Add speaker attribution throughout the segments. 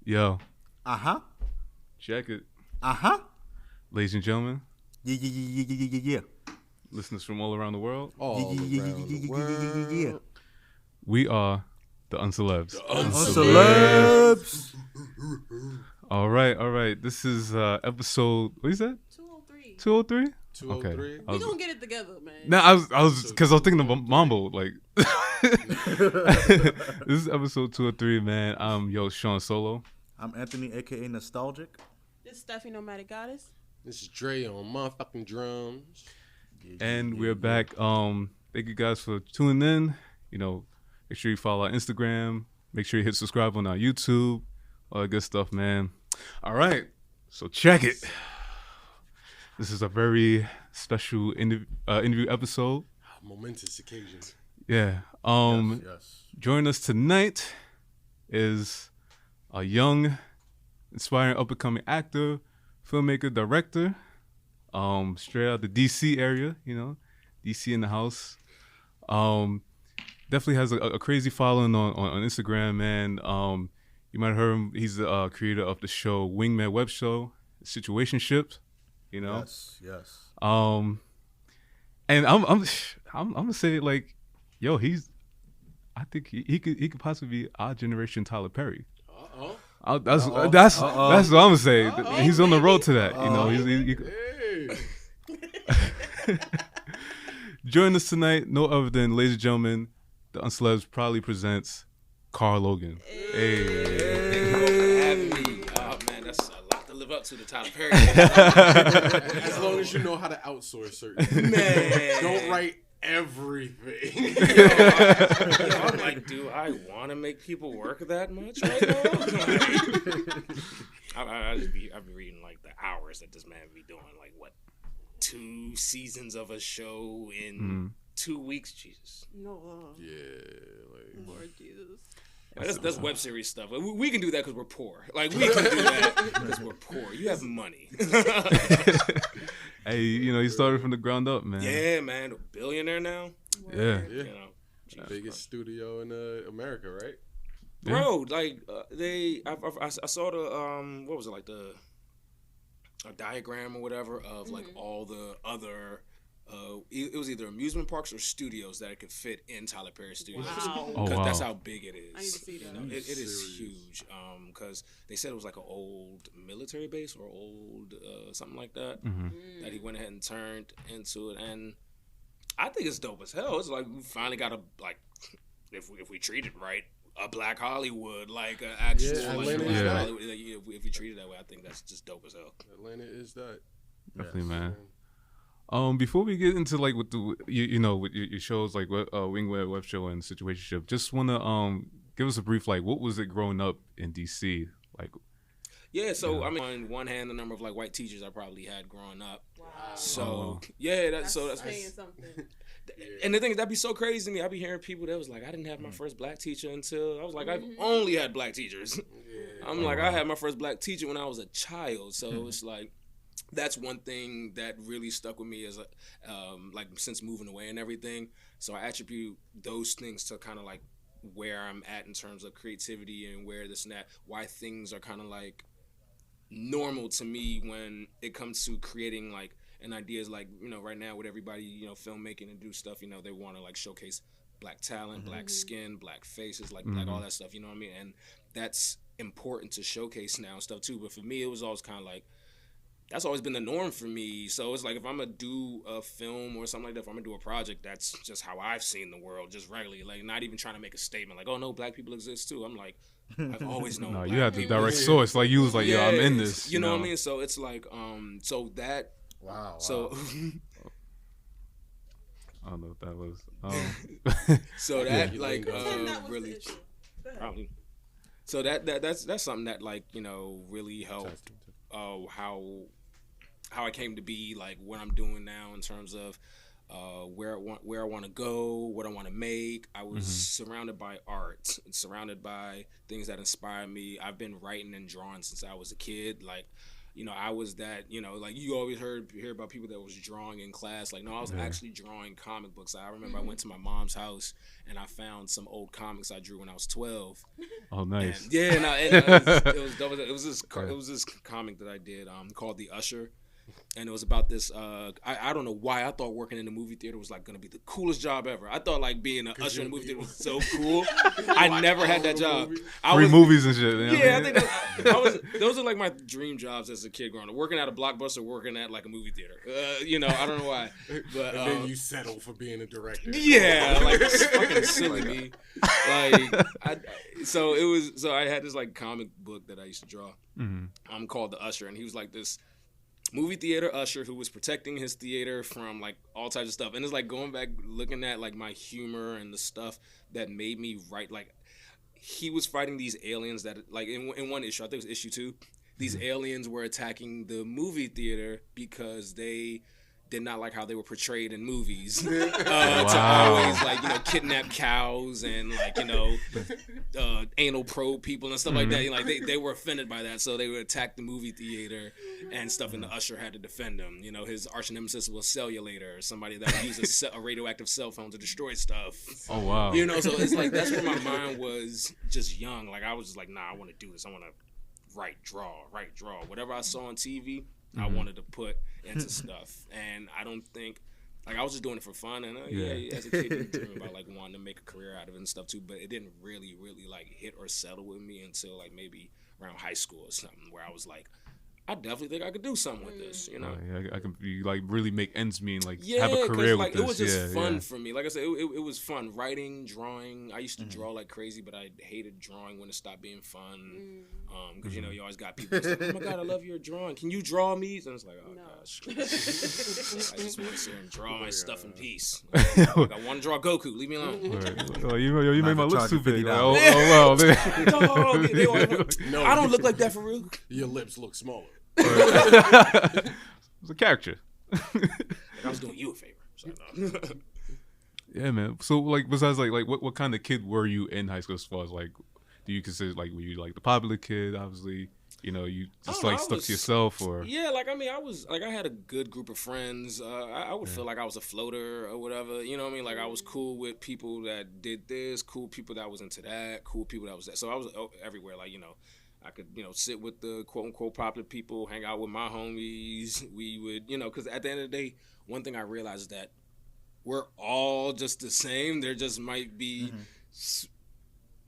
Speaker 1: Yo,
Speaker 2: Uh-huh.
Speaker 1: check it.
Speaker 2: Uh-huh.
Speaker 1: Ladies and gentlemen,
Speaker 2: Yeah.
Speaker 1: listeners from all around the world,
Speaker 3: All around the world.
Speaker 1: we are the UnCelebz.
Speaker 2: UnCelebz.
Speaker 1: All right. This is episode, what is that?
Speaker 4: 203.
Speaker 1: 203?
Speaker 3: 203.
Speaker 1: Okay.
Speaker 4: We gonna get it together, man.
Speaker 1: No, I was, because I was thinking of Mambo, like. This is episode 203, man. I'm Sean Solo.
Speaker 2: I'm Anthony, a.k.a. Nostalgic.
Speaker 4: This Steffi Nomadic Goddess.
Speaker 3: This is Dre on motherfucking drums.
Speaker 1: And we're back. Thank you guys for tuning in. Make sure you follow our Instagram. Make sure you hit subscribe on our YouTube. All that good stuff, man. All right, so check it. This is a very special interview episode.
Speaker 3: Momentous occasion.
Speaker 1: Yeah.
Speaker 2: Yes.
Speaker 1: Joining us tonight is a young, inspiring, up-and-coming actor, filmmaker, director. Straight out the DC area, DC in the house. Definitely has a crazy following on Instagram, man. You might have heard him. He's the creator of the show Wingman Web Show, Situationship.
Speaker 2: Yes.
Speaker 1: And I'm gonna say, like, yo, I think he could possibly be our generation Tyler Perry. That's what I'm gonna say. He's on the road to that. Join us tonight, no other than, ladies and gentlemen, the UnCelebz proudly presents Kar Logan.
Speaker 5: Thank you both for having me. Oh man, that's a lot to live up to the Tyler Perry.
Speaker 3: As long as you know how to outsource certain.
Speaker 5: Man,
Speaker 3: Don't write everything.
Speaker 5: I'm like, do I want to make people work that much right now? I've been reading like the hours that this man be doing. Like, what, 2 seasons of a show in 2 weeks? Jesus.
Speaker 4: No.
Speaker 3: Yeah, like
Speaker 4: Lord Jesus.
Speaker 5: That's web series stuff. We can do that because we're poor. Like, we can do that because we're poor. You have money.
Speaker 1: Hey, he started from the ground up, man.
Speaker 5: Yeah, man. A billionaire now.
Speaker 1: Yeah.
Speaker 3: biggest studio in America, right?
Speaker 5: Bro, like I saw the what was it, like a diagram or whatever of like all the other it was either amusement parks or studios that it could fit in Tyler Perry Studios.
Speaker 4: Wow.
Speaker 1: Oh,
Speaker 5: Because
Speaker 1: wow.
Speaker 5: that's how big it is.
Speaker 4: I need to see that.
Speaker 5: It is huge. Because they said it was like an old military base or old something like that that he went ahead and turned into it, and I think it's dope as hell. It's like we finally got if we treat it right, a Black Hollywood, like an actual
Speaker 3: Atlanta
Speaker 5: Black
Speaker 3: is that.
Speaker 5: Hollywood. If we treat it that way, I think that's just dope as hell.
Speaker 3: Atlanta is that.
Speaker 1: Definitely, man. Before we get into like with the with your shows like Wingway Web Show and Situationship, just wanna give us a brief, like, what was it growing up in DC like?
Speaker 5: Yeah, so I mean, on one hand, the number of like white teachers I probably had growing up.
Speaker 4: Wow.
Speaker 5: So
Speaker 4: That's
Speaker 5: that's
Speaker 4: saying something.
Speaker 5: and the thing is, that'd be so crazy to me. I'd be hearing people that was like, I didn't have my first black teacher until I was like, I've only had black teachers. I'm like, I had my first black teacher when I was a child. So it's like, that's one thing that really stuck with me as like since moving away and everything. So I attribute those things to kind of like where I'm at in terms of creativity and where this and that, why things are kind of like normal to me when it comes to creating like an ideas, like, right now with everybody, filmmaking and do stuff, they want to like showcase black talent, black skin, black faces, like all that stuff, you know what I mean? And that's important to showcase now and stuff too. But for me, it was always kind of like, that's always been the norm for me. So it's like, if I'm gonna do a film or something like that, if I'm gonna do a project, that's just how I've seen the world, just regularly, like not even trying to make a statement like, oh no, black people exist too. I'm like, I've always known.
Speaker 1: No,
Speaker 5: black
Speaker 1: you had the
Speaker 5: people
Speaker 1: direct
Speaker 5: exist.
Speaker 1: source. Like, you was like, yo, I'm in this.
Speaker 5: You know what I mean? So it's like, so that.
Speaker 3: Wow.
Speaker 5: So.
Speaker 1: I don't know what that was.
Speaker 5: So that like
Speaker 4: Pretend that was the
Speaker 5: really
Speaker 4: issue. Go ahead.
Speaker 5: probably. So that's something that like really helped how I came to be like what I'm doing now in terms of where I want to go, what I want to make. I was surrounded by art, surrounded by things that inspire me. I've been writing and drawing since I was a kid. Like, you know, I was that, you know, like you always hear about people that was drawing in class. Like, no, I was actually drawing comic books. I remember I went to my mom's house and I found some old comics I drew when I was 12.
Speaker 1: Oh, nice.
Speaker 5: And, yeah, it was this comic that I did called The Usher. And it was about this. I don't know why I thought working in the movie theater was like gonna be the coolest job ever. I thought like being an usher in the movie theater was so cool. I never had that job.
Speaker 1: Free movies and shit.
Speaker 5: Yeah, I think those are like my dream jobs as a kid growing up. Working at a Blockbuster, working at like a movie theater. You know, I don't know why. But
Speaker 3: and then you settle for being a director.
Speaker 5: Yeah, like it's fucking silly me. So I had this like comic book that I used to draw. Called The Usher, and he was like this movie theater usher who was protecting his theater from like all types of stuff. And it's like going back looking at like my humor and the stuff that made me write. Like he was fighting these aliens that like in one issue, I think it was issue 2, these aliens were attacking the movie theater because they did not like how they were portrayed in movies. To always like, you know, kidnap cows and like, you know, anal probe people and stuff like that. You know, like they were offended by that, so they would attack the movie theater and stuff. And the usher had to defend them. You know, his arch nemesis was Cellulator, somebody that used a radioactive cell phone to destroy stuff.
Speaker 1: Oh wow.
Speaker 5: You know, so it's like that's where my mind was just young. Like I was just like, nah, I want to do this. I want to write, draw. Whatever I saw on TV, I wanted to put into stuff. And I don't think, like, I was just doing it for fun. And as a kid, you dream about like wanting to make a career out of it and stuff too. But it didn't really like hit or settle with me until like maybe around high school or something, where I was like, I definitely think I could do something with this, you know.
Speaker 1: I can like really make ends meet, and like
Speaker 5: yeah,
Speaker 1: have a career
Speaker 5: like,
Speaker 1: with this.
Speaker 5: It was just fun for me. Like I said, it was fun. Writing, drawing. I used to draw like crazy, but I hated drawing when it stopped being fun. Because you know, you always got people like, oh my God, I love your drawing. Can you draw me? And it's like, oh gosh. I just want to sit and draw my stuff in peace. Like, I want to draw Goku. Leave me alone.
Speaker 1: Right. Oh, you made my lips too big. Like,
Speaker 2: $50.
Speaker 1: wow.
Speaker 5: I don't look like that for real.
Speaker 3: Your lips look smaller.
Speaker 1: It's a character.
Speaker 5: I was doing you a favor. So, no.
Speaker 1: Yeah, man. So like, besides like what kind of kid were you in high school? As far as like, do you consider like, were you like the popular kid? Obviously, you know, you just like stuck to yourself, or
Speaker 5: yeah, like I mean, I was like I had a good group of friends. I would feel like I was a floater or whatever. You know what I mean? Like I was cool with people that did this, cool people that was into that, cool people that was that. So I was everywhere. Like, you know, I could, you know, sit with the quote unquote popular people, hang out with my homies. We would, you know, because at the end of the day, one thing I realized is that we're all just the same. There just might be.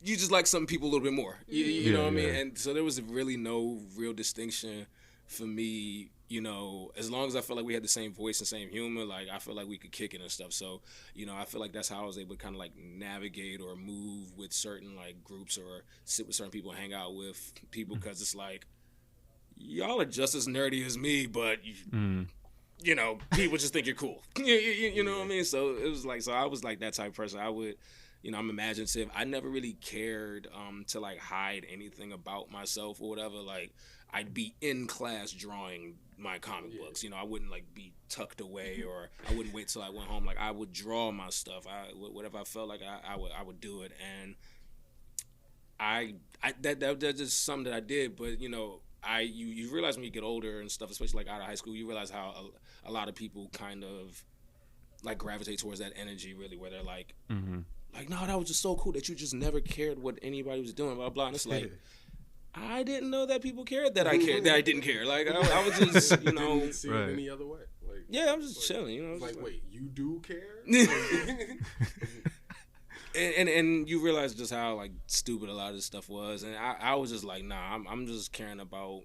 Speaker 5: You just like some people a little bit more. You know what I mean? And so there was really no real distinction for me, you know, as long as I felt like we had the same voice and same humor, like I feel like we could kick it and stuff. So, you know, I feel like that's how I was able to kind of like navigate or move with certain like groups or sit with certain people, hang out with people, because it's like, y'all are just as nerdy as me, but you know, people just think you're cool. You know what I mean? So it was like, so I was like that type of person. I would, you know, I'm imaginative. I never really cared to like hide anything about myself or whatever. Like I'd be in class drawing my comic books. You know, I wouldn't like be tucked away, or I wouldn't wait till I went home. Like I would draw my stuff. Whatever I felt like I would do it. And that's just something that I did. But you know, you realize when you get older and stuff, especially like out of high school, you realize how a lot of people kind of like gravitate towards that energy, really, where they're like, like, no, that was just so cool that you just never cared what anybody was doing, blah blah. And it's like, I didn't know that people cared that I cared, that I didn't care. Like I was just, you know,
Speaker 3: didn't see it any other way. Like,
Speaker 5: yeah, I'm just chilling, you know.
Speaker 3: Like, wait, you do care?
Speaker 5: And you realize just how like stupid a lot of this stuff was, and I was just like, nah, I'm just caring about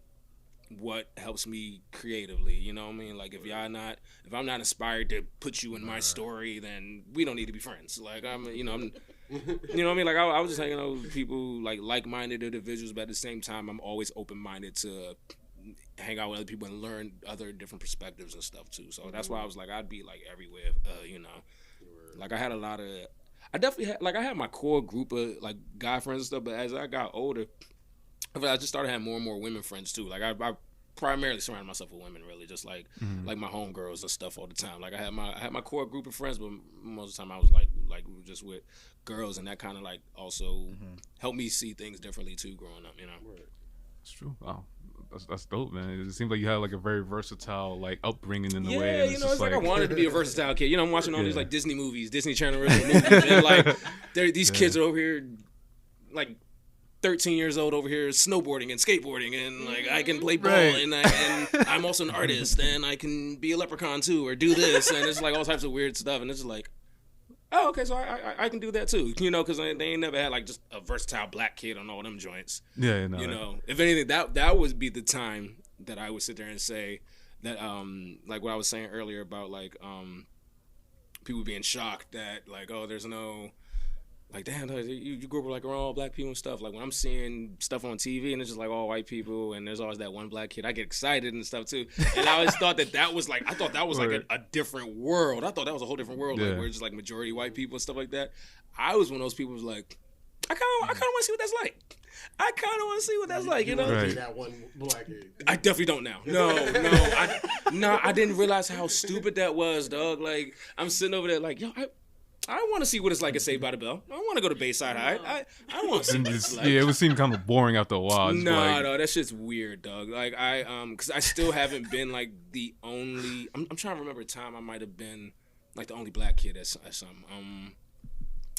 Speaker 5: what helps me creatively, you know what I mean? Like if I'm not inspired to put you in my story, then we don't need to be friends. Like you know what I mean? Like I was just hanging out with people like-minded individuals, but at the same time, I'm always open-minded to hang out with other people and learn other different perspectives and stuff too. So that's why I was like, I'd be like everywhere, you know. Like I definitely had, like I had my core group of like guy friends and stuff, but as I got older, I just started having more and more women friends too. Like I primarily surrounded myself with women, really, just like like my homegirls and stuff all the time. Like I had my core group of friends, but most of the time I was like just with girls, and that kind of like also helped me see things differently too growing up, you know.
Speaker 1: It's true. Wow. That's dope, man. It seems like you had like a very versatile like upbringing in a
Speaker 5: Yeah,
Speaker 1: way. And
Speaker 5: you know, it's like I wanted to be a versatile kid. You know, I'm watching all these
Speaker 1: Yeah.
Speaker 5: like Disney movies, Disney Channel movies, and like these kids are over here, like 13 years old over here snowboarding and skateboarding, and like I can play ball,
Speaker 1: Right.
Speaker 5: and I'm also an artist, and I can be a leprechaun too, or do this, and it's like all types of weird stuff, and it's just like, oh, okay, so I can do that too, you know, because they ain't never had like just a versatile black kid on all them joints.
Speaker 1: Yeah, no,
Speaker 5: You know, if anything, that would be the time that I would sit there and say that, like what I was saying earlier about like, people being shocked that like, oh, there's no, like, damn, you grew up with like around all black people and stuff. Like when I'm seeing stuff on TV and it's just like all white people and there's always that one black kid, I get excited and stuff too. And I always thought that was like, I thought that was like a different world. I thought that was a whole different world, like where it's just like majority white people and stuff like that. I was one of those people who was like, I kind of want to see what that's like. I kind of want to see what that's like, you know?
Speaker 1: Right.
Speaker 3: That one black kid.
Speaker 5: I definitely don't now. No, I didn't realize how stupid that was, dog. Like, I'm sitting over there like, yo, I want to see what it's like at Saved by the Bell. I want to go to Bayside High. I want to see what it's like.
Speaker 1: Yeah, it would seem kind of boring after a while. It's like,
Speaker 5: No, that shit's weird, dog. Like, because I still haven't been like the only. I'm trying to remember a time I might have been like the only black kid at some.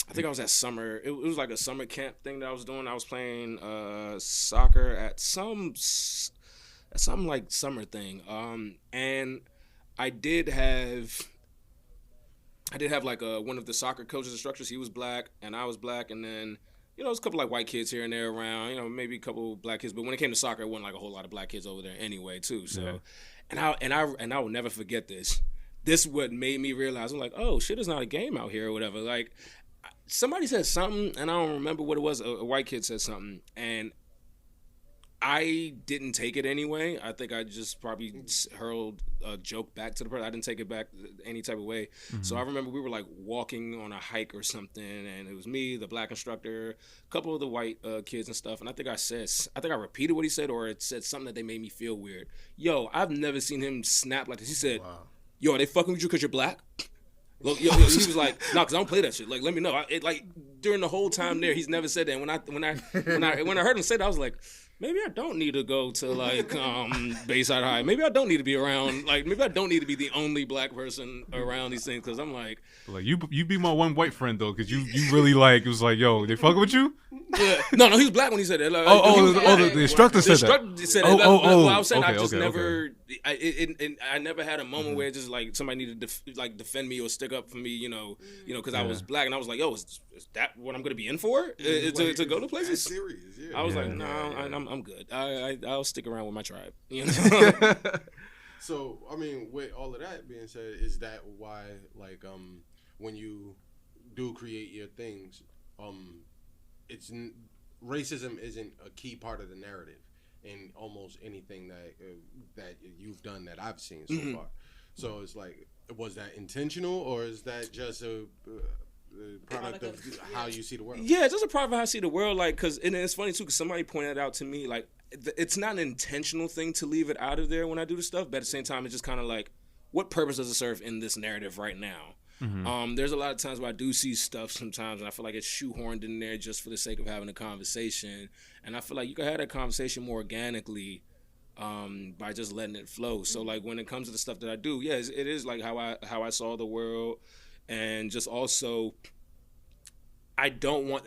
Speaker 5: I think I was at summer. It was like a summer camp thing that I was doing. I was playing soccer at some like summer thing. And I did have like one of the soccer coaches, instructors. He was black and I was black, and then you know, there's a couple like white kids here and there around. You know, maybe a couple black kids. But when it came to soccer, it wasn't like a whole lot of black kids over there anyway, too. So, and I will never forget this. This what made me realize I'm like, oh shit, it's not a game out here or whatever. Like, somebody said something, and I don't remember what it was. A white kid said something, and I didn't take it anyway. I think I just probably hurled a joke back to the person. I didn't take it back any type of way. Mm-hmm. So I remember we were like walking on a hike or something, and it was me, the black instructor, a couple of the white kids and stuff. And I think I repeated what he said, or it said something that they made me feel weird. Yo, I've never seen him snap like this. He said, wow. Yo, are they fucking with you because you're black? Look, he was like, no, because I don't play that shit. Like, let me know. Like during the whole time there, he's never said that. And when I heard him say that, I was like, maybe I don't need to go to like Bayside High. Maybe I don't need to be around. Like, maybe I don't need to be the only black person around these things. Because I'm like
Speaker 1: you be my one white friend though, because you really like, it was like, yo, they fucking with you?
Speaker 5: Yeah. No, he was black when he said that. Like,
Speaker 1: the instructor said that.
Speaker 5: The instructor said that. Well, I was saying
Speaker 1: okay,
Speaker 5: I just never.
Speaker 1: Okay.
Speaker 5: I never had a moment where just like somebody needed to defend me or stick up for me, you know, because I was black, and I was like, yo, is that what I'm gonna be in for? To go to places?
Speaker 3: Serious, yeah.
Speaker 5: I was like, no, I'm good. I'll stick around with my tribe, you know.
Speaker 3: So I mean, with all of that being said, is that why like when you do create your things, racism isn't a key part of the narrative in almost anything that you've done that I've seen so far. So it's like, was that intentional, or is that just a product of how you see the world?
Speaker 5: Yeah, it's just a product of how I see the world. Like, and it's funny too, because somebody pointed out to me, like, it's not an intentional thing to leave it out of there when I do the stuff, but at the same time, it's just kind of like, what purpose does it serve in this narrative right now? Mm-hmm. There's a lot of times where I do see stuff sometimes, and I feel like it's shoehorned in there just for the sake of having a conversation. And I feel like you can have that conversation more organically by just letting it flow. So like when it comes to the stuff that I do, yes, it is like how I saw the world, and just also I don't want.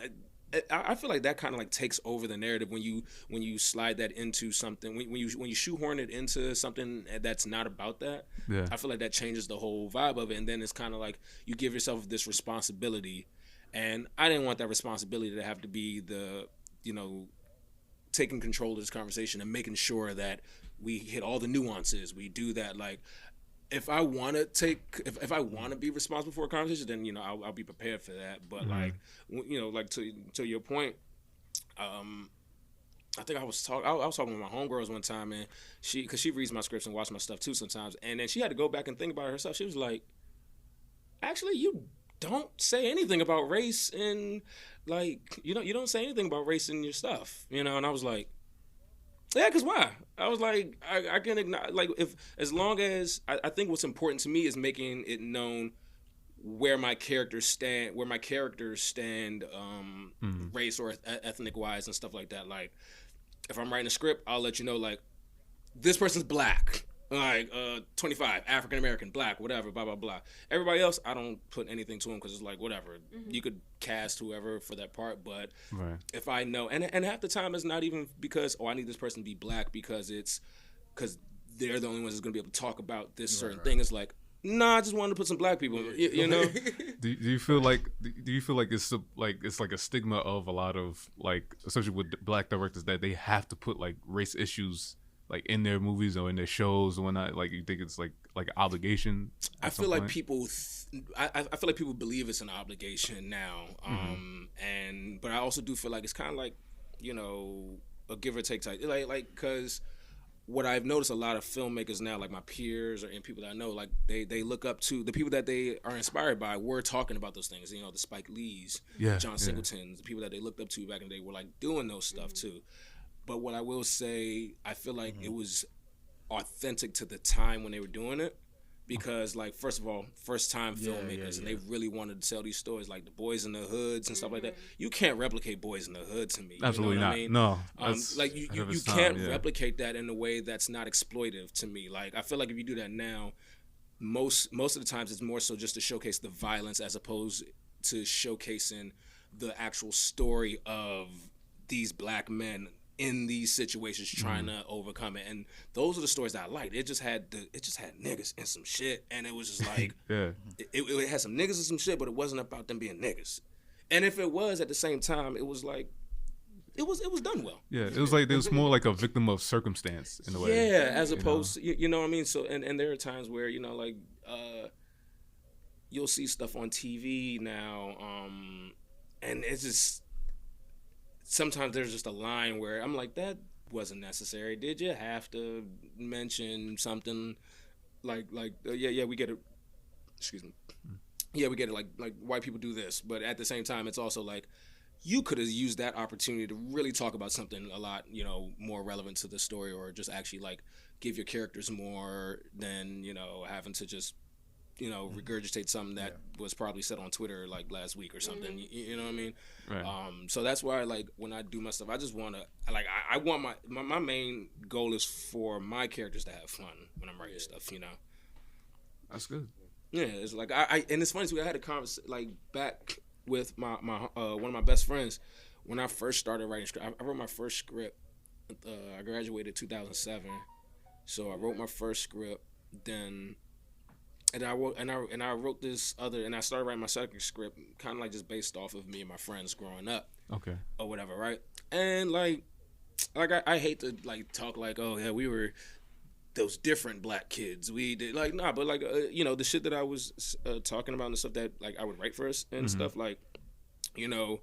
Speaker 5: I feel like that kind of like takes over the narrative when you slide that into something, when you shoehorn it into something that's not about that. Yeah. I feel like that changes the whole vibe of it, and then it's kind of like you give yourself this responsibility, and I didn't want that responsibility to have to be the, you know, taking control of this conversation and making sure that we hit all the nuances. We do that. Like, if I want to be responsible for a conversation, then, you know, I'll be prepared for that. But like, you know, like to your point, I think I was talking with my homegirls one time, and because she reads my scripts and watches my stuff too sometimes, and then she had to go back and think about it herself. She was like, actually, you don't say anything about race, and like, you don't say anything about race in your stuff, you know. And I was like, yeah, because why? I was like, I can acknowledge, like, as long as I think what's important to me is making it known where my characters stand, race or ethnic wise and stuff like that. Like, if I'm writing a script, I'll let you know like this person's black, like 25, African American, black, whatever, blah blah blah. Everybody else, I don't put anything to them because it's like whatever. You could cast whoever for that part, but if I know, and half the time it's not even because I need this person to be black because they're the only ones that's gonna be able to talk about this certain thing. It's like, nah, I just wanted to put some black people. You know.
Speaker 1: Do you feel like it's like a stigma of a lot of like, especially with black directors, that they have to put like race issues like in their movies or in their shows or whatnot? Like, you think it's like an obligation?
Speaker 5: I feel like people. I feel like people believe it's an obligation now, but I also do feel like it's kind of like, you know, a give or take type, like because what I've noticed a lot of filmmakers now, like my peers and people that I know, like they look up to the people that they are inspired by. We're talking about those things, you know, the Spike Lees, John Singletons, the people that they looked up to back in the day were like doing those stuff too. But what I will say, I feel like it was authentic to the time when they were doing it. Because, like, first of all, first-time filmmakers, and they really wanted to tell these stories, like the Boys in the Hoods and stuff like that. You can't replicate Boys in the Hood to me.
Speaker 1: Absolutely not. I mean? No.
Speaker 5: Like, you can't replicate that in a way that's not exploitive to me. Like, I feel like if you do that now, most of the times it's more so just to showcase the violence as opposed to showcasing the actual story of these black men in these situations trying to overcome it. And those are the stories that I liked. It just had niggas and some shit, and it was just like it had some niggas and some shit, but it wasn't about them being niggas. And if it was at the same time, it was like it was done well. Yeah,
Speaker 1: it was more like a victim of circumstance in a way.
Speaker 5: Yeah, as opposed to, you know what I mean? So and there are times where, you know, like you'll see stuff on TV now, and it's just sometimes there's just a line where I'm like, that wasn't necessary. Did you have to mention something like yeah, we get it. Excuse me. Yeah, we get it. Like white people do this, but at the same time, it's also like you could have used that opportunity to really talk about something a lot, you know, more relevant to the story, or just actually like give your characters more than, you know, having to just, you know, regurgitate something that was probably said on Twitter like last week or something. You know what I mean? Right. So that's why, like, when I do my stuff, I just want to, like, I want my main goal is for my characters to have fun when I'm writing stuff, you know?
Speaker 1: That's good.
Speaker 5: Yeah, it's like, and it's funny too, I had a conversation, like, back with my one of my best friends when I first started writing script. I wrote my first script, I graduated 2007, so I wrote my first script, then And I wrote this other, and I started writing my second script, kind of like just based off of me and my friends growing up, or whatever, right? And like I hate to like talk like, oh yeah, we were those different black kids. We did like but like you know, the shit that I was talking about and the stuff that like I would write first and stuff, like, you know,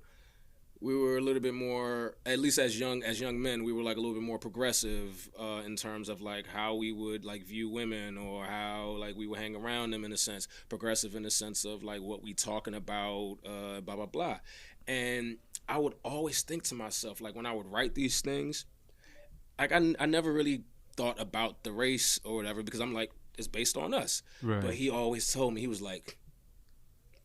Speaker 5: we were a little bit more, at least as young men, we were like a little bit more progressive in terms of like how we would like view women, or how like we would hang around them, in a sense. Progressive in the sense of like what we talking about, blah blah blah. And I would always think to myself, like, when I would write these things, like I never really thought about the race or whatever, because I'm like, it's based on us. Right. But he always told me, he was like,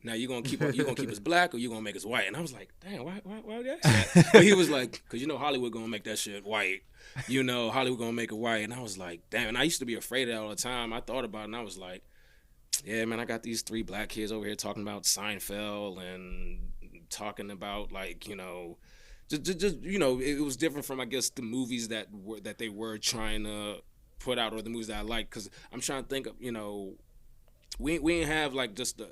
Speaker 5: now you gonna keep us black, or you gonna make us white? And I was like, damn, why that? But he was like, because you know Hollywood gonna make that shit white. You know, Hollywood gonna make it white. And I was like, damn. And I used to be afraid of that all the time. I thought about it, and I was like, yeah, man, I got these 3 black kids over here talking about Seinfeld and talking about, like, you know, just you know, it was different from, I guess, the movies that they were trying to put out, or the movies that I like. Because I'm trying to think of, you know, we didn't have like just the.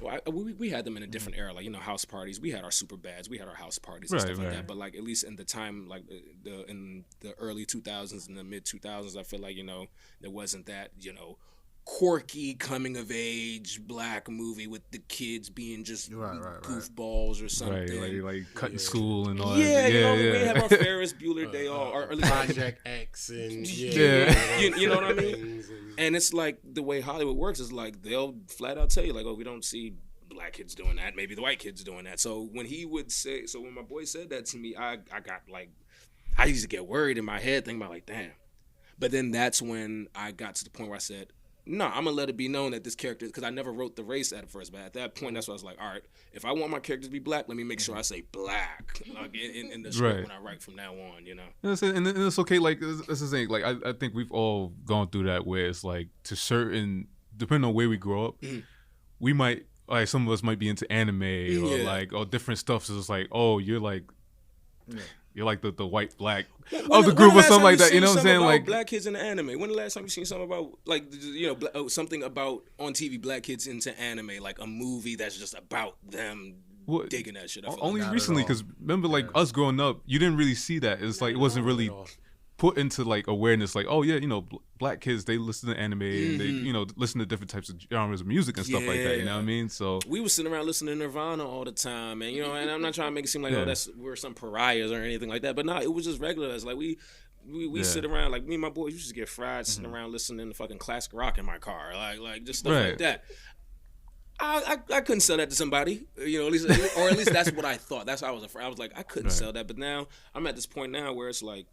Speaker 5: Well, we had them in a different era, like, you know, house parties. We had our super bads, we had our house parties and stuff like that. But like, at least in the time, like in the early 2000s and the mid 2000s, I feel like, you know, there wasn't that, you know, quirky coming of age black movie with the kids being just goofballs or something.
Speaker 1: Right, like cutting school and all
Speaker 5: that.
Speaker 1: Yeah,
Speaker 5: we have our Ferris Bueller Day Off, or
Speaker 3: Project X, and
Speaker 5: you know what I mean. And it's like the way Hollywood works is like they'll flat out tell you like, oh, we don't see black kids doing that. Maybe the white kids doing that. So when when my boy said that to me, I got like, I used to get worried in my head, thinking about like, damn. But then that's when I got to the point where I said, no, I'm gonna let it be known that this character, because I never wrote the race at first, but at that point, that's why I was like, all right, if I want my character to be black, let me make sure I say black like in the script when I write from now on,
Speaker 1: And it's okay. Like that's the thing. Like I think we've all gone through that where it's like to certain, depending on where we grow up, we might like some of us might be into anime or like or different stuff. So it's like, oh, you're like. Yeah. You're like the white black of the group or something like that. You know what I'm saying? Like
Speaker 5: black kids in the anime. When the last time you seen something about like something about on TV black kids into anime, like a movie that's just about them digging that shit?
Speaker 1: Only recently, because remember, like us growing up, you didn't really see that. It's like it wasn't really put into like awareness. Like, oh yeah, black kids, they listen to anime and they listen to different types of genres of music and stuff like that. You know what I mean? So
Speaker 5: we was sitting around listening to Nirvana all the time, and and I'm not trying to make it seem like we're some pariahs or anything like that, but no, it was just regular. It's like we sit around, like me and my boys used to get fried sitting around listening to fucking classic rock in my car, like just stuff like that. I couldn't sell that to somebody, at least that's what I thought. That's how I was afraid. I was like, I couldn't sell that, but now I'm at this point now where it's like,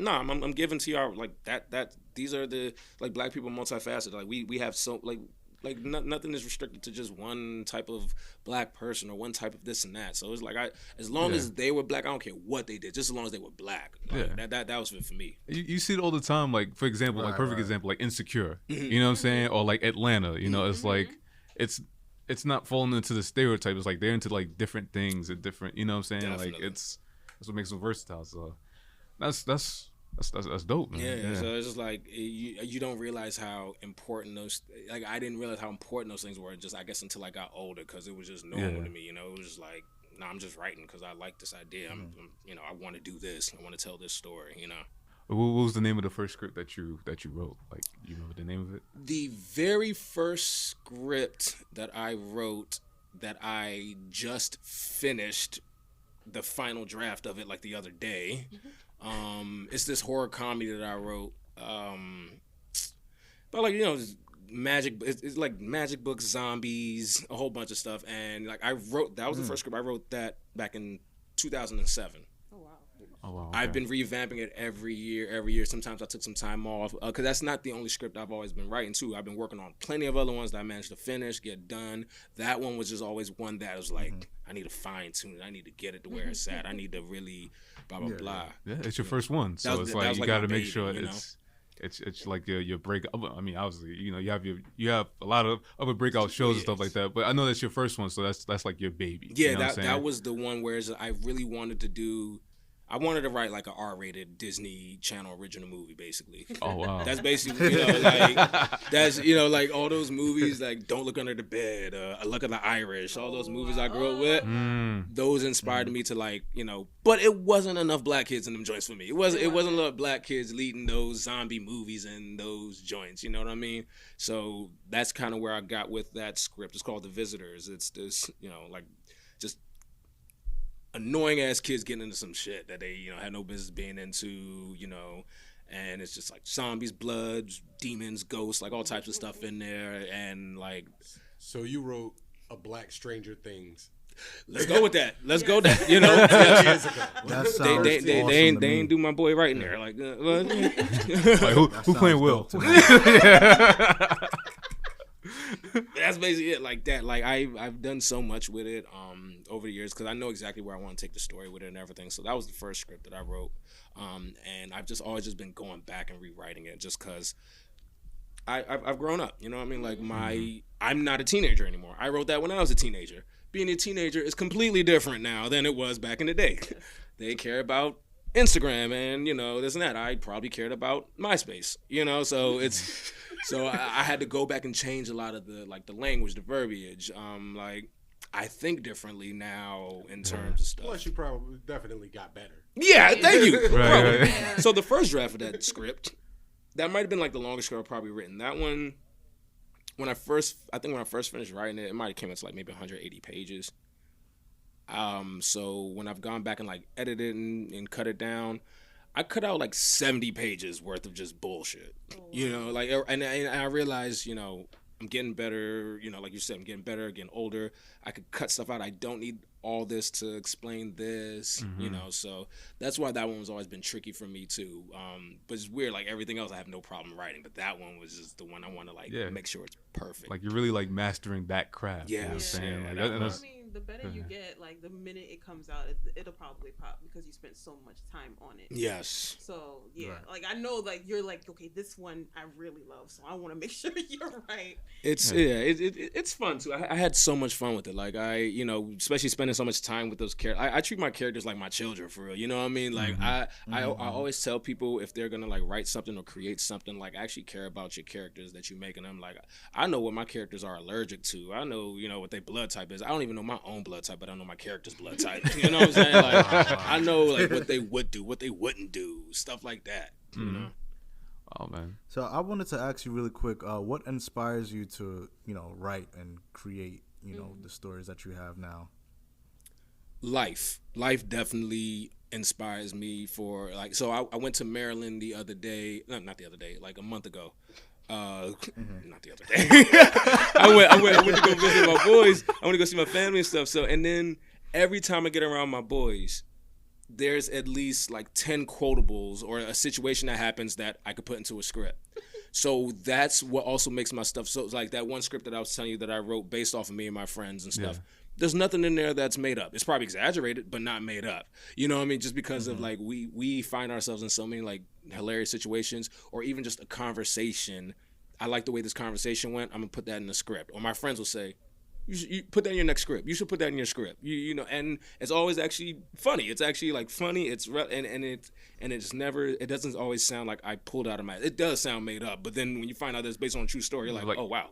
Speaker 5: no, I'm giving to y'all like that. These are the like black people multifaceted. Like we have so like nothing is restricted to just one type of black person or one type of this and that. So it's like as long as they were black, I don't care what they did, just as long as they were black. Like, that was it for me.
Speaker 1: You see it all the time. Like for example, perfect example, like Insecure. You know what I'm saying? Or like Atlanta. It's like it's not falling into the stereotype. It's like they're into like different things and different. You know what I'm saying?
Speaker 5: Definitely.
Speaker 1: Like that's what makes them versatile. So. That's dope, man.
Speaker 5: Yeah. So it's just like you don't realize how important those. Like I didn't realize how important those things were. Just I guess until I got older, because it was just normal to me. It was just like, no, I'm just writing because I like this idea. I'm I want to do this. I want to tell this story.
Speaker 1: What was the name of the first script that you wrote? Like, you remember the name of it?
Speaker 5: The very first script that I wrote, that I just finished the final draft of it like the other day. It's this horror comedy that I wrote. But like magic. It's like magic books, zombies, a whole bunch of stuff. And like I wrote that was the first script. I wrote that back in 2007.
Speaker 1: Oh wow. Okay.
Speaker 5: I've been revamping it every year. Sometimes I took some time off because that's not the only script I've always been writing too. I've been working on plenty of other ones that I managed to finish, get done. That one was just always one that was like, I need to fine tune it. I need to get it to where it's at. I need to really blah blah blah.
Speaker 1: Yeah, it's your first one, so it's like you got to make sure it's like your break. I mean, obviously, you have a lot of other breakout shows and stuff like that. But I know that's your first one, so that's like your baby.
Speaker 5: Yeah,
Speaker 1: you know
Speaker 5: that was the one where I really wanted to do. I wanted to write like an R-rated Disney Channel original movie, basically.
Speaker 1: Oh wow!
Speaker 5: That's basically like all those movies like Don't Look Under the Bed, Luck of the Irish, all those movies I grew up with. Those inspired me to but it wasn't enough black kids in them joints for me. It wasn't enough black kids leading those zombie movies and those joints. You know what I mean? So that's kind of where I got with that script. It's called The Visitors. It's this just annoying ass kids getting into some shit that they had no business being into, and it's just like zombies, blood, demons, ghosts, like all types of stuff in there. And like,
Speaker 3: so you wrote a Black Stranger Things.
Speaker 5: Let's go with that. Let's go that. They ain't do my boy right in there. Like,
Speaker 1: who playing Will?
Speaker 5: That's basically it. Like that. Like I've done so much with it over the years because I know exactly where I want to take the story with it and everything. So that was the first script that I wrote, and I've just always been going back and rewriting it just because I've grown up. You know what I mean? Like I'm not a teenager anymore. I wrote that when I was a teenager. Being a teenager is completely different now than it was back in the day. They care about Instagram and this and that. I probably cared about MySpace. So it's so I had to go back and change a lot of the language, the verbiage. I think differently now in terms of stuff.
Speaker 3: Plus, you probably definitely got better.
Speaker 5: Yeah, thank you.
Speaker 1: Right.
Speaker 5: So the first draft of that script, that might have been like the longest script I've probably written. That one, when I first finished writing it, it might have came into like maybe 180 pages. So when I've gone back and like edited and cut it down, I cut out like 70 pages worth of just bullshit. And I realized, I'm getting better, like you said, I'm getting better, getting older. I could cut stuff out I don't need. all this to explain this, you know. So that's why that one was always been tricky for me too. But it's weird, like everything else I have no problem writing, but that one was just the one I want to like make sure it's perfect.
Speaker 1: Like you're really like mastering that craft.
Speaker 5: Yeah,
Speaker 1: you know what I'm saying?
Speaker 5: yeah,
Speaker 1: Like,
Speaker 5: that
Speaker 1: and
Speaker 4: I
Speaker 1: that's,
Speaker 4: mean, the better you get, like the minute it comes out, it'll probably pop because you spent so much time on it.
Speaker 5: Yes.
Speaker 4: So yeah, like I know, like you're like, okay, this one I really love, so I want to make sure you're right.
Speaker 5: It's it's fun too. I had so much fun with it. Like you know, especially spending so much time with those characters. I treat my characters like my children for real. You know what I mean? Like I always tell people if they're gonna like write something or create something, like actually care about your characters that you make. And I'm like, I know what my characters are allergic to. I know, you know, what their blood type is. I don't even know my own blood type, but I know my character's blood type. You know what I'm saying? Like I know like what they would do, what they wouldn't do, stuff like that. You know.
Speaker 1: oh man.
Speaker 2: So I wanted to ask you really quick, what inspires you to, you know, write and create, you know, the stories that you have now?
Speaker 5: Life definitely inspires me for like. So I went to Maryland the other day, not the other day, like a month ago. Not the other day. I went to go visit my boys. I went to go see my family and stuff. So and then every time I get around my boys, there's at least like 10 quotables or a situation that happens that I could put into a script. So that's what also makes my stuff so like that one script that I was telling you that I wrote based off of me and my friends and stuff. Yeah. There's nothing in there that's made up. It's probably exaggerated, but not made up. You know what I mean? Just because of like we find ourselves in so many like hilarious situations or even just a conversation. I like the way this conversation went. I'm gonna put that in the script. Or my friends will say, you put that in your next script. You should put that in your script. You know, and it's always actually funny. It's actually like funny. It's it's never. It doesn't always sound like I pulled out of my. It does sound made up, but then when you find out that it's based on a true story, you're like oh wow.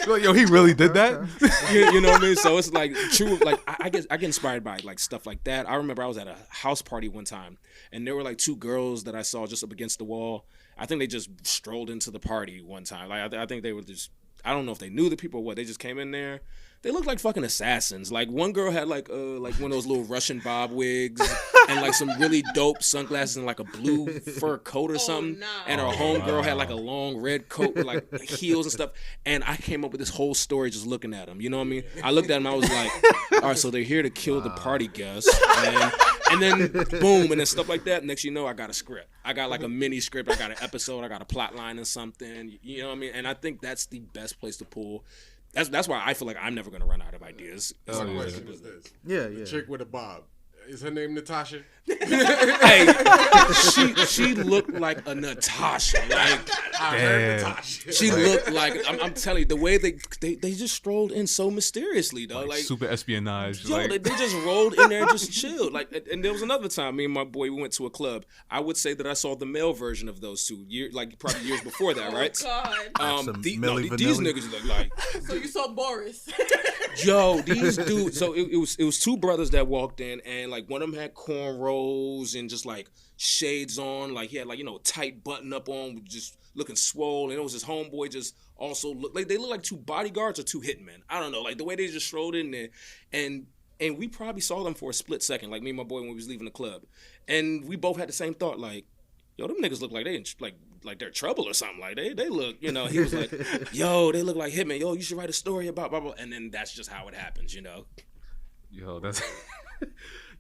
Speaker 1: Yo, he really did that?
Speaker 5: You know what I mean? So it's like true. Like I get inspired by like stuff like that. I remember I was at a house party one time, and there were like two girls that I saw just up against the wall. I think they just strolled into the party one time. Like I think they were just. I don't know if they knew the people or what. They just came in there. They looked like fucking assassins. Like one girl had like one of those little Russian bob wigs and like some really dope sunglasses and like a blue fur coat or something.
Speaker 4: No.
Speaker 5: And her homegirl had like a long red coat with like heels and stuff. And I came up with this whole story just looking at them. You know what I mean? I looked at them. I was like, all right, so they're here to kill the party guests. And then boom, and then stuff like that. Next you know, I got a script. I got like a mini script. I got an episode. I got a plot line and something. You know what I mean? And I think that's the best place to pull. That's why I feel like I'm never gonna run out of ideas.
Speaker 3: My question is this:
Speaker 2: the
Speaker 3: chick with a bob, is her name Natasha?
Speaker 5: Hey, she looked like a Natasha. Like
Speaker 3: I heard Natasha.
Speaker 5: She looked like I'm telling you the way they just strolled in so mysteriously, though. Like
Speaker 1: super espionage.
Speaker 5: Yo,
Speaker 1: like.
Speaker 5: they just rolled in there and just chilled. Like, and there was another time, me and my boy, we went to a club. I would say that I saw the male version of those two, probably years before that, right?
Speaker 4: Oh God.
Speaker 5: These niggas look like.
Speaker 4: So you saw Boris.
Speaker 5: Yo, these dudes. So it was two brothers that walked in, and like one of them had cornrows and just like shades on, like he had like tight button up on, just looking swole, and it was his homeboy just also look like they look like two bodyguards or two hitmen. I don't know, like the way they just strode in there, and we probably saw them for a split second, like me and my boy when we was leaving the club, and we both had the same thought, like, yo, them niggas look like they like they're trouble or something. Like they look, he was like, yo, they look like hitmen. Yo, you should write a story about blah blah. And then that's just how it happens,
Speaker 1: Yo, that's.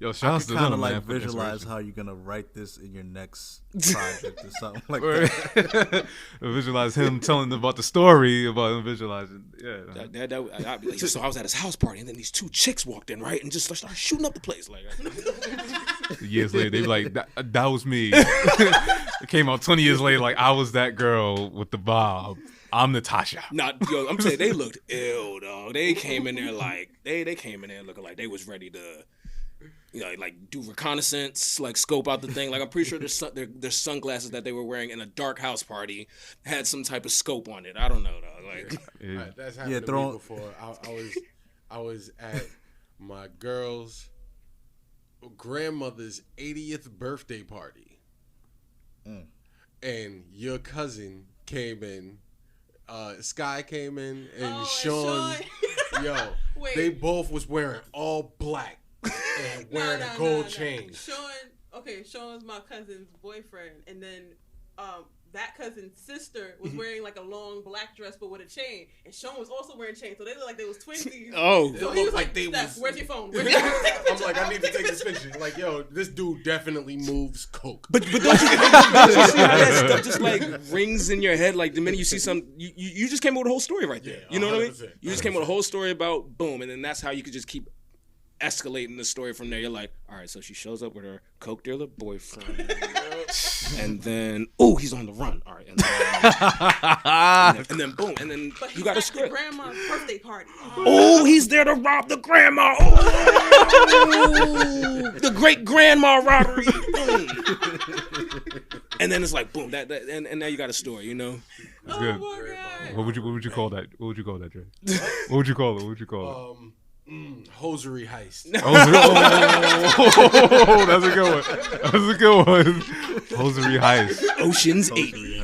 Speaker 1: Yo, shouts to
Speaker 2: kind
Speaker 1: them,
Speaker 2: of
Speaker 1: man.
Speaker 2: like visualize how you're gonna write this in your next project or something like that.
Speaker 1: Visualize him telling them about the story about him visualizing. Yeah.
Speaker 5: I'd be like, so I was at his house party, and then these two chicks walked in, right, and just started shooting up the place, like.
Speaker 1: Years later, they be like, that was me. It came out 20 years later, like I was that girl with the bob. I'm Natasha.
Speaker 5: Yo, I'm saying they looked ill, dog. They came in there like they came in there looking like they was ready to. Like do reconnaissance, like scope out the thing. Like I'm pretty sure their sunglasses that they were wearing in a dark house party had some type of scope on it. I don't know though. Like
Speaker 3: that's happened to me before. I was at my girl's grandmother's 80th birthday party, and your cousin came in. Sky came in, and Sean. Yo, wait. They both was wearing all black. And wearing a gold chain.
Speaker 4: Sean's my cousin's boyfriend, and then that cousin's sister was wearing like a long black dress but with a chain, and Sean was also wearing a chain, so they looked like they was twinsies.
Speaker 5: Oh,
Speaker 4: so
Speaker 3: It
Speaker 4: he was
Speaker 3: looked
Speaker 4: like,
Speaker 3: like they
Speaker 4: Steph,
Speaker 3: was-
Speaker 4: where's your phone?
Speaker 3: I'm like, I need to take this picture. Like, yo, this dude definitely moves coke.
Speaker 5: But don't you, don't you see how that stuff just like rings in your head? Like the minute you see something, you just came up with a whole story right there.
Speaker 3: Yeah,
Speaker 5: You know what I mean?
Speaker 3: 100%,
Speaker 5: You just came up with a whole story about boom, and then that's how you could just keep escalating the story from there. You're like, all right, so she shows up with her coke dealer boyfriend, and then he's on the run. All right, and then boom, and then
Speaker 4: But
Speaker 5: you got a
Speaker 4: at the
Speaker 5: script.
Speaker 4: grandma's birthday party.
Speaker 5: Oh, he's there to rob the grandma. Oh, the great grandma robbery. Boom. And then it's like boom, and now you got a story, you know.
Speaker 1: That's
Speaker 4: Oh
Speaker 1: good.
Speaker 4: my god.
Speaker 1: What would you call that? What would you call that, Dre? What would you call it? What would you call it?
Speaker 3: Hosiery heist.
Speaker 1: Oh, that's a good one. That's a good one. Hosiery heist.
Speaker 5: Ocean's 80.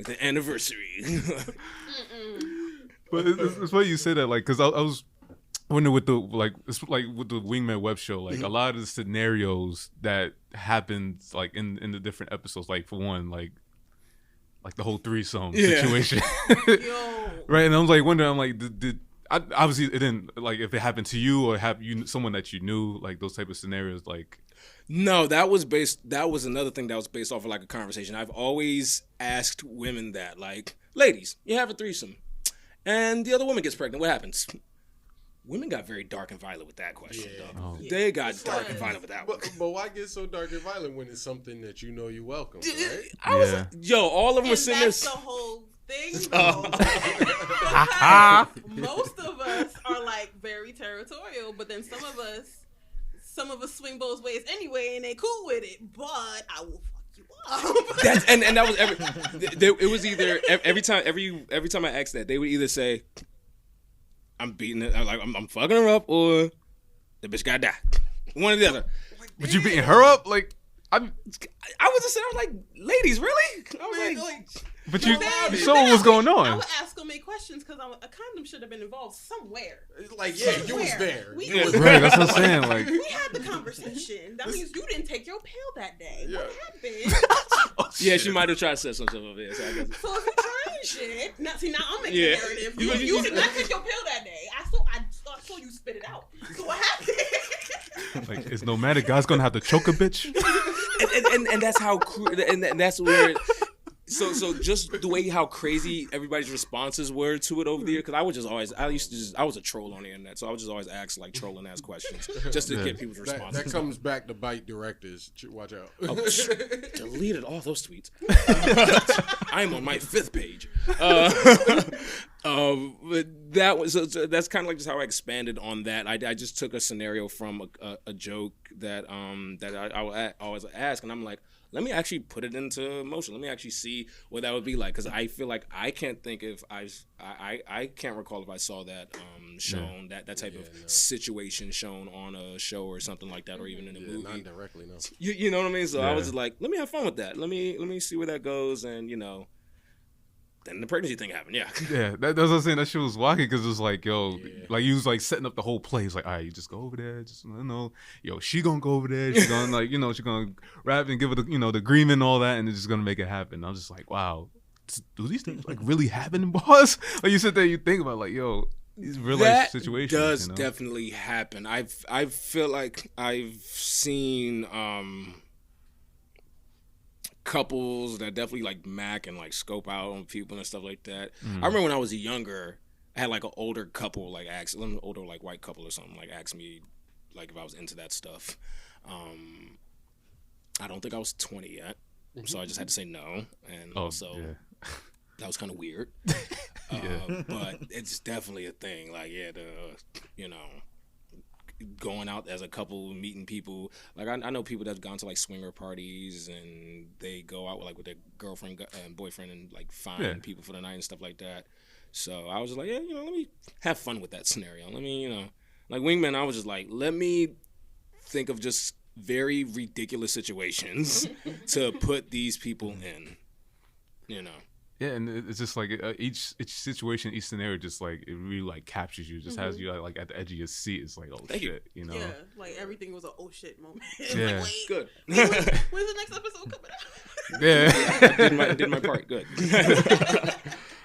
Speaker 5: The anniversary.
Speaker 1: But it's funny you say that, like, because I was wondering with the it's like with the Wingman web show, like a lot of the scenarios that happened like in the different episodes, like for one, like the whole threesome situation,
Speaker 4: Yo.
Speaker 1: right? And I was like wondering, I'm like, did obviously it didn't, like, if it happened to you or someone that you knew, like those type of scenarios, like.
Speaker 5: No, that was another thing that was based off of like a conversation. I've always asked women that, like, ladies, you have a threesome and the other woman gets pregnant, what happens? Women got very dark and violent with that question,
Speaker 3: Yeah.
Speaker 5: though.
Speaker 1: Oh.
Speaker 5: They got dark and violent with that one.
Speaker 3: But why get so dark and violent when it's something that you know you welcome, right?
Speaker 5: I was
Speaker 1: Yeah.
Speaker 5: all of them were
Speaker 4: And
Speaker 5: sitting there.
Speaker 4: that's the whole thing, though. Because most of us are like very territorial, but then some of us swing both ways anyway, and they cool with it. But I will fuck you up.
Speaker 5: That's, and that was it was either every time I asked that, they would either say, I'm beating it, I'm fucking her up, or the bitch gotta die. One or the other.
Speaker 1: But you beating her up, like
Speaker 5: I was just saying, I was like, ladies, really? I was like
Speaker 1: but
Speaker 4: But
Speaker 1: you
Speaker 4: then-
Speaker 1: saw what was going
Speaker 4: I
Speaker 1: on.
Speaker 4: would ask them a questions because a condom should have been involved somewhere.
Speaker 3: Like, yeah, you was
Speaker 4: Somewhere.
Speaker 3: there.
Speaker 4: We-
Speaker 3: You was
Speaker 1: Right, that's what I'm saying. Like,
Speaker 4: We had the conversation. That means you didn't take your pill that day.
Speaker 3: Yeah.
Speaker 4: What happened?
Speaker 5: yeah, she might have tried to set some stuff up there. So I guess.
Speaker 4: So if you trying shit, now I'm making
Speaker 5: Yeah.
Speaker 4: the narrative.
Speaker 5: You-
Speaker 4: You did not take your pill that day. I saw you spit it out. So what happened?
Speaker 1: like it's no matter. God's gonna have to choke a bitch.
Speaker 5: and that's how and that's where so just the way how crazy everybody's responses were to it over there, because I was a troll on the internet, so I would just always ask like trolling ass questions just to get people's responses.
Speaker 3: That comes back to bite directors. Watch out.
Speaker 5: Deleted all those tweets. I'm on my 5th page. But that was so that's kind of like just how I expanded on that. I just took a scenario from a joke that I always ask, and I'm like, let me actually put it into motion. Let me actually see what that would be like, because I feel like I can't think if I can't recall if I saw that shown that type of situation shown on a show or something like that, or even in a movie.
Speaker 3: Not directly, no.
Speaker 5: You know what I mean? So I
Speaker 1: Yeah.
Speaker 5: was just like, let me have fun with that. Let me see where that goes, and then the pregnancy thing happened. Yeah.
Speaker 1: Yeah, that's what I'm saying. That shit was wacky because it was like, yo, like you was like setting up the whole play. It's like, all right, you just go over there. Just yo, she gonna go over there. She gonna like, she gonna rap and give her the, the agreement and all that, and it's just gonna make it happen. I was just like, wow, do these things like really happen, boss? Like you sit there, you think about like, yo, these real life situations.
Speaker 5: That does definitely happen. I feel like I've seen couples that definitely like mac and like scope out on people and stuff like that. I remember when I was younger, I had like an older couple like ask, an older like white couple or something like ask me like if I was into that stuff. I don't think I was 20 yet, so I just had to say no, and also that was kind of weird. But it's definitely a thing. Like going out as a couple, meeting people. Like I know people that's gone to like swinger parties and they go out with their girlfriend and boyfriend and like find people for the night and stuff like that. So I was just like, let me have fun with that scenario. Let me, like Wingman, I was just like, let me think of just very ridiculous situations to put these people in.
Speaker 1: Yeah, and it's just like each situation, each scenario, just like it really like captures you, just has you like at the edge of your seat. It's like, oh shit,
Speaker 4: Yeah, like everything was an oh shit moment.
Speaker 1: Yeah.
Speaker 4: Like, wait,
Speaker 5: Good.
Speaker 4: when's the next episode coming out?
Speaker 1: Yeah.
Speaker 5: I did my part. Good.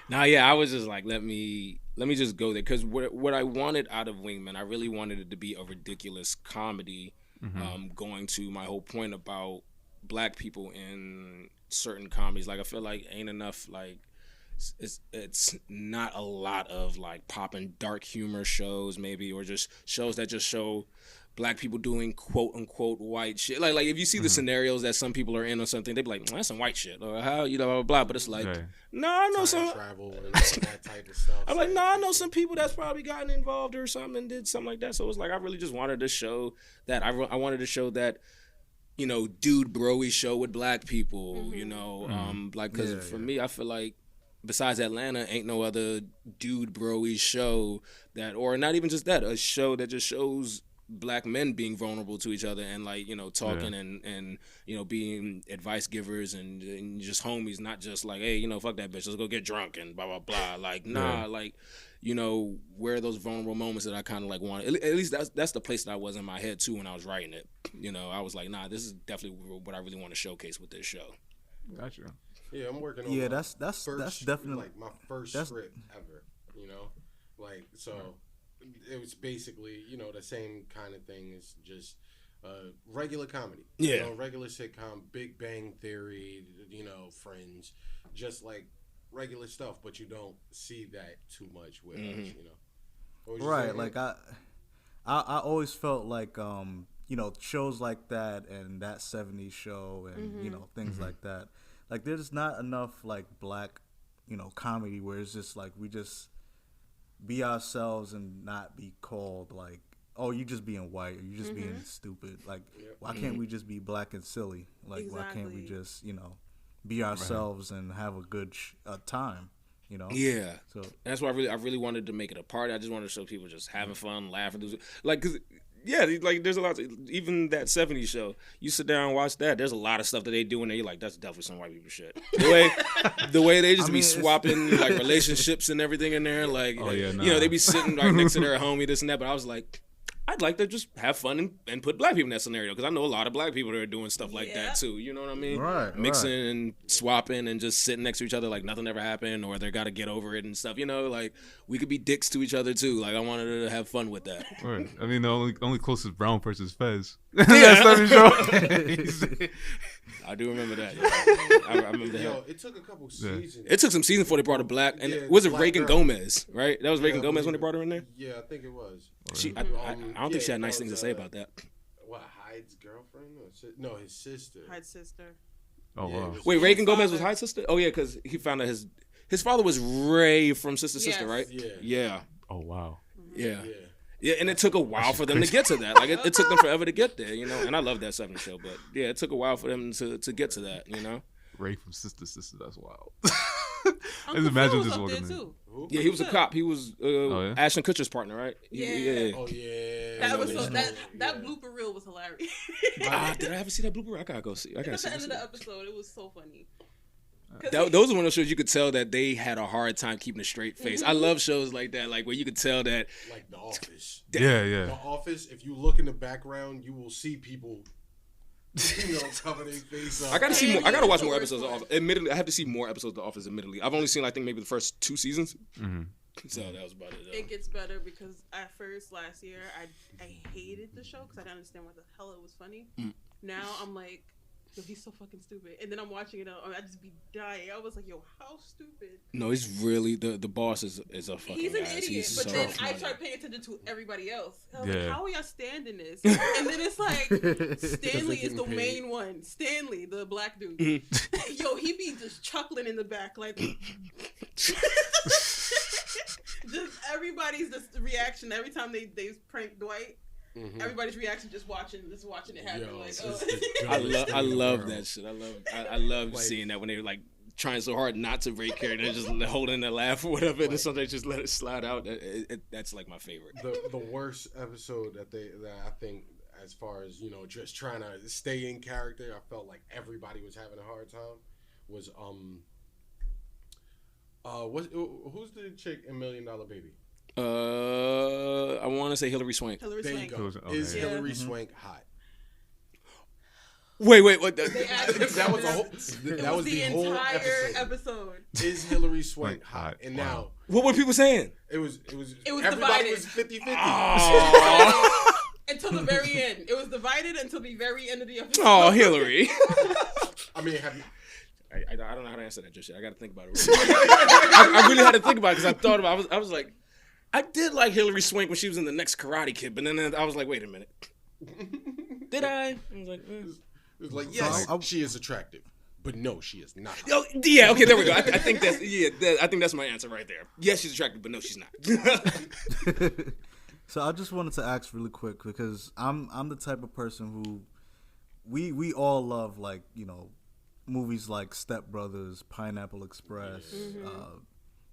Speaker 5: Nah, yeah, I was just like, let me just go there, because what I wanted out of Wingman, I really wanted it to be a ridiculous comedy, going to my whole point about black people in certain comedies. Like, I feel like ain't enough, like, it's not a lot of like popping dark humor shows, maybe, or just shows that just show black people doing quote unquote white shit. Like if you see the scenarios that some people are in or something, they be like, that's some white shit, or how, you know, blah blah blah. But it's like, no, I know some
Speaker 3: travel and that type of stuff.
Speaker 5: I'm like, no, I know some people that's probably gotten involved or something and did something like that. So it's like, I really just wanted to show that. I wanted to show that, you know, dude broy show with black people, you know, like, because for me, I feel like besides Atlanta, ain't no other dude broy show that, or not even just that, a show that just shows black men being vulnerable to each other and, like, you know, talking and you know, being advice givers and just homies, not just like, hey, you know, fuck that bitch, let's go get drunk and blah blah blah. Like, nah, like, you know, where are those vulnerable moments that I kind of like wanted. At least that's the place that I was in my head too when I was writing it. You know, I was like, nah, this is definitely what I really want to showcase with this show.
Speaker 1: Gotcha.
Speaker 3: Yeah, I'm working on.
Speaker 2: Yeah, that's definitely
Speaker 3: like my first script ever. You know, like, so it was basically, you know, the same kind of thing as just regular comedy.
Speaker 5: Yeah,
Speaker 3: you know, regular sitcom, Big Bang Theory, you know, Friends, just like regular stuff. But you don't see that too much with us, you know.
Speaker 2: Right, like I always felt like you know, shows like that and That 70s Show and you know, things like that. Like, there's not enough like black, you know, comedy where it's just like we just be ourselves and not be called like, oh, you just being white or you just being stupid. Like, why can't we just be black and silly? Like, why can't we just, you know, be ourselves and have a good time? You know?
Speaker 5: Yeah.
Speaker 2: So
Speaker 5: that's why I really wanted to make it a party. I just wanted to show people just having fun, laughing, like, cause. Yeah, like, there's a lot. Even That 70s Show, you sit down and watch that. There's a lot of stuff that they do in there. You're like, that's definitely some white people shit. The way they just be swapping like relationships and everything in there. Like, you know, they be sitting right next to their homie, this and that. But I was like, I'd like to just have fun and put black people in that scenario, because I know a lot of black people that are doing stuff like that too. You know what I mean?
Speaker 2: Right.
Speaker 5: Mixing and swapping and just sitting next to each other like nothing ever happened, or they got to get over it and stuff. You know, like, we could be dicks to each other too. Like, I wanted to have fun with that.
Speaker 1: Right. I mean, the only closest brown person is Fez. That show.
Speaker 5: I do remember that. Yeah. I remember that.
Speaker 3: Yo, it took a couple seasons.
Speaker 5: It took some seasons before they brought a black, and was it Reagan Gomez? Right, that was Reagan Gomez when they brought her in there.
Speaker 3: Yeah, I think it was.
Speaker 5: I don't think she had nice things to say about that.
Speaker 3: What, Hyde's girlfriend? No, his sister.
Speaker 4: Hyde's sister.
Speaker 1: Oh wow.
Speaker 5: Wait, Reagan Gomez was Hyde's sister? Oh yeah, because he found out his father was Ray from Sister Sister, right? Yeah.
Speaker 1: Oh wow.
Speaker 5: Yeah. Yeah, and it took a while for them to get to that. Like, it took them forever to get there, you know. And I love That 70s Show, but yeah, it took a while for them to get to that, you know.
Speaker 1: Ray from Sister Sister, that's wild. I just imagine just walking in.
Speaker 5: Yeah, he was a cop. He was Ashton Kutcher's partner, right?
Speaker 4: Yeah.
Speaker 3: Oh yeah.
Speaker 4: That was that blooper reel was hilarious.
Speaker 5: Did I ever see that blooper? I gotta go see.
Speaker 4: At the end of the episode, it was so funny.
Speaker 5: Those are one of those shows you could tell that they had a hard time keeping a straight face. I love shows like that, like where you could tell that.
Speaker 3: Like The Office.
Speaker 1: Yeah.
Speaker 3: The Office. If you look in the background, you will see people, you know, cover their face up.
Speaker 5: I gotta see more. I gotta watch more episodes of The Office. Admittedly, I have to see more episodes of The Office. Admittedly, I've only seen, I think, maybe the first 2 seasons. So that was about it.
Speaker 4: It gets better because at first last year I hated the show because I didn't understand why the hell it was funny. Now I'm like, yo, he's so fucking stupid. And then I'm watching it, I just be dying. I was like, yo, how stupid.
Speaker 5: No, he's really, the boss is a fucking
Speaker 4: He's an
Speaker 5: ass.
Speaker 4: idiot.
Speaker 5: He's
Speaker 4: but
Speaker 5: so
Speaker 4: then
Speaker 5: funny.
Speaker 4: I started paying attention to everybody else. I was like, how are y'all standing this? And then it's like, Stanley is the main one. Stanley, the black dude. Yo, he be just chuckling in the back, like... just everybody's reaction every time they prank Dwight. Everybody's reaction just watching it happen.
Speaker 3: Yo,
Speaker 4: like,
Speaker 5: I love that shit. I love like, seeing that when they're like trying so hard not to break character, just holding their laugh or whatever, and then sometimes just let it slide out. That's like my favorite.
Speaker 3: The worst episode that I think, as far as, you know, just trying to stay in character, I felt like everybody was having a hard time. Was who's the chick in $1 Million Baby?
Speaker 5: I want to say Hilary Swank.
Speaker 4: Hilary Swank.
Speaker 3: There you go. Is Hilary Swank hot?
Speaker 5: Wait. What?
Speaker 4: They asked him
Speaker 3: That was a
Speaker 4: this.
Speaker 3: whole.
Speaker 4: It
Speaker 3: That was the whole
Speaker 4: entire
Speaker 3: episode.
Speaker 4: episode.
Speaker 3: Is Hillary Swank
Speaker 1: Like,
Speaker 3: hot? And
Speaker 1: wow.
Speaker 3: now
Speaker 5: What were people saying?
Speaker 3: it was
Speaker 4: divided.
Speaker 3: everybody was 50-50.
Speaker 5: Oh,
Speaker 4: Until the very end. It was divided until the very end of the episode.
Speaker 5: oh, Hillary.
Speaker 3: I mean, have you?
Speaker 5: I don't know how to answer that just yet. I got to think about it. I really had to think about it because I thought about it. I was like, I did like Hillary Swank when she was in the next Karate Kid, but then I was like, wait a minute. Did I? I was like,
Speaker 3: It's like, yes, she is attractive, but no, she is not.
Speaker 5: Oh, yeah, okay, there we go. I think that's I think that's my answer right there. Yes, she's attractive, but no, she's not.
Speaker 2: So I just wanted to ask really quick because I'm the type of person who we all love, like, you know, movies like Step Brothers, Pineapple Express,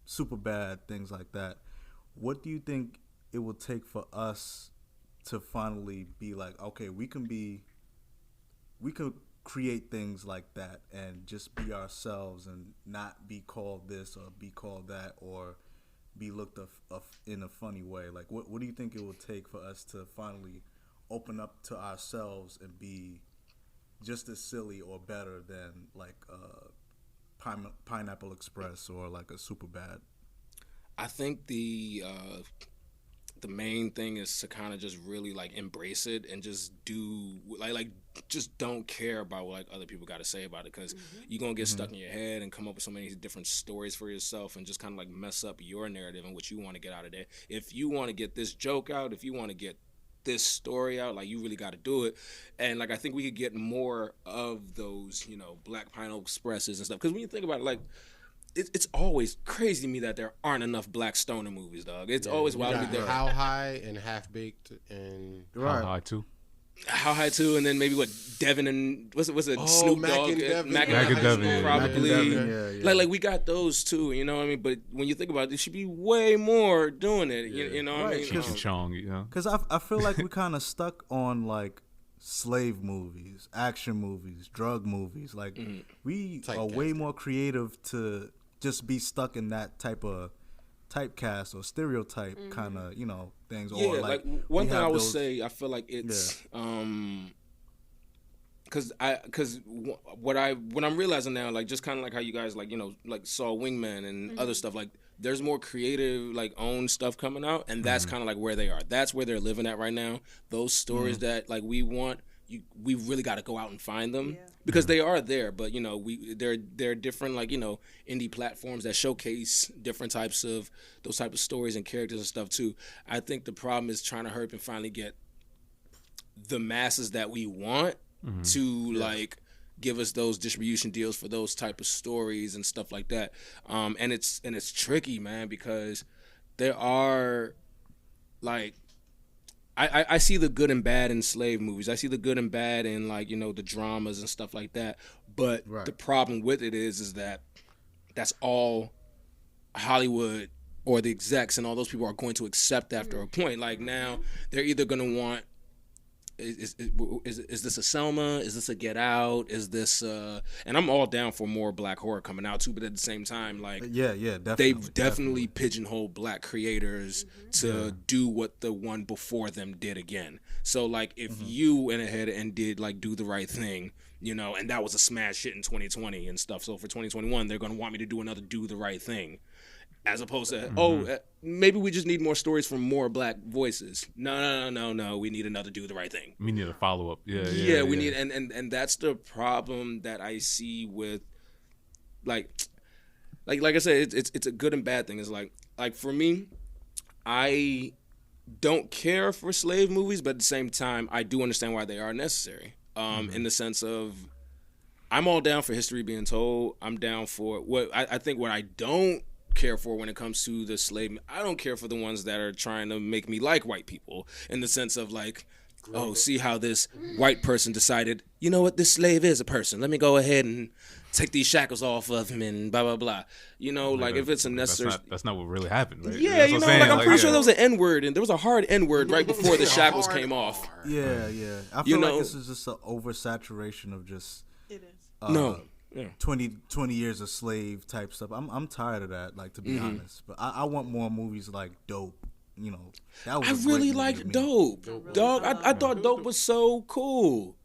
Speaker 2: Superbad, things like that. What do you think it will take for us to finally be like, okay, we could create things like that and just be ourselves and not be called this or be called that or be looked in a funny way? Like, what do you think it will take for us to finally open up to ourselves and be just as silly or better than like Pineapple Express or like a Superbad?
Speaker 5: I think the main thing is to kind of just really like embrace it and just do like just don't care about what like other people got to say about it, because you're gonna get stuck in your head and come up with so many different stories for yourself and just kind of like mess up your narrative and what you want to get out of there. If you want to get this joke out, if you want to get this story out, like, you really got to do it. And like, I think we could get more of those, you know, Black Pineapple Expresses and stuff, because when you think about it, like, it's always crazy to me that there aren't enough black stoner movies, dog. It's always wild to me there.
Speaker 3: How High and Half Baked and
Speaker 1: How High too.
Speaker 5: How High too, and then maybe what Devin and what's it Snoop
Speaker 3: Mac
Speaker 5: Dogg,
Speaker 3: and Devin.
Speaker 5: Mac
Speaker 1: Mac
Speaker 5: and
Speaker 1: and Devin, yeah.
Speaker 5: probably.
Speaker 2: Mac and Devin, yeah.
Speaker 5: Like we got those too, you know what I mean? But when you think about it, there should be way more doing it. You know what I mean?
Speaker 1: Cheech and Chong, you know.
Speaker 2: Because I feel like we kind of stuck on like slave movies, action movies, drug movies. Like we are way more creative to just be stuck in that type of typecast or stereotype kind of, you know, things.
Speaker 5: Yeah,
Speaker 2: or
Speaker 5: like one thing I would say, I feel like it's because what I'm realizing now, like, just kind of like how you guys, like, you know, like saw Wingman and other stuff, like there's more creative, like, own stuff coming out, and that's kind of like where they are. That's where they're living at right now. Those stories that like we want, we really got to go out and find them because they are there. But, you know, there are different, like, you know, indie platforms that showcase different types of those type of stories and characters and stuff too. I think the problem is trying to hurry up and finally get the masses that we want to like give us those distribution deals for those type of stories and stuff like that. And it's tricky, man, because there are like, I see the good and bad in slave movies. I see the good and bad in, like, you know, the dramas and stuff like that. But the problem with it is that that's all Hollywood or the execs and all those people are going to accept after a point. Like, now they're either going to want, is this a Selma? Is this a Get Out? Is this and I'm all down for more black horror coming out too, but at the same time, like,
Speaker 2: definitely,
Speaker 5: they've definitely pigeonholed black creators to do what the one before them did again. So like, if you went ahead and did like Do the Right Thing, you know, and that was a smash hit in 2020 and stuff, so for 2021 they're gonna want me to do another Do the Right Thing. As opposed to, maybe we just need more stories from more black voices. No. We need another Do the Right Thing.
Speaker 1: We need a follow up. We
Speaker 5: need, and that's the problem that I see with, like I said, it's a good and bad thing. It's like for me, I don't care for slave movies, but at the same time, I do understand why they are necessary. In the sense of, I'm all down for history being told. I'm down for what I think. What I don't care for when it comes to the slave, I don't care for the ones that are trying to make me like white people, in the sense of like, oh, see how this white person decided, you know what, this slave is a person, let me go ahead and take these shackles off of him and blah blah blah, you know, like, if it's a necessary,
Speaker 1: that's not what really happened, right?
Speaker 5: Yeah, you know, like, I'm pretty sure there was an N-word, and there was a hard N-word right before the shackles came off.
Speaker 2: I feel like this is just an oversaturation of just
Speaker 4: It is.
Speaker 2: 20 years of slave type stuff. I'm tired of that, like, to be honest. But I want more movies like Dope. You know, that was
Speaker 5: I really liked Dope. Dog, I thought Dope was so cool.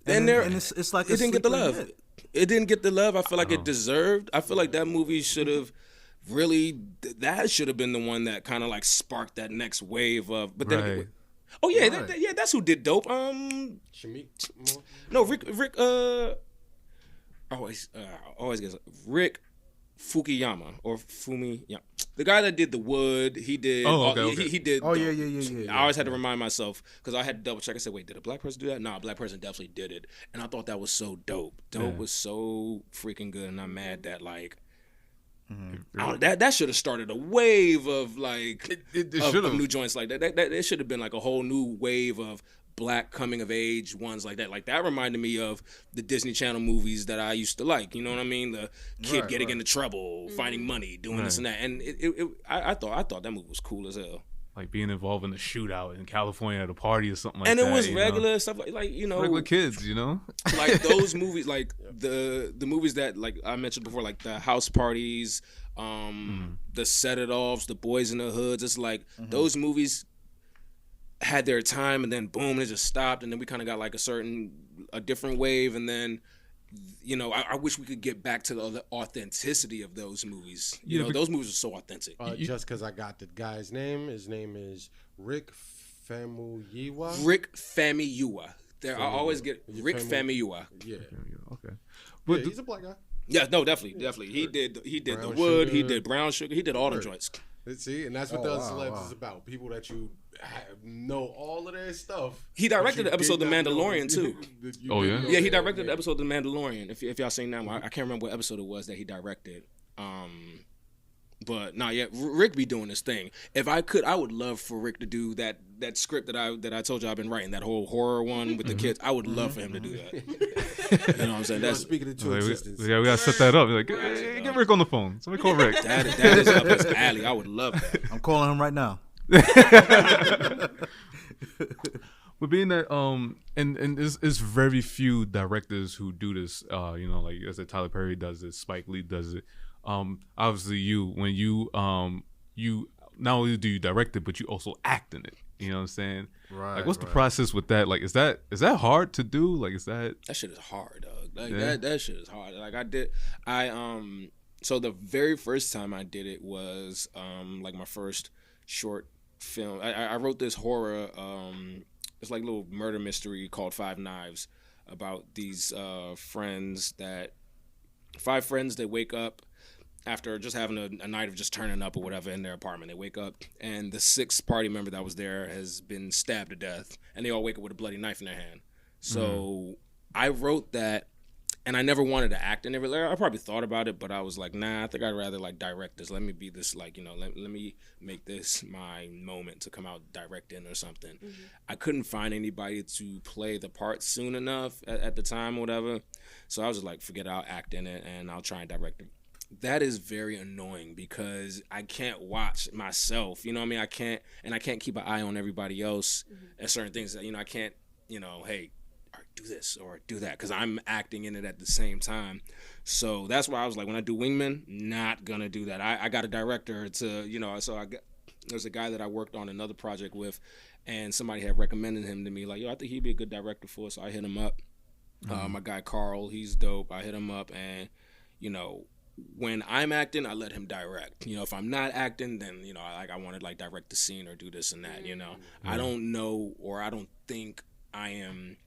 Speaker 5: And
Speaker 2: it's like
Speaker 5: it didn't get the
Speaker 2: sleeper
Speaker 5: love.
Speaker 2: hit.
Speaker 5: It didn't get the love I feel like it deserved. I feel like that movie should have really, that should have been the one that kind of like sparked that next wave of. But then,
Speaker 1: Right.
Speaker 5: oh yeah,
Speaker 2: Right.
Speaker 5: that's who did Dope.
Speaker 3: Shamik Moore?
Speaker 5: No, Rick. Always gets Rick Fukuyama or Fumi. Yeah, the guy that did The Wood. He did.
Speaker 1: Oh, okay.
Speaker 5: He did.
Speaker 2: Oh,
Speaker 5: Dope.
Speaker 2: yeah.
Speaker 5: I always had to remind myself because I had to double check. I said, "Wait, did a black person do that?" No, a black person definitely did it, and I thought that was so dope. Dope was so freaking good, and I'm mad that like. That should have started a wave of like of new joints like that. It should have been like a whole new wave of black coming of age ones like that. Like that reminded me of the Disney Channel movies that I used to like. You know what I mean? The kid getting into trouble, finding money, doing this and that. And I thought that movie was cool as hell.
Speaker 1: Like being involved in a shootout in California at a party or something like
Speaker 5: And
Speaker 1: that.
Speaker 5: it was
Speaker 1: you know?
Speaker 5: regular stuff like you know
Speaker 1: Regular kids, you know?
Speaker 5: like those movies, like the movies that like I mentioned before, like the house parties, the Set It Offs, the Boys in the Hoods. It's like those movies had their time, and then boom, it just stopped, and then we kind of got like a different wave, and then. You know, I wish we could get back to the authenticity of those movies. You know, those movies are so authentic.
Speaker 3: Just because I got the guy's name, his name is Rick Famuyiwa.
Speaker 5: Rick Famuyiwa. I always get Rick Famuyiwa.
Speaker 3: Yeah.
Speaker 1: Okay.
Speaker 3: But he's a black guy.
Speaker 5: Yeah, no, definitely. He did
Speaker 3: Brown
Speaker 5: The Wood.
Speaker 3: Sugar.
Speaker 5: He did Brown Sugar. He did all the joints.
Speaker 3: See, and that's what the UnCelebz is about. People that you know all of their stuff.
Speaker 5: He directed the episode of The Mandalorian too.
Speaker 1: Oh, yeah?
Speaker 5: Yeah, he directed the episode of The Mandalorian. If y'all seen that one, I can't remember what episode it was that he directed. But no, yeah, Rick be doing this thing. If I could, I would love for Rick to do that script that I told you I've been writing, that whole horror one with the kids. I would love for him to do that. You know what I'm saying? That's
Speaker 3: speaking into existence.
Speaker 1: Yeah, we gotta set that up. Like, hey, get Rick on the phone. Somebody call Rick.
Speaker 5: that is up his alley. I would love that.
Speaker 2: I'm calling him right now.
Speaker 1: But being that and it's very few directors who do this. You know, like as Tyler Perry does it, Spike Lee does it. Obviously when you not only do you direct it, but you also act in it. You know what I'm saying?
Speaker 2: Right.
Speaker 1: Like, what's the process with that? Like, is that hard to do? Like, is that
Speaker 5: shit is hard, dog. Like that shit is hard. Like so the very first time I did it was like my first short film. I wrote this horror. It's like a little murder mystery called Five Knives about these five friends that wake up after just having a night of just turning up or whatever in their apartment. They wake up and the sixth party member that was there has been stabbed to death, and they all wake up with a bloody knife in their hand. So I wrote that, and I never wanted to act in it. I probably thought about it, but I was like, nah, I think I'd rather like direct this. Let me be this, like, you know, let me make this my moment to come out directing or something. I couldn't find anybody to play the part soon enough at the time or whatever. So I was just like, forget it, I'll act in it and I'll try and direct it. That is very annoying because I can't watch myself. You know what I mean? I can't keep an eye on everybody else at certain things. You know, I can't, you know, hey, do this or do that because I'm acting in it at the same time. So that's why I was like, when I do Wingman, not gonna do that. I got a director to, you know, there's a guy that I worked on another project with, and somebody had recommended him to me, like, yo, I think he'd be a good director for us. So I hit him up. My guy Carl, he's dope. I hit him up, and you know, when I'm acting, I let him direct. You know, if I'm not acting, then, you know, I want to like direct the scene or do this and that. You know, I don't know, or I don't think I am.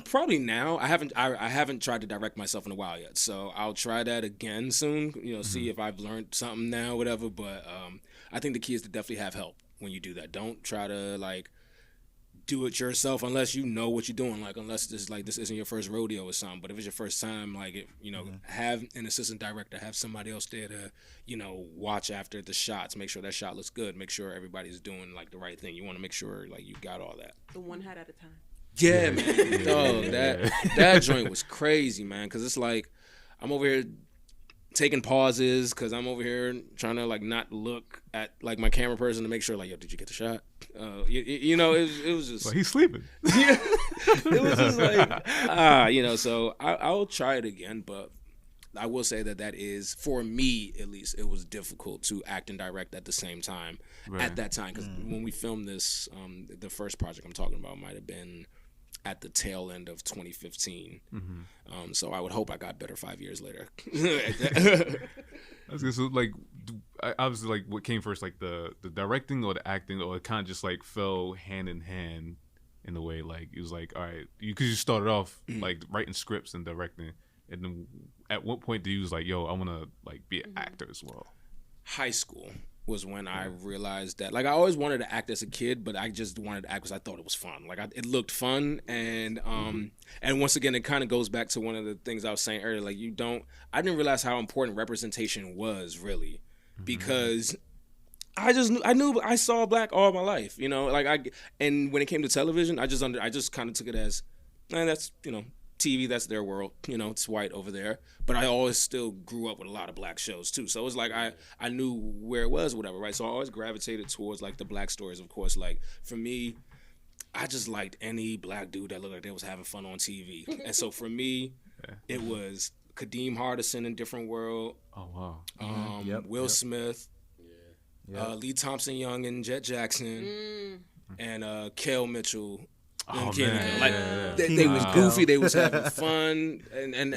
Speaker 5: Probably now. I haven't tried to direct myself in a while yet, so I'll try that again soon. You know, see if I've learned something now, whatever. But I think the key is to definitely have help when you do that. Don't try to like do it yourself unless you know what you're doing. Like, unless this isn't your first rodeo or something. But if it's your first time, like, you know, have an assistant director, have somebody else there to, you know, watch after the shots, make sure that shot looks good, make sure everybody's doing like the right thing. You want to make sure like you got all that.
Speaker 4: The one hat at a time.
Speaker 5: Yeah, man. Dog, that joint was crazy, man. Because it's like I'm over here taking pauses because I'm over here trying to like not look at like my camera person to make sure like, yo, did you get the shot? You know, it was just.
Speaker 1: Well, he's sleeping.
Speaker 5: Yeah, it was just like you know. So I'll try it again, but I will say that is, for me at least, it was difficult to act and direct at the same time at that time because when we filmed this, the first project I'm talking about might have been at the tail end of 2015.
Speaker 1: Mm-hmm.
Speaker 5: So I would hope I got better 5 years later.
Speaker 1: That's good. So like, obviously, like what came first, like the directing or the acting, or it kind of just like fell hand in hand in a way. Like it was like, all right, because you started off like writing scripts and directing, and then at what point do you was like, yo, I want to like be an actor as well?
Speaker 5: High school was when I realized that, like, I always wanted to act as a kid, but I just wanted to act because I thought it was fun. Like, it looked fun, and once again, it kind of goes back to one of the things I was saying earlier. Like, I didn't realize how important representation was, really, because I saw black all my life, you know. Like, and when it came to television, I just kind of took it as, that's, you know, TV, that's their world, you know, it's white over there. But I always still grew up with a lot of black shows too. So it was like I knew where it was, whatever, right? So I always gravitated towards like the black stories, of course. Like for me, I just liked any black dude that looked like they was having fun on TV. And so for me, it was Kadeem Hardison in Different World.
Speaker 1: Oh wow.
Speaker 5: Will Smith. Lee Thompson Young and Jet Jackson. And Kel Mitchell. They was goofy, they was having fun, and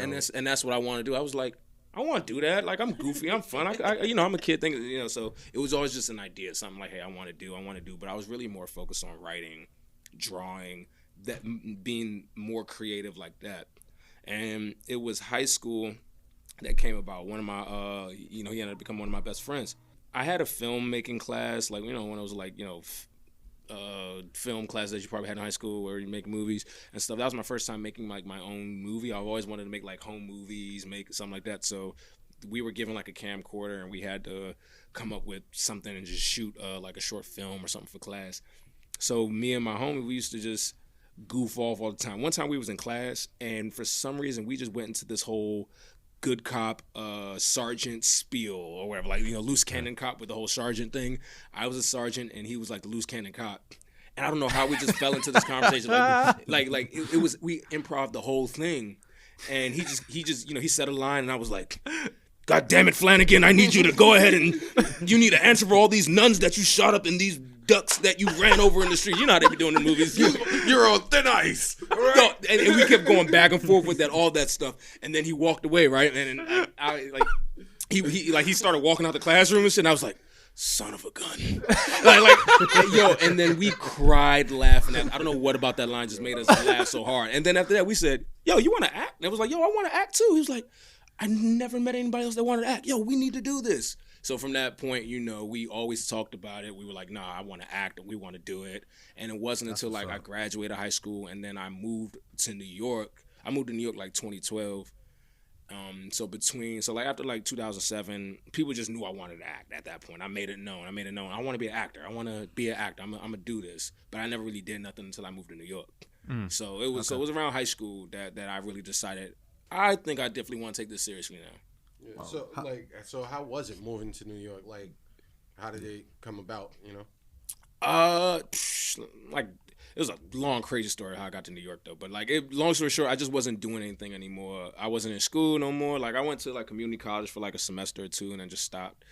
Speaker 5: that's what I want to do. I was like, I want to do that. Like, I'm goofy, I'm fun. I you know, I'm a kid thinking, you know, so it was always just an idea, something like, hey, I want to do. But I was really more focused on writing, drawing, that being more creative like that. And it was high school that came about. One of my, he ended up becoming one of my best friends. I had a filmmaking class, like, you know, when I was like, you know, film class that you probably had in high school where you make movies and stuff. That was my first time making like my own movie. I've always wanted to make like home movies, make something like that. So we were given like a camcorder and we had to come up with something and just shoot like a short film or something for class. So me and my homie, we used to just goof off all the time. One time we was in class and for some reason we just went into this whole good cop sergeant spiel or whatever, like, you know, loose cannon cop with the whole sergeant thing. I was a sergeant and he was like the loose cannon cop, and I don't know how we just fell into this conversation. Like it was, we improv the whole thing, and he just you know, he said a line and I was like, God damn it, Flanagan, I need you to go ahead and you need to answer for all these nuns that you shot up in these ducks that you ran over in the street. You know how they be doing in the movies. You're on thin ice. Right? No, and we kept going back and forth with that, all that stuff. And then he walked away, right? And I like he started walking out the classroom and shit. And I was like, son of a gun. And then we cried laughing at, I don't know what about that line just made us laugh so hard. And then after that we said, yo, you want to act? And I was like, yo, I want to act too. He was like, I never met anybody else that wanted to act. Yo, we need to do this. So from that point, you know, we always talked about it. We were like, nah, I want to act. We want to do it. And it wasn't until like I graduated high school and then I moved to New York. I moved to New York like 2012. So like after like 2007, people just knew I wanted to act at that point. I made it known. I want to be an actor. I'm going to do this. But I never really did nothing until I moved to New York. So it was around high school that I really decided, I think I definitely want to take this seriously now.
Speaker 3: Yeah. So how was it moving to New York? Like, how did it come about? You know,
Speaker 5: like it was a long, crazy story how I got to New York though. But like, long story short, I just wasn't doing anything anymore. I wasn't in school no more. Like, I went to like community college for like a semester or two and then just stopped.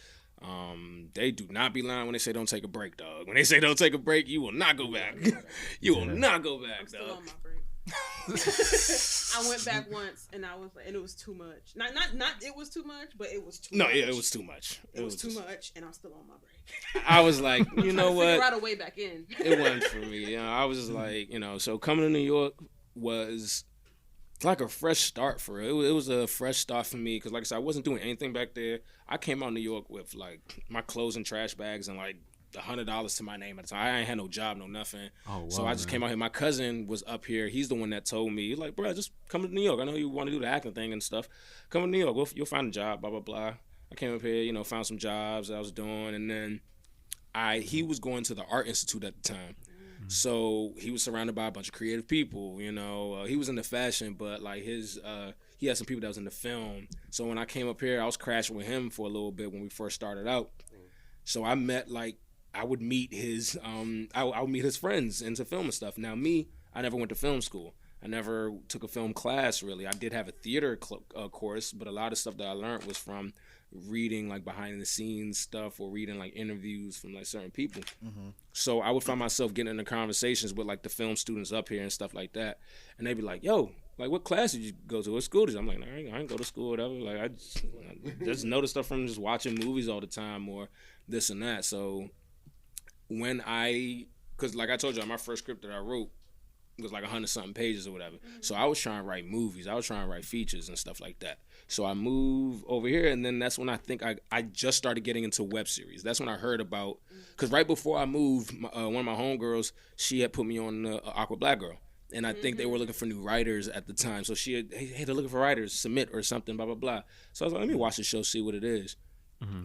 Speaker 5: They do not be lying when they say don't take a break, dog. When they say don't take a break, you will not go back. You will not go back,
Speaker 4: I'm still
Speaker 5: dog.
Speaker 4: on my break. I went back once and I was like, and it was too much. Not it was too much, but it was too much.
Speaker 5: No, yeah, it was too much.
Speaker 4: It was too much, and I'm still on my break.
Speaker 5: I was like, you know what?
Speaker 4: Figure out a way back in.
Speaker 5: It wasn't for me. You know, I was just like, you know, so coming to New York was like a fresh start for it. It was a fresh start for me because, like I said, I wasn't doing anything back there. I came out of New York with like my clothes and trash bags and like $100 to my name at the time. I ain't had no job, no nothing. Oh, wow, so I just came out here. My cousin was up here. He's the one that told me, like, bro, just come to New York. I know you want to do the acting thing and stuff. Come to New York. You'll find a job, blah, blah, blah. I came up here, you know, found some jobs that I was doing. And then he was going to the Art Institute at the time. So he was surrounded by a bunch of creative people, you know. He was into fashion, but like he had some people that was into film. So when I came up here, I was crashing with him for a little bit when we first started out. So I met I would meet his I would meet his friends into film and stuff. Now me, I never went to film school. I never took a film class really. I did have a theater course, but a lot of stuff that I learned was from reading like behind the scenes stuff or reading like interviews from like certain people. So I would find myself getting into conversations with like the film students up here and stuff like that, and they'd be like, "Yo, like what class did you go to? What school did you?" I'm like, "I ain't go to school, whatever. Like I just know the stuff from just watching movies all the time or this and that." So when because like I told you, my first script that I wrote was like 100-something pages or whatever. So I was trying to write movies. I was trying to write features and stuff like that. So I moved over here, and then that's when I think I just started getting into web series. That's when I heard about, because right before I moved, one of my homegirls, she had put me on Aqua Black Girl. And I think they were looking for new writers at the time. So she had, hey, they're looking for writers, submit or something, blah, blah, blah. So I was like, let me watch the show, see what it is.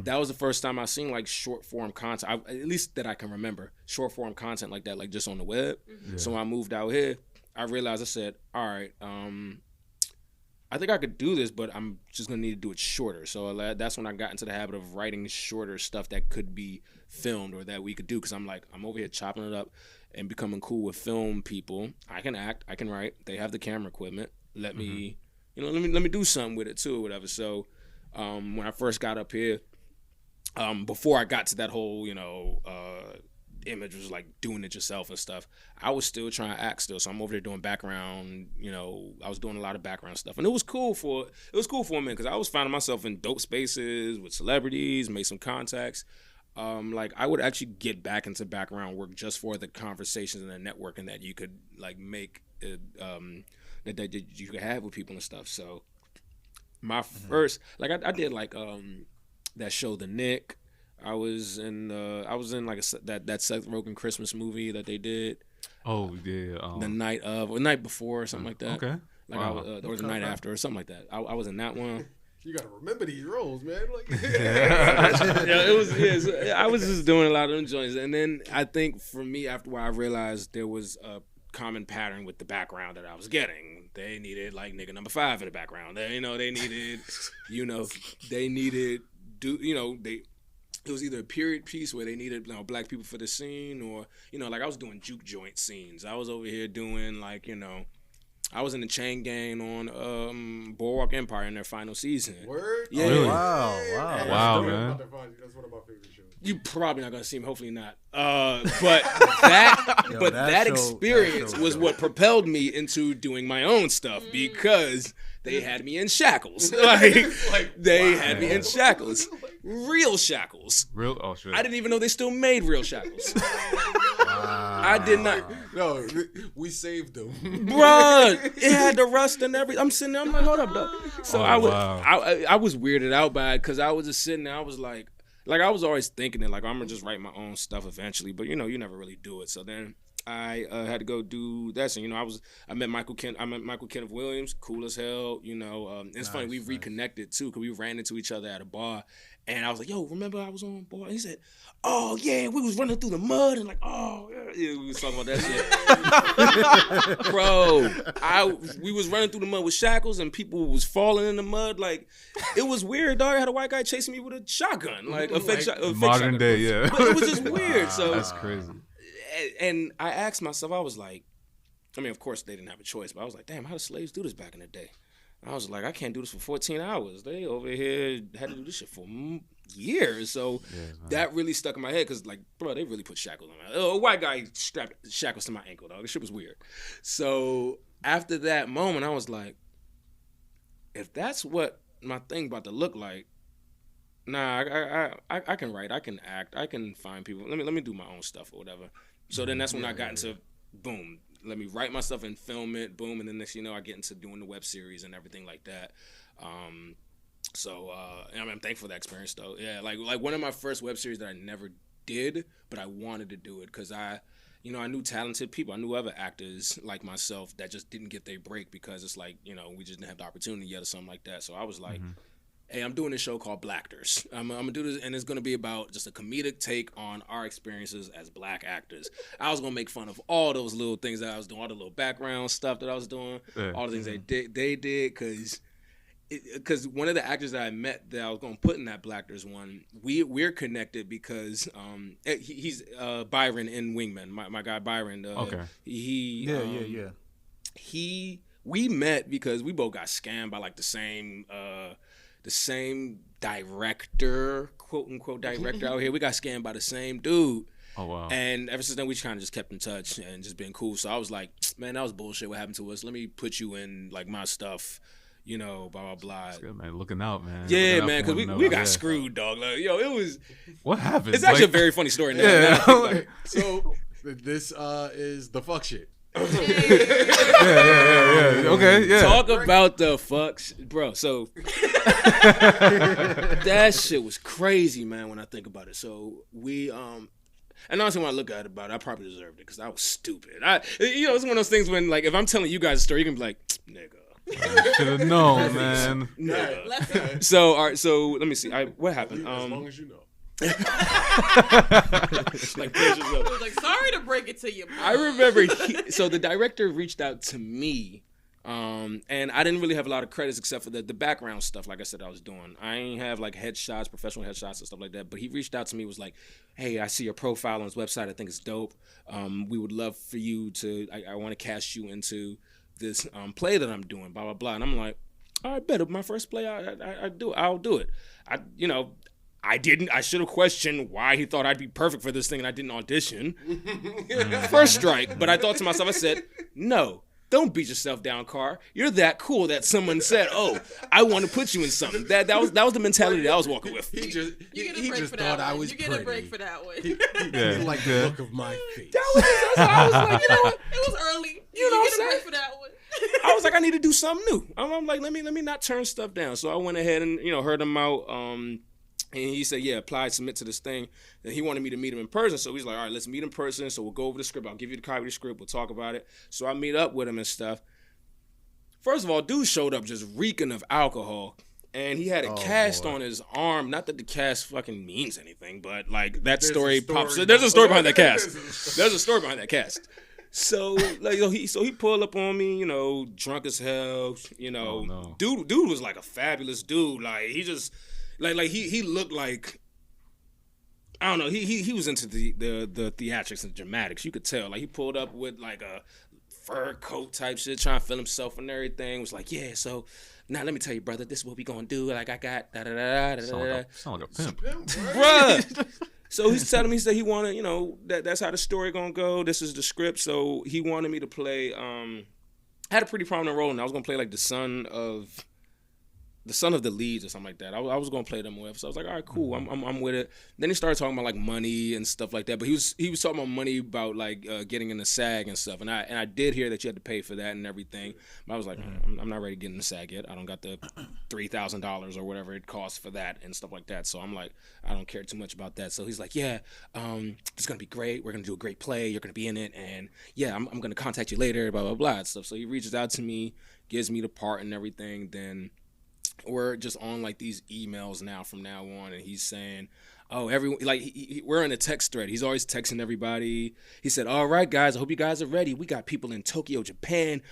Speaker 5: That was the first time I seen like short form content, at least that I can remember, short form content like that, like just on the web. So when I moved out here, I realized, I said, all right, I think I could do this, but I'm just gonna need to do it shorter. So that's when I got into the habit of writing shorter stuff that could be filmed or that we could do. Because I'm like, I'm over here chopping it up and becoming cool with film people. I can act, I can write. They have the camera equipment. Let me, let me do something with it too, or whatever. So when I first got up here, before I got to that whole, image was like doing it yourself and stuff, I was still trying to act still. So I'm over there doing background, I was doing a lot of background stuff. And it was cool for a minute because I was finding myself in dope spaces with celebrities, made some contacts. Like I would actually get back into background work just for the conversations and the networking that you could like make, that you could have with people and stuff. So my first, like I did like, that show, The Nick. I was in like that Seth Rogen Christmas movie that they did.
Speaker 1: Oh yeah.
Speaker 5: The night of or the night before or something like that.
Speaker 1: Okay.
Speaker 5: Like or the night after or something like that. I was in that one.
Speaker 3: You gotta remember these roles, man. Like,
Speaker 5: It was. Yeah, I was just doing a lot of them joints, and then I think for me, after a while, I realized there was a common pattern with the background that I was getting. They needed like nigga number 5 in the background. They needed, they needed it was either a period piece where they needed black people for the scene, or like I was doing juke joint scenes. I was over here doing like I was in the chain gang on Boardwalk Empire in their final season.
Speaker 3: Word?
Speaker 5: Yeah.
Speaker 1: Really?
Speaker 2: Wow,
Speaker 1: man.
Speaker 3: That's one of my favorite shows.
Speaker 5: You probably not gonna see him. Hopefully not. But that experience was what propelled me into doing my own stuff because they had me in shackles. They had me in shackles, real shackles.
Speaker 1: Real? Oh shit.
Speaker 5: I didn't even know they still made real shackles. I did not.
Speaker 3: No, we saved them.
Speaker 5: Bruh, it had the rust and everything. I'm sitting there, I'm like, hold up, dog. So I was weirded out by it because I was just sitting there. I was like I was always thinking that like I'm gonna just write my own stuff eventually, but you never really do it. So then I had to go do that. So I met Michael Kenneth Williams, cool as hell. It's funny, we reconnected too because we ran into each other at a bar, and I was like, "Yo, remember I was on board?" And he said, "Oh yeah, we was running through the mud and like, oh yeah, we was talking about that shit." Bro, we was running through the mud with shackles and people was falling in the mud. Like, it was weird, dog. I had a white guy chasing me with a shotgun, like a fake shotgun.
Speaker 1: Modern day, yeah.
Speaker 5: But it was just weird. So
Speaker 1: that's crazy.
Speaker 5: And I asked myself, I was like, I mean, of course they didn't have a choice, but I was like, damn, how did slaves do this back in the day? I was like, I can't do this for 14 hours. They over here had to do this shit for years. So that really stuck in my head because, like, bro, they really put shackles on me. A white guy strapped shackles to my ankle, dog. This shit was weird. So after that moment, I was like, if that's what my thing about to look like, nah, I can write, I can act, I can find people. Let me do my own stuff or whatever. So then that's when I got into, boom, let me write my stuff and film it, boom, and then next I get into doing the web series and everything like that. So I'm thankful for that experience though. Yeah, like one of my first web series that I never did, but I wanted to do it because I knew talented people. I knew other actors like myself that just didn't get their break because it's like, we just didn't have the opportunity yet or something like that. So I was like, hey, I'm doing this show called Blacktors. I'm gonna do this, and it's gonna be about just a comedic take on our experiences as black actors. I was gonna make fun of all those little things that I was doing, all the little background stuff that I was doing, all the things they did, because one of the actors that I met that I was gonna put in that Blacktors one, we're connected because he's Byron in Wingman, my guy Byron.
Speaker 1: Okay.
Speaker 5: We met because we both got scammed by like the same the same director, quote unquote director out here. We got scammed by the same dude.
Speaker 1: Oh wow.
Speaker 5: And ever since then, we kind of just kept in touch and just been cool. So I was like, man, that was bullshit. What happened to us? Let me put you in like my stuff. You know, blah blah blah.
Speaker 1: That's good, man. Looking out, man.
Speaker 5: Yeah,
Speaker 1: Looking out
Speaker 5: man,
Speaker 1: for
Speaker 5: because
Speaker 1: one
Speaker 5: we
Speaker 1: another.
Speaker 5: got screwed, dog. Like, yo, it was.
Speaker 1: What happened?
Speaker 5: It's actually a very funny story now.
Speaker 1: Yeah.
Speaker 5: Now I think
Speaker 3: So this is the fuck shit.
Speaker 1: yeah. Okay, yeah.
Speaker 5: Talk about the fucks, bro. So that shit was crazy, man. When I think about it, so we and honestly, when I look at it about it, I probably deserved it because I was stupid. It's one of those things when like if I'm telling you guys a story, you can be like, nigga.
Speaker 1: Should have known, man.
Speaker 5: Nigga. So all right, so let me see. What happened?
Speaker 3: As long as you know.
Speaker 5: Like pictures of.
Speaker 4: I was like, sorry to break it to you, bro.
Speaker 5: I remember. So the director reached out to me, and I didn't really have a lot of credits except for the background stuff. Like I said, I was doing. I ain't have like headshots, professional headshots and stuff like that. But he reached out to me, was like, "Hey, I see your profile on his website. I think it's dope. We would love for you to. I want to cast you into this play that I'm doing. Blah blah blah." And I'm like, "All right, bet. My first play, I'll do it. I should have questioned why he thought I'd be perfect for this thing and I didn't audition. First strike. But I thought to myself, I said, no, don't beat yourself down, Kar. You're that cool that someone said, oh, I want to put you in something. That was the mentality that I was walking with.
Speaker 3: He just
Speaker 4: thought
Speaker 3: I was
Speaker 4: You get
Speaker 3: pretty.
Speaker 4: a break for that one.
Speaker 3: He liked the look of my face.
Speaker 5: That's how I was like, you know what?
Speaker 4: It was early.
Speaker 5: You know what
Speaker 4: get
Speaker 5: I'm
Speaker 4: a break
Speaker 5: saying?
Speaker 4: for that one.
Speaker 5: I was like, I need to do something new. I'm like, let me not turn stuff down. So I went ahead and, heard him out. And he said, yeah, apply, submit to this thing. And he wanted me to meet him in person. So he's like, all right, let's meet in person. So we'll go over the script. I'll give you the copy of the script. We'll talk about it. So I meet up with him and stuff. First of all, dude showed up just reeking of alcohol. And he had a cast on his arm. Not that the cast fucking means anything, but like that story pops. There's a story behind that cast. There's a story behind that cast. So like he pulled up on me, drunk as hell.
Speaker 1: Oh, no.
Speaker 5: Dude was like a fabulous dude. Like he just like he looked like, I don't know. He was into the theatrics and dramatics. You could tell. Like he pulled up with like a fur coat type shit, trying to feel himself and everything. Was like, yeah. So now let me tell you, brother, this is what we gonna do. Like I got da da da da da.
Speaker 1: Sound like a pimp.
Speaker 5: Bruh. So he's telling me, he said he wanted, that's how the story gonna go. This is the script. So he wanted me to play. I had a pretty prominent role, and I was gonna play like the son of the leads or something like that. I was gonna play them with. So I was like, all right, cool. I'm with it. Then he started talking about like money and stuff like that. But he was talking about money about like getting in the SAG and stuff. And I did hear that you had to pay for that and everything. But I was like, I'm not ready to get in the SAG yet. I don't got the $3,000 or whatever it costs for that and stuff like that. So I'm like, I don't care too much about that. So he's like, yeah, it's gonna be great. We're gonna do a great play. You're gonna be in it. And yeah, I'm gonna contact you later. Blah blah blah and stuff. So he reaches out to me, gives me the part and everything. Then we're just on like these emails now from now on, and he's saying, oh, everyone, like we're in a text thread. He's always texting everybody. He said, all right, guys, I hope you guys are ready. We got people in Tokyo, Japan,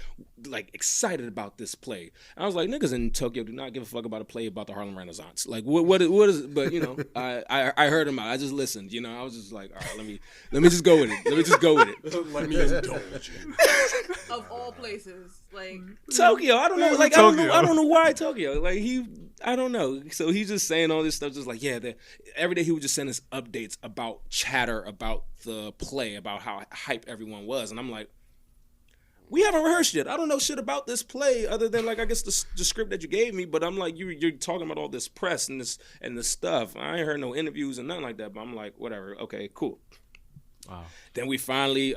Speaker 5: like excited about this play. And I was like, niggas in Tokyo do not give a fuck about a play about the Harlem Renaissance. Like what is but I heard him out. I just listened, I was just like, all right, let me just go with it. Let me just go with it.
Speaker 3: Let me indulge you.
Speaker 4: Of all places, like
Speaker 5: Tokyo, I don't know. Like I don't know why Tokyo. Like I don't know. So he's just saying all this stuff, just like, yeah. Every day he would just send us updates about chatter about the play, about how hype everyone was, and I'm like, we haven't rehearsed yet. I don't know shit about this play other than like I guess the script that you gave me. But I'm like, you're talking about all this press and this stuff. I ain't heard no interviews and nothing like that. But I'm like, whatever. Okay, cool.
Speaker 1: Wow.
Speaker 5: Then we finally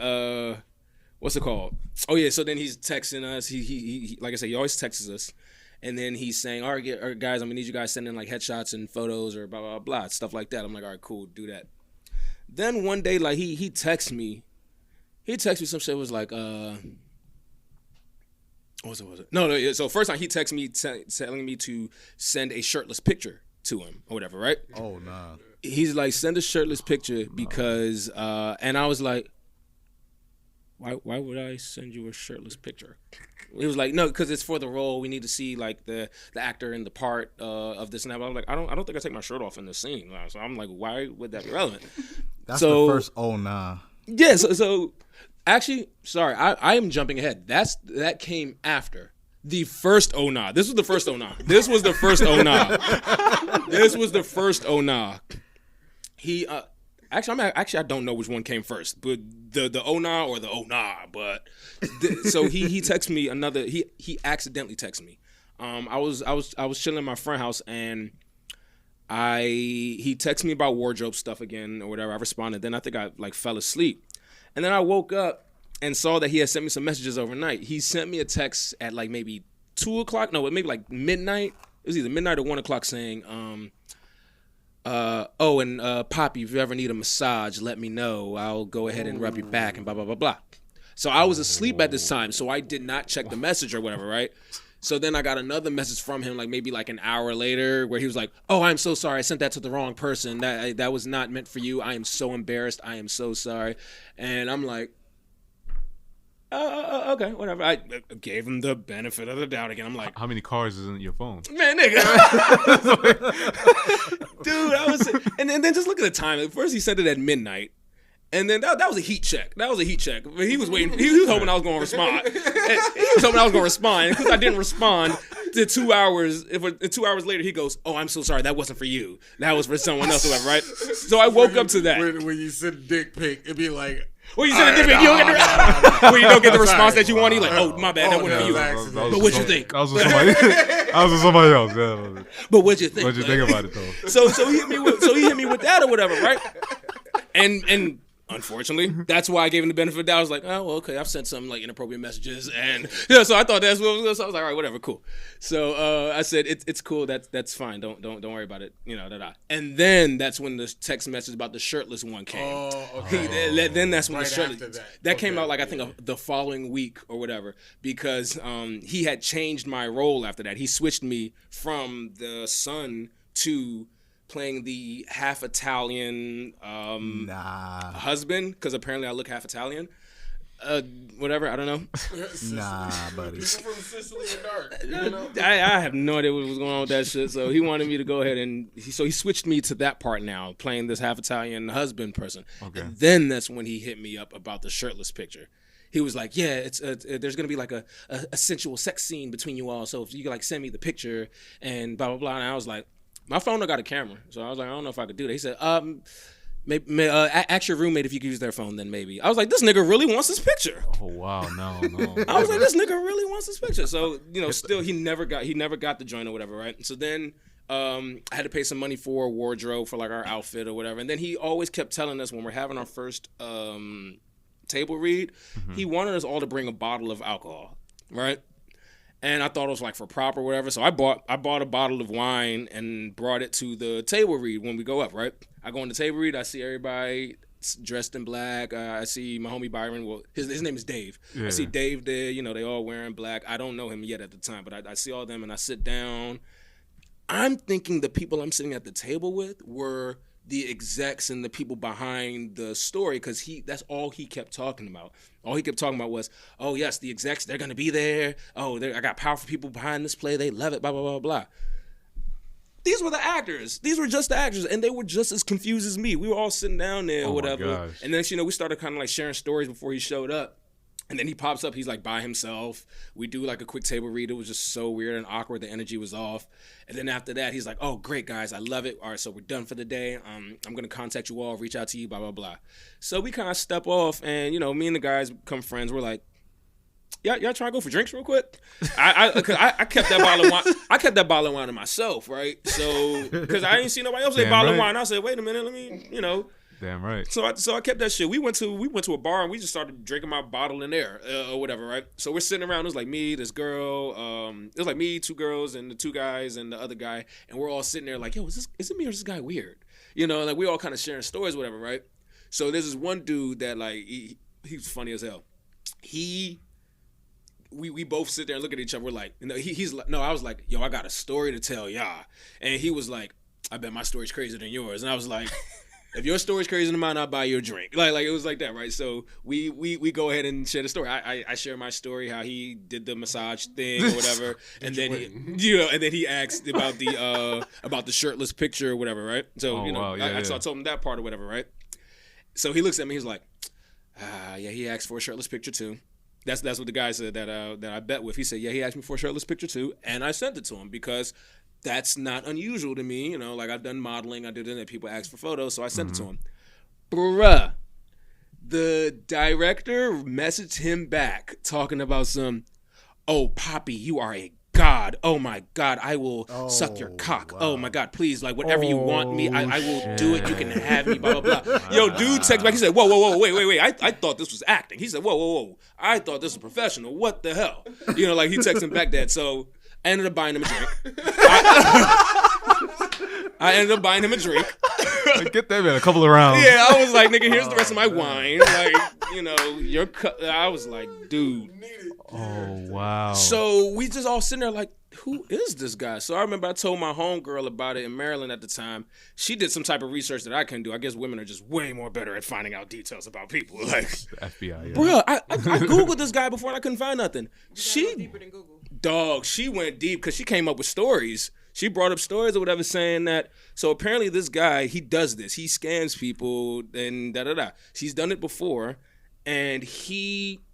Speaker 5: what's it called? Oh yeah, so then he's texting us. He like I said, he always texts us. And then he's saying, all right, guys, I'm gonna need you guys sending like headshots and photos or blah, blah, blah, stuff like that. I'm like, all right, cool, do that. Then one day, like he texts me. He texts me some shit, was like, what was it? No, so first time he texted me telling me to send a shirtless picture to him or whatever, right?
Speaker 2: Oh, nah.
Speaker 5: He's like, send a shirtless picture because, and I was like, why would I send you a shirtless picture? He was like, no, because it's for the role. We need to see like the actor in the part of this and that. But I'm like, I don't think I take my shirt off in the scene. So I'm like, why would that be relevant?
Speaker 2: That's the first. Oh nah.
Speaker 5: Yeah. So actually, sorry, I am jumping ahead. That came after. The first oh nah. This was the first oh nah. This was the first oh nah. This was the first oh nah. He actually I don't know which one came first, but the oh nah or the oh nah. But so he texted me another. He accidentally texted me. I was chilling in my friend's house and he texted me about wardrobe stuff again or whatever. I responded. Then I think I like fell asleep, and then I woke up and saw that he had sent me some messages overnight. He sent me a text at like maybe 2 o'clock. No, maybe like midnight. It was either midnight or 1 o'clock saying, Poppy, if you ever need a massage, let me know. I'll go ahead and rub your back and blah, blah, blah, blah. So I was asleep at this time, so I did not check the message or whatever, right? So then I got another message from him, like maybe like an hour later, where he was like, "Oh, I'm so sorry. I sent that to the wrong person. That was not meant for you. I am so embarrassed. I am so sorry." And I'm like, okay, whatever. I gave him the benefit of the doubt again. I'm like,
Speaker 1: how many cars is in your phone?
Speaker 5: Man, nigga. Dude, and then just look at the time. At first he sent it at midnight. And then that was a heat check. That was a heat check. But he was waiting. He was hoping I was going to respond. And he was hoping I was going to respond. Because I didn't respond to 2 hours. 2 hours later, he goes, "Oh, I'm so sorry. That wasn't for you. That was for someone else." Or whatever, right? So I woke up to that.
Speaker 3: When you send dick pic, it'd be like,
Speaker 5: well, you send a dick pic, you don't get the response that you want. You're like, "Oh, my bad. That wasn't for you." But what you think?
Speaker 1: I was with somebody. I was with somebody else. Yeah.
Speaker 5: But what you think?
Speaker 1: What you think about it though?
Speaker 5: So he hit me with that or whatever, right? And unfortunately, that's why I gave him the benefit of the doubt. I was like, "Oh, well, okay, I've sent some like inappropriate messages," and yeah, so I thought that's what it was. So I was like, "All right, whatever, cool." So I said, "It's cool. That's fine. Don't worry about it. You know, da." And then that's when the text message about the shirtless one came.
Speaker 3: Oh, okay.
Speaker 5: Then that's when
Speaker 3: right
Speaker 5: the shirtless that came out like I think the following week or whatever, because he had changed my role after that. He switched me from the son to playing the half Italian husband, because apparently I look half Italian. Whatever, I don't know.
Speaker 2: Nah, buddy.
Speaker 3: People from Sicily are dark. You know?
Speaker 5: I have no idea what was going on with that shit. So he wanted me to go ahead and he switched me to that part now, playing this half Italian husband person. Okay. And then that's when he hit me up about the shirtless picture. He was like, "Yeah, it's there's gonna be like a sensual sex scene between you all. So if you could like send me the picture and blah blah blah." And I was like, my phone don't got a camera, so I was like, I don't know if I could do that. He said, maybe ask your roommate if you could use their phone, then maybe. I was like, this nigga really wants this picture.
Speaker 1: Oh wow, no.
Speaker 5: I was like, this nigga really wants this picture. So still he never got the joint or whatever, right? So then I had to pay some money for a wardrobe for like our outfit or whatever, and then he always kept telling us when we're having our first table read, he wanted us all to bring a bottle of alcohol, right? And I thought it was like for prop or whatever. So I bought a bottle of wine and brought it to the table read when we go up, right? I go on the table read. I see everybody dressed in black. I see my homie Byron. Well, his name is Dave. Yeah. I see Dave there. They all wearing black. I don't know him yet at the time, but I see all them and I sit down. I'm thinking the people I'm sitting at the table with were the execs and the people behind the story, because that's all he kept talking about. All he kept talking about was, "Oh yes, the execs, they're gonna be there. Oh, I got powerful people behind this play. They love it. Blah blah blah blah." These were the actors. These were just the actors, and they were just as confused as me. We were all sitting down there or whatever. And then we started kind of like sharing stories before he showed up. And then he pops up. He's like by himself. We do like a quick table read. It was just so weird and awkward. The energy was off. And then after that, he's like, "Oh, great, guys. I love it. All right, so we're done for the day. I'm going to contact you all, reach out to you, blah, blah, blah." So we kind of step off. And, me and the guys become friends. We're like, y'all trying to go for drinks real quick? I kept that bottle of wine. I kept that bottle of wine to myself, right? So, because I ain't seen nobody else say bottle of wine. I said, wait a minute, let me,
Speaker 1: Damn right.
Speaker 5: So I kept that shit. We went to a bar and we just started drinking my bottle in there or whatever, right? So we're sitting around. It was like me, this girl. It was like me, 2 girls, and the 2 guys and the other guy. And we're all sitting there like, "Yo, is it me or is this guy weird?" Like we all kind of sharing stories, whatever, right? So there's this one dude that like he's funny as hell. We both sit there and look at each other. We're like, he's like, no, I was like, "Yo, I got a story to tell y'all," and he was like, "I bet my story's crazier than yours," and I was like. If your story's crazy than mine, I'll buy you a drink. Like it was like that, right? So we go ahead and share the story. I share my story, how he did the massage thing or whatever, and then he asked about the shirtless picture or whatever, right? So so I told him that part or whatever, right? So he looks at me, he's like, yeah, he asked for a shirtless picture too. That's what the guy said that I bet with. He said, yeah, he asked me for a shirtless picture too, and I sent it to him because that's not unusual to me. You know, like I've done modeling, I did it, and people ask for photos, so I sent it to him. Bruh, the director messaged him back talking about some, oh, Poppy, you are a god. Oh my God, I will suck your cock. Wow. Oh my God, please, like whatever you want me, I will do it. You can have me, blah, blah, blah. Yo, dude texted back, he said, whoa, wait. I thought this was acting. He said, whoa. I thought this was professional. What the hell? You know, like he texted back that. So I ended up buying him a drink. I ended up buying him a drink.
Speaker 1: Get that man a couple of rounds.
Speaker 5: Yeah, I was like, nigga, here's the rest of my wine. Like, you know, I was like, dude.
Speaker 1: Oh, wow.
Speaker 5: So we just all sitting there like, who is this guy? So I remember I told my homegirl about it in Maryland at the time. She did some type of research that I couldn't do. I guess women are just way more better at finding out details about people. Like,
Speaker 1: the FBI, yeah.
Speaker 5: Bro, I Googled this guy before and I couldn't find nothing.
Speaker 4: She deeper than Google.
Speaker 5: Dog, she went deep because she came up with stories. She brought up stories or whatever saying that. So apparently this guy, he does this. He scams people and da-da-da. She's done it before. And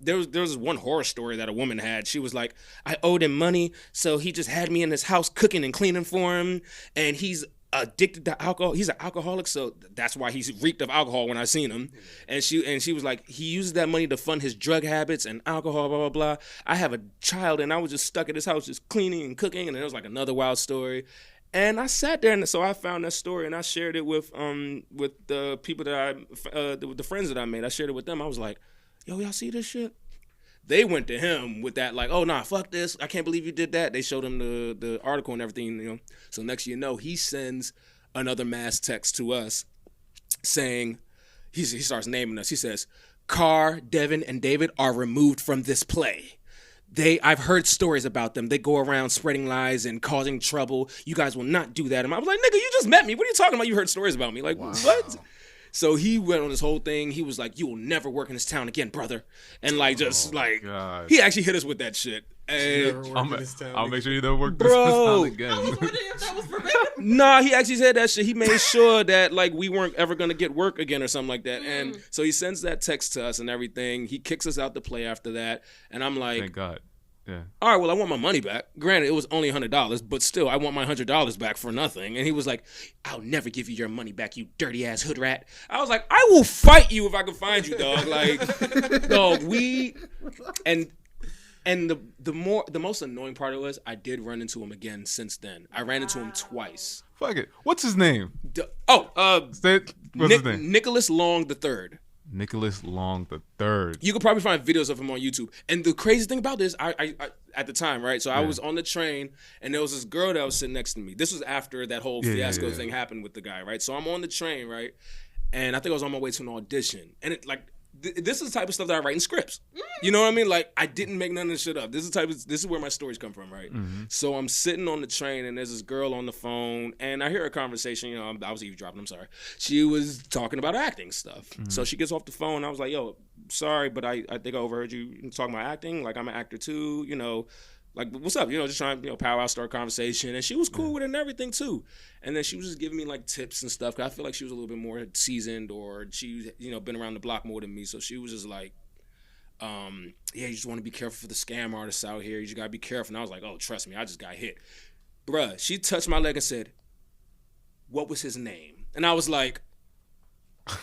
Speaker 5: there was one horror story that a woman had. She was like, I owed him money, so he just had me in his house cooking and cleaning for him. And he's addicted to alcohol. He's an alcoholic, so that's why he's reeked of alcohol when I seen him. And she was like, he uses that money to fund his drug habits and alcohol, blah, blah, blah. I have a child, and I was just stuck at his house just cleaning and cooking. And there was like another wild story. And I sat there, and so I found that story, and I shared it with the people that the friends that I made. I shared it with them. I was like, yo, y'all see this shit? They went to him with that, like, oh, nah, fuck this. I can't believe you did that. They showed him the article and everything, you know. So next you know, he sends another mass text to us saying, he starts naming us. He says, Kar, Devin, and David are removed from this play. I've heard stories about them. They go around spreading lies and causing trouble. You guys will not do that. And I was like, nigga, you just met me. What are you talking about? You heard stories about me. Like, what? So he went on this whole thing. He was like, you will never work in this town again, brother. And like, just God. He actually hit us with that shit. And
Speaker 1: I'll make sure you don't work this town again.
Speaker 4: I was wondering if that was forbidden.
Speaker 5: Nah, he actually said that shit. He made sure that like we weren't ever going to get work again or something like that. And so he sends that text to us and everything. He kicks us out the play after that. And I'm like,
Speaker 1: thank God. Yeah.
Speaker 5: All right, well, I want my money back. Granted, it was only $100, but still, I want my $100 back for nothing. And he was like, I'll never give you your money back, you dirty-ass hood rat. I was like, I will fight you if I can find you, dog. Like, dog, and the most annoying part was I did run into him again since then. I ran into him twice.
Speaker 1: Fuck it. What's his name?
Speaker 5: What's
Speaker 1: his name?
Speaker 5: Nicholas Long III.
Speaker 1: Nicholas Long III.
Speaker 5: You could probably find videos of him on YouTube. And the crazy thing about this, I at the time, right? So I was on the train, and there was this girl that was sitting next to me. This was after that whole fiasco thing happened with the guy, right? So I'm on the train, right? And I think I was on my way to an audition. And it like this is the type of stuff that I write in scripts. You know what I mean? Like, I didn't make none of this shit up. This is where my stories come from, right? Mm-hmm. So I'm sitting on the train, and there's this girl on the phone, and I hear a conversation. You know, I was eavesdropping. I'm sorry. She was talking about acting stuff. Mm-hmm. So she gets off the phone. I was like, yo, sorry, but I think I overheard you talking about acting. Like, I'm an actor too, you know. Like, what's up? You know, just trying to, powwow, start a conversation. And she was cool with it and everything, too. And then she was just giving me, like, tips and stuff. Cause I feel like she was a little bit more seasoned, or she, been around the block more than me. So she was just like, you just want to be careful for the scam artists out here. You just got to be careful. And I was like, oh, trust me, I just got hit. Bruh, she touched my leg and said, what was his name? And I was like,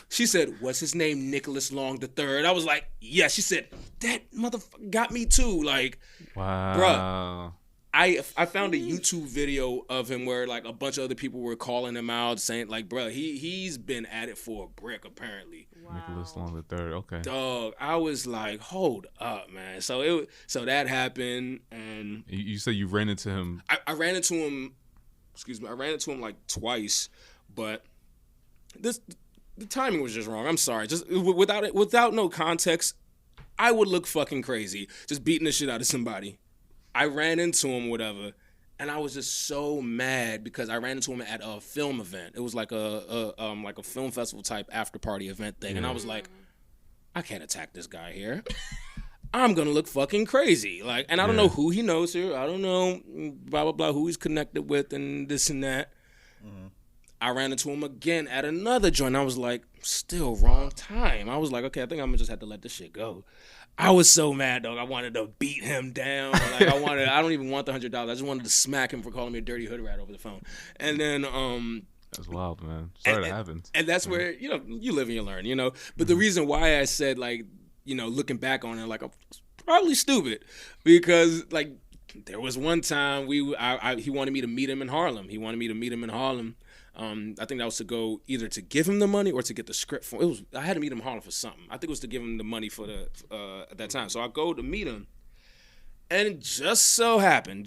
Speaker 5: she said, what's his name? Nicholas Long III. I was like, yeah. She said, that motherfucker got me too. Like,
Speaker 1: wow.
Speaker 5: Bruh, I found a YouTube video of him where like a bunch of other people were calling him out, saying like, bruh, he's been at it for a brick apparently.
Speaker 1: Wow. Nicholas Long III. Okay.
Speaker 5: Dog, I was like, hold up, man. So that happened, and
Speaker 1: you said you ran into him.
Speaker 5: I ran into him. Excuse me. I ran into him like twice, but the timing was just wrong. I'm sorry. Just without no context, I would look fucking crazy just beating the shit out of somebody. I ran into him, whatever, and I was just so mad because I ran into him at a film event. It was like a film festival type after party event thing, and I was like, I can't attack this guy here. I'm gonna look fucking crazy. Like, and I don't know who he knows here. I don't know blah blah blah who he's connected with and this and that. Mm-hmm. I ran into him again at another joint. I was like, still wrong time. I was like, okay, I think I'm gonna just have to let this shit go. I was so mad, dog. I wanted to beat him down. Like I don't even want the $100. I just wanted to smack him for calling me a dirty hood rat over the phone. And then
Speaker 1: that's wild, man. Sorry that happened.
Speaker 5: And that's where, you know, you live and you learn, you know. But the reason why I said, like, you know, looking back on it, like, I'm probably stupid because, like, there was one time he wanted me to meet him in Harlem. I think that was to go either to give him the money or to get the script for. I had to meet him in Harlem for something. I think it was to give him the money for the at that time. So I go to meet him, and just so happened,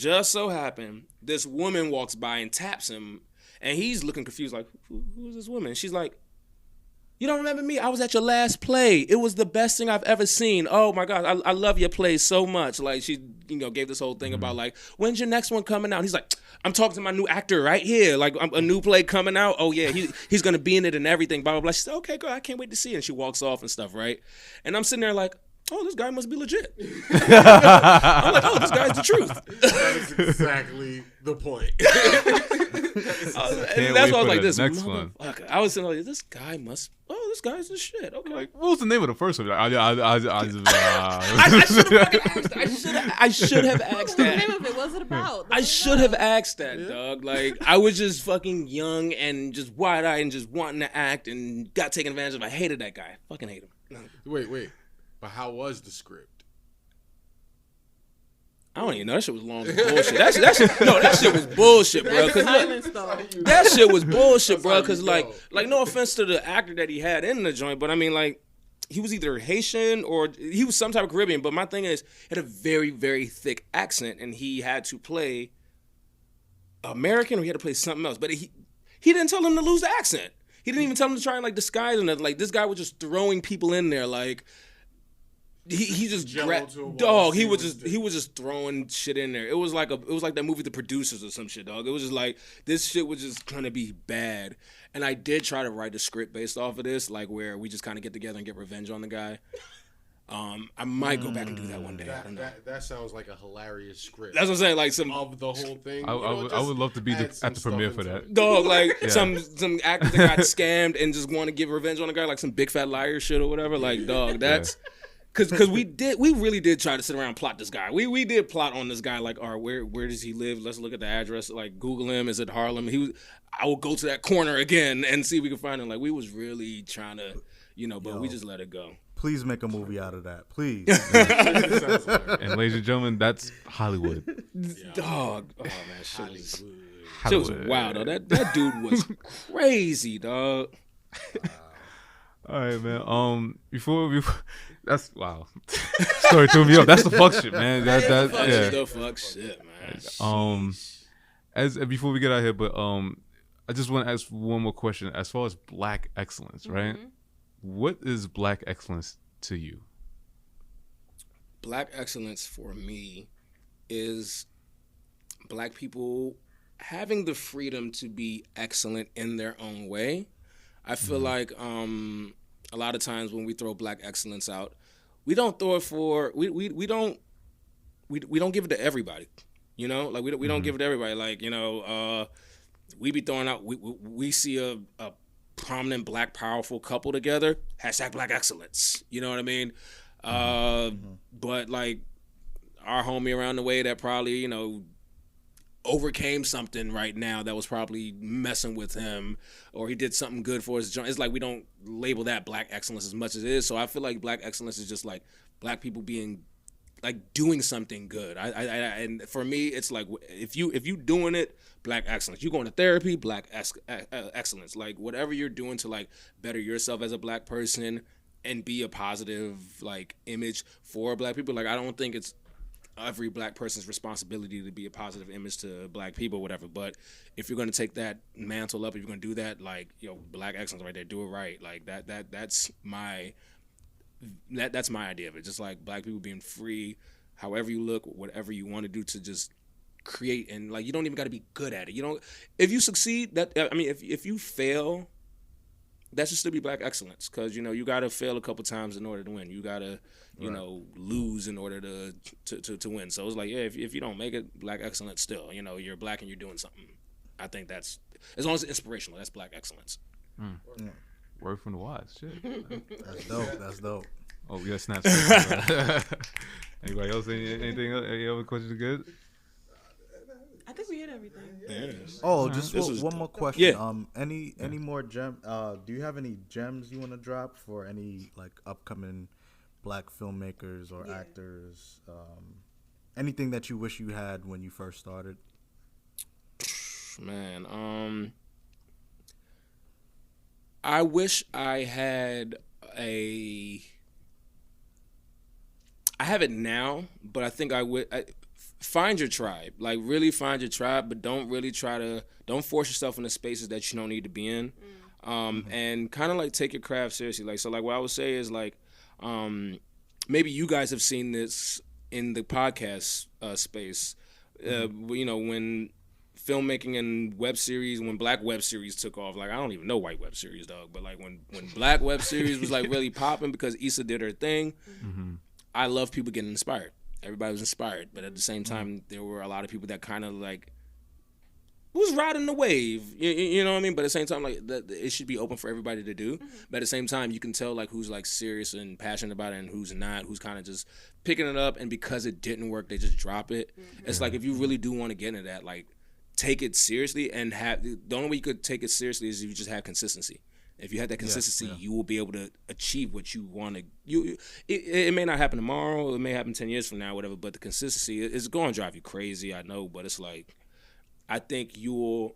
Speaker 5: this woman walks by and taps him, and he's looking confused, like, who's this woman? She's like, you don't remember me? I was at your last play. It was the best thing I've ever seen. Oh my God, I love your play so much. Like, she, you know, gave this whole thing about, like, when's your next one coming out? And he's like, I'm talking to my new actor right here. Like, a new play coming out. Oh yeah, he's gonna be in it and everything. Blah blah blah. She said, okay, girl, I can't wait to see it. And she walks off and stuff, right? And I'm sitting there like, oh, this guy must be legit. I'm like, oh, this guy's the truth.
Speaker 3: That is exactly the point.
Speaker 5: And that's why I was like, this next one. I was saying, like, this guy's the shit. Okay.
Speaker 1: Like, what was the name of the first one? I
Speaker 5: should have asked that.
Speaker 4: What was the name of it? What's it about?
Speaker 5: I should have asked that, dog. Like, I was just fucking young and just wide-eyed and just wanting to act and got taken advantage of. I hated that guy. I fucking hate him.
Speaker 3: Wait. But how was the script?
Speaker 5: I don't even know. That shit was long as bullshit. That shit was bullshit, bro. That shit was bullshit, bro. Because, like, no offense to the actor that he had in the joint, but I mean, like, he was either Haitian or he was some type of Caribbean. But my thing is, he had a very, very thick accent, and he had to play American or he had to play something else. But he didn't tell him to lose the accent. He didn't even tell him to try and, like, disguise it. Like, this guy was just throwing people in there, like. He just dog. He was just throwing shit in there. It was like that movie The Producers or some shit, dog. It was just like this shit was just gonna be bad. And I did try to write a script based off of this, like where we just kind of get together and get revenge on the guy. I might go back and do that one day. I don't know.
Speaker 3: That sounds like a hilarious script.
Speaker 5: That's what I'm saying. Like some
Speaker 3: of the whole thing.
Speaker 1: I would love to be at the premiere for that.
Speaker 5: Dog, like some actors that got scammed and just want to give revenge on the guy, like some big fat liar shit or whatever. Like, dog, that's. Because we really did try to sit around and plot this guy. We did plot on this guy, like, all right, where does he live? Let's look at the address. Like, Google him. Is it Harlem? I will go to that corner again and see if we can find him. Like, we was really trying to, you know, but we just let it go.
Speaker 2: Please make a movie out of that, please.
Speaker 1: And ladies and gentlemen, that's Hollywood.
Speaker 5: Dog. Oh, man, shit was wild, though. That dude was crazy, dog.
Speaker 1: Wow. All right, man. Before that's wow. Story threw me up. That's the fuck shit, man. That's
Speaker 5: the fuck shit, man.
Speaker 1: As before we get out here, but I just want to ask one more question. As far as Black excellence, right? Mm-hmm. What is Black excellence to you?
Speaker 5: Black excellence for me is Black people having the freedom to be excellent in their own way. I feel like a lot of times when we throw Black excellence out, we don't throw it for we don't give it to everybody, you know. Like we don't give it to everybody. Like, you know, we be throwing out. We see a prominent Black powerful couple together. # Black excellence. You know what I mean? But like our homie around the way that probably, you know, overcame something right now that was probably messing with him, or he did something good for his joint. It's like we don't label that Black excellence as much as it is. So I feel like Black excellence is just like Black people being like doing something good. And for me, it's like if you doing it, Black excellence. You going to therapy, Black excellence. Like whatever you're doing to like better yourself as a Black person and be a positive like image for Black people. Like I don't think it's every Black person's responsibility to be a positive image to Black people, whatever. But if you're going to take that mantle up, if you're going to do that, like, you know, Black excellence right there, do it right. Like that's my idea of it. Just like Black people being free, however you look, whatever you want to do to just create. And like, you don't even got to be good at it. You don't, if you succeed, if you fail, that should still be Black excellence. Cause you know, you got to fail a couple times in order to win. You got to, you know, lose in order to win. So it's like, yeah, if you don't make it, Black excellence still, you know, you're Black and you're doing something. I think that's, as long as it's inspirational, that's Black excellence.
Speaker 1: Word from the wise. Shit.
Speaker 2: That's dope. That's dope.
Speaker 1: Oh, yeah, snap. Anybody else? Anything else? Any other questions good?
Speaker 4: I think we hit everything.
Speaker 5: Yes.
Speaker 2: Oh, just one more question.
Speaker 5: Yeah.
Speaker 2: Any more gem? Do you have any gems you want to drop for any like upcoming Black filmmakers or actors? Anything that you wish you had when you first started?
Speaker 5: Man, I wish I had I have it now, but I think I would find your tribe. Like, really find your tribe, but don't force yourself into spaces that you don't need to be in. And kind of like take your craft seriously. Like, so like what I would say is like, maybe you guys have seen this in the podcast space. You know, when filmmaking and web series, when Black web series took off, like I don't even know white web series, dog, but like when Black web series was like really popping because Issa did her thing, I love people getting inspired. Everybody was inspired, but at the same time, there were a lot of people that kind of like was riding the wave. You know what I mean? But at the same time, like it should be open for everybody to do. But at the same time, you can tell like who's like serious and passionate about it and who's not, who's kind of just picking it up, and because it didn't work, they just drop it. It's like if you really do want to get into that, like take it seriously and have the only way you could take it seriously is if you just have consistency. If you have that consistency, you will be able to achieve what you want to. It may not happen tomorrow. It may happen 10 years from now, whatever. But the consistency is going to drive you crazy. I know, but it's like, I think you will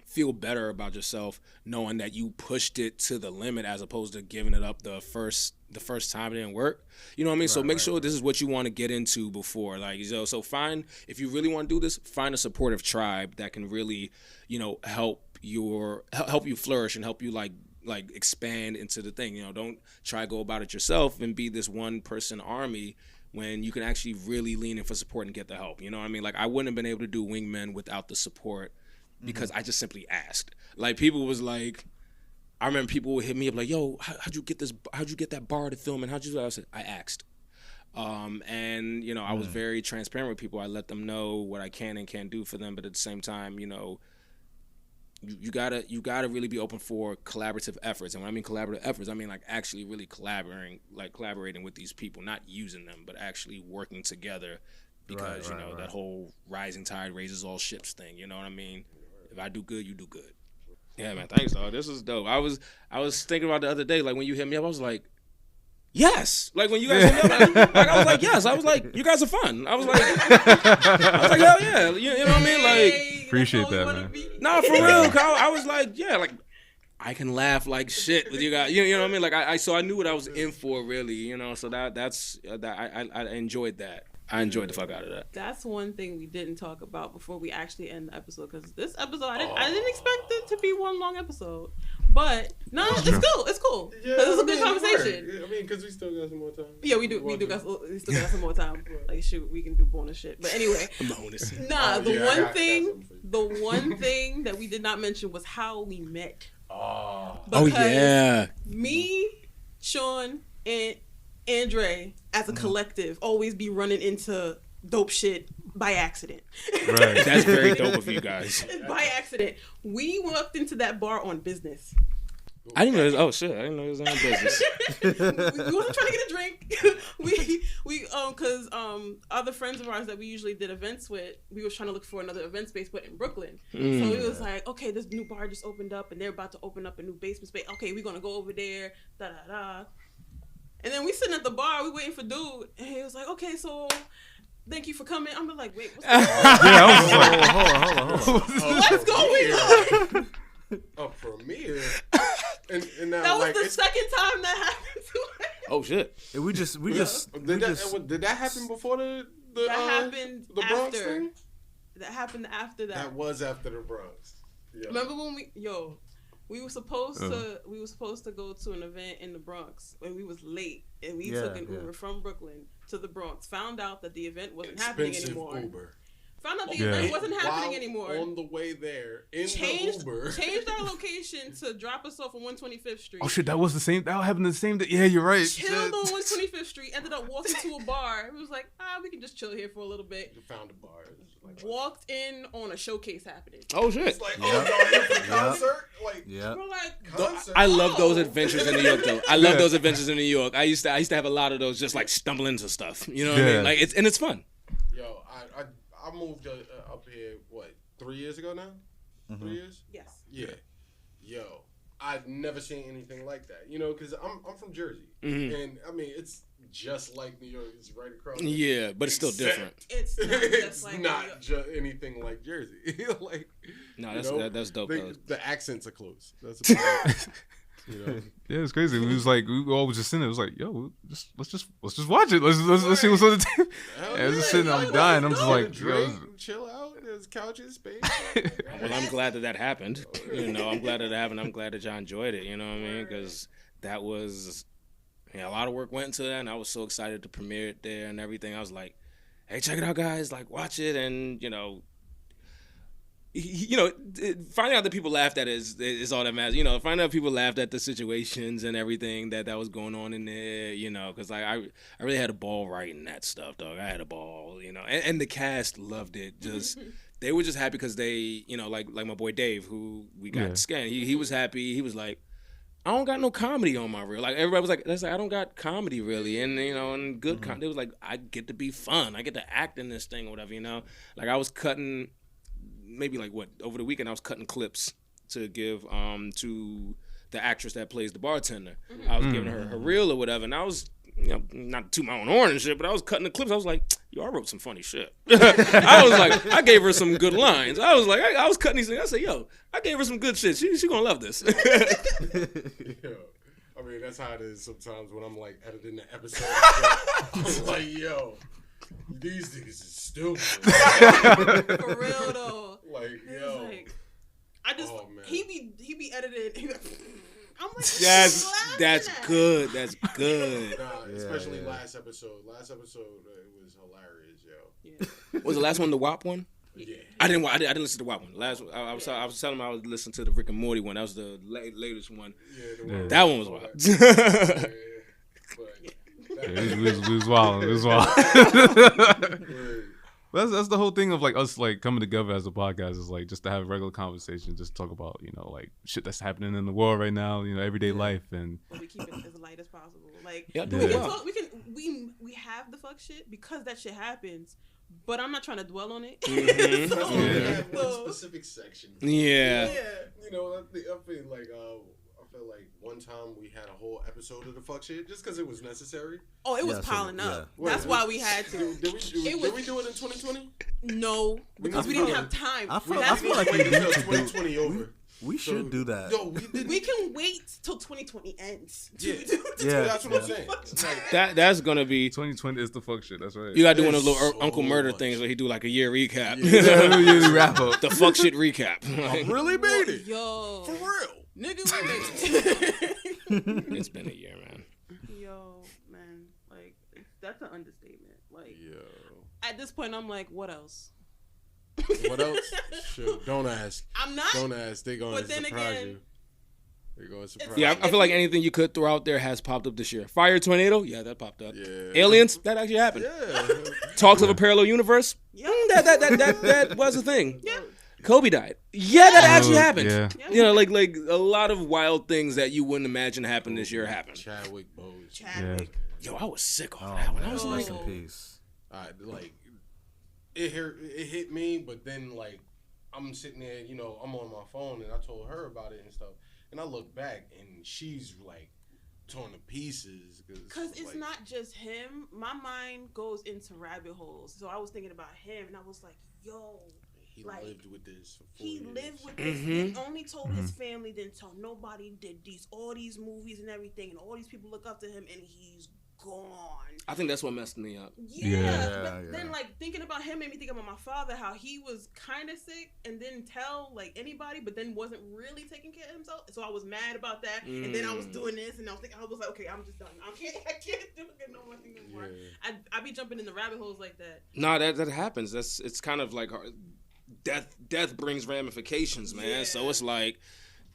Speaker 5: feel better about yourself knowing that you pushed it to the limit as opposed to giving it up the first time it didn't work. You know what I mean? So make sure this is what you want to get into before. Like, so find, if you really want to do this, find a supportive tribe that can really, you know, help you flourish and help you like expand into the thing. You know, don't try to go about it yourself and be this one person army when you can actually really lean in for support and get the help. You know what I mean? Like I wouldn't have been able to do Wingmen without the support because I just simply asked. Like people was like, I remember people would hit me up like, yo, how'd you get that bar to film and how'd you do that? I said, I asked. And you know, I was very transparent with people. I let them know what I can and can't do for them, but at the same time, you know, you gotta really be open for collaborative efforts. And when I mean collaborative efforts, I mean like actually really collaborating with these people, not using them, but actually working together. Because you know that whole rising tide raises all ships thing. You know what I mean? If I do good, you do good. Yeah, man. Thanks, dog. This is dope. I was thinking about the other day, like when you hit me up, I was like, yes. Like when you guys hit me up, like I was like, yes. I was like, you guys are fun. I was like, hell yeah. You know what I mean? Like,
Speaker 1: appreciate that, man.
Speaker 5: Nah, for real. I was like, yeah, like I can laugh like shit with you guys. You know what I mean? Like so I knew what I was in for, really. You know, so that's I enjoyed that. I enjoyed the fuck out of that.
Speaker 4: That's one thing we didn't talk about before we actually end the episode, because this episode I didn't expect it to be one long episode, but no, it's cool. It's cool.
Speaker 3: Yeah,
Speaker 4: it's a good conversation.
Speaker 3: Right. I mean, because we still got some more time.
Speaker 4: Yeah, we still got some more time. Like shoot, we can do bonus shit. But anyway, the one thing that we did not mention was how we met.
Speaker 5: Oh yeah.
Speaker 4: Me, Sean, and Andre as a collective always be running into dope shit by accident.
Speaker 1: Right.
Speaker 5: That's very dope of you guys.
Speaker 4: By accident. We walked into that bar on business.
Speaker 5: I didn't know this. Oh shit! I didn't know it was on business.
Speaker 4: We wasn't trying to get a drink. we cause other friends of ours that we usually did events with, we was trying to look for another event space, but in Brooklyn. So it was like, okay, this new bar just opened up, and they're about to open up a new basement space. Okay, we're gonna go over there. Da da da. And then we sitting at the bar, we waiting for dude, and he was like, okay, so thank you for coming. I'm like, wait, what's going on?
Speaker 1: Yeah, I was like,
Speaker 2: hold on.
Speaker 4: What's going on?
Speaker 3: A premiere? And now,
Speaker 4: that was
Speaker 3: like,
Speaker 4: the second time that happened to us.
Speaker 5: Oh shit!
Speaker 2: We just
Speaker 3: did that happen before the
Speaker 4: that happened
Speaker 3: the Bronx
Speaker 4: after.
Speaker 3: thing?
Speaker 4: That happened after that.
Speaker 3: That was after the Bronx. Yeah.
Speaker 4: Remember when we were supposed to go to an event in the Bronx when we was late, and we took an Uber from Brooklyn to the Bronx. Found out that the event wasn't happening anymore.
Speaker 3: Uber.
Speaker 4: Found out the
Speaker 1: Yeah.
Speaker 4: event wasn't happening
Speaker 3: While
Speaker 4: anymore.
Speaker 3: On the way there, in the
Speaker 4: Changed
Speaker 3: Uber.
Speaker 4: our location to drop us off on 125th Street.
Speaker 1: Oh shit, that was the same. That happened the same day. Yeah, you're right.
Speaker 4: Chilled
Speaker 1: Shit.
Speaker 4: on 125th Street. Ended up walking to a bar. It was like, we can just chill here for a little bit.
Speaker 3: You found a bar. It's like,
Speaker 4: Walked in on a showcase happening.
Speaker 5: Oh shit!
Speaker 3: It's like, oh, y'all here for the concert? Like,
Speaker 2: Yeah.
Speaker 4: We're like,
Speaker 3: concert?
Speaker 5: I love those adventures in New York, though. I love
Speaker 1: Yeah.
Speaker 5: those adventures in New York. I used to have a lot of those, just like stumble into stuff. You know what I
Speaker 1: Yeah.
Speaker 5: mean? Like it's fun.
Speaker 3: Yo, I moved up here, what, 3 years ago now? 3 years?
Speaker 4: yes.
Speaker 3: Yeah. Yo, I've never seen anything like that. You know, because I'm from Jersey.
Speaker 5: Mhm.
Speaker 3: And, I mean, it's just like New York. It's right across.
Speaker 5: Yeah, but it's still
Speaker 3: Except
Speaker 5: different.
Speaker 4: It's not
Speaker 3: It's
Speaker 4: just like
Speaker 3: not anything like Jersey. Like,
Speaker 5: No,
Speaker 3: you
Speaker 5: that's dope. though.
Speaker 3: the accents are close. That's about it. You know?
Speaker 1: Yeah, it's crazy. We was like, we all was just sitting there. It was like, yo, let's just watch it. Let's see what's on the tape.
Speaker 3: Hell
Speaker 1: Yeah, I was just
Speaker 3: yeah,
Speaker 1: sitting there, I'm
Speaker 3: yo,
Speaker 1: dying. I'm
Speaker 3: let's
Speaker 1: just
Speaker 3: go.
Speaker 1: like,
Speaker 3: Drink,
Speaker 1: yo,
Speaker 3: chill out. There's couches, space.
Speaker 5: Well, I'm glad that happened. You know, I'm glad that happened. I'm glad that y'all enjoyed it. You know what I mean? Because that was, a lot of work went into that, and I was so excited to premiere it there and everything. I was like, hey, check it out, guys. Like, watch it, and finding out that people laughed at it is all that matters. Finding out people laughed at the situations and everything that was going on in there. Because I really had a ball writing that stuff, dog. I had a ball. And the cast loved it. Just they were just happy because they, like my boy Dave, who we got scanned. He was happy. He was like, I don't got no comedy on my reel. Like everybody was like, I don't got comedy really, and good comedy. It was like I get to be fun. I get to act in this thing or whatever. Like I was cutting. Maybe over the weekend I was cutting clips to give to the actress that plays the bartender. I was giving her reel or whatever, and I was not to my own horn and shit, but I was cutting the clips. I was like, yo, I wrote some funny shit. I was like, I gave her some good lines. I was like, I was cutting these things. I said, yo, I gave her some good shit. She gonna love this.
Speaker 3: Yo, I mean, that's how it is sometimes when I'm like editing the episode. I'm like, yo, these niggas is stupid.
Speaker 4: For real though.
Speaker 3: Like,
Speaker 4: It
Speaker 3: yo.
Speaker 4: was like, I just
Speaker 3: Oh, man.
Speaker 4: he be edited. He be like, I'm like,
Speaker 5: That's
Speaker 4: laughing
Speaker 5: that's
Speaker 4: at?
Speaker 5: good. That's good.
Speaker 3: Nah, especially
Speaker 2: yeah.
Speaker 3: last episode. Last episode, it was hilarious, yo.
Speaker 4: Yeah.
Speaker 5: Was the last one the WAP one?
Speaker 3: Yeah.
Speaker 5: I didn't listen to the WAP one. Last I was telling him I was listening to the Rick and Morty one. That was the latest one.
Speaker 3: Yeah,
Speaker 1: Yeah.
Speaker 5: That one was wild.
Speaker 3: Yeah. But
Speaker 1: yeah, we was wild. It was wild. That's the whole thing of like us like coming together as a podcast is like just to have a regular conversation, just talk about like shit that's happening in the world right now, everyday life, and
Speaker 4: But we keep it as light as possible. Like
Speaker 5: Yeah, do
Speaker 4: we
Speaker 5: it
Speaker 4: can
Speaker 5: well.
Speaker 4: talk. We have the fuck shit because that shit happens. But I'm not trying to dwell on it.
Speaker 5: Mhm.
Speaker 4: So,
Speaker 1: Yeah.
Speaker 3: One
Speaker 4: so,
Speaker 3: specific section.
Speaker 5: Yeah.
Speaker 3: You know, I feel like one time we had a whole episode of the fuck shit just because it was necessary.
Speaker 4: oh, it was
Speaker 2: Yeah, so,
Speaker 4: piling
Speaker 2: yeah.
Speaker 4: up. That's why we had to.
Speaker 3: Did
Speaker 4: was-
Speaker 3: we do it in 2020?
Speaker 4: No, because we didn't have time.
Speaker 2: I feel
Speaker 4: That's
Speaker 2: like we
Speaker 3: Wait
Speaker 2: need
Speaker 3: until
Speaker 2: to do.
Speaker 3: 2020 over.
Speaker 2: We should do that.
Speaker 3: Yo, we did.
Speaker 4: we can wait till 2020 ends.
Speaker 3: Yeah.
Speaker 2: Yeah.
Speaker 3: That's what I'm saying. Like,
Speaker 5: That's gonna be.
Speaker 1: 2020 is the fuck shit. That's right.
Speaker 5: You gotta do one of those
Speaker 3: There's
Speaker 5: little Uncle
Speaker 3: so
Speaker 5: Murder
Speaker 3: much.
Speaker 5: things where he do like a year recap.
Speaker 1: Yeah, wrap up.
Speaker 5: The fuck shit recap.
Speaker 3: I really made it.
Speaker 4: Yo,
Speaker 3: For real.
Speaker 4: nigga, we made it.
Speaker 5: It's been a year, man.
Speaker 4: Yo, man, like that's an understatement. Like
Speaker 3: Yo.
Speaker 4: at this point, I'm like, what else?
Speaker 3: What else? Shit, don't ask.
Speaker 4: I'm not.
Speaker 3: Don't ask. They gonna
Speaker 4: But then
Speaker 3: surprise
Speaker 4: again-
Speaker 3: you. They're gonna surprise
Speaker 5: Yeah,
Speaker 3: you.
Speaker 5: I feel like anything you could throw out there has popped up this year. Fire tornado, yeah, that popped up.
Speaker 3: Yeah.
Speaker 5: Aliens, that actually happened.
Speaker 3: Yeah.
Speaker 5: Talks of a parallel universe,
Speaker 4: Yeah.
Speaker 5: that was a thing.
Speaker 4: Yeah.
Speaker 5: Kobe died. Yeah, that actually happened.
Speaker 1: Yeah.
Speaker 4: Yeah.
Speaker 5: Like a lot of wild things that you wouldn't imagine happened this year happened.
Speaker 3: Chadwick Boseman.
Speaker 4: Chadwick.
Speaker 5: Yo, I was sick off
Speaker 2: Oh,
Speaker 5: that one. I
Speaker 2: man,
Speaker 5: was
Speaker 4: Oh.
Speaker 5: like,
Speaker 2: rest in peace.
Speaker 3: Like it hit me, but then like I'm sitting there, I'm on my phone, and I told her about it and stuff, and I look back, and she's like torn to pieces
Speaker 4: Because it's
Speaker 3: like,
Speaker 4: not just him. My mind goes into rabbit holes. So I was thinking about him, and I was like, yo,
Speaker 3: he
Speaker 4: like,
Speaker 3: lived with this for 4
Speaker 4: he
Speaker 3: years.
Speaker 4: lived with this. He only told his family, didn't tell nobody. Did all these movies and everything, and all these people look up to him, and he's gone.
Speaker 5: I think that's what messed me up.
Speaker 4: But then like thinking about him made me think about my father, how he was kind of sick and didn't tell like anybody, but then wasn't really taking care of himself. So I was mad about that, and then I was doing this, and I was like, okay, I'm just done. I can't do it no more thing anymore. I be jumping in the rabbit holes like that.
Speaker 5: No, that happens. It's kind of like death brings ramifications, man. So it's like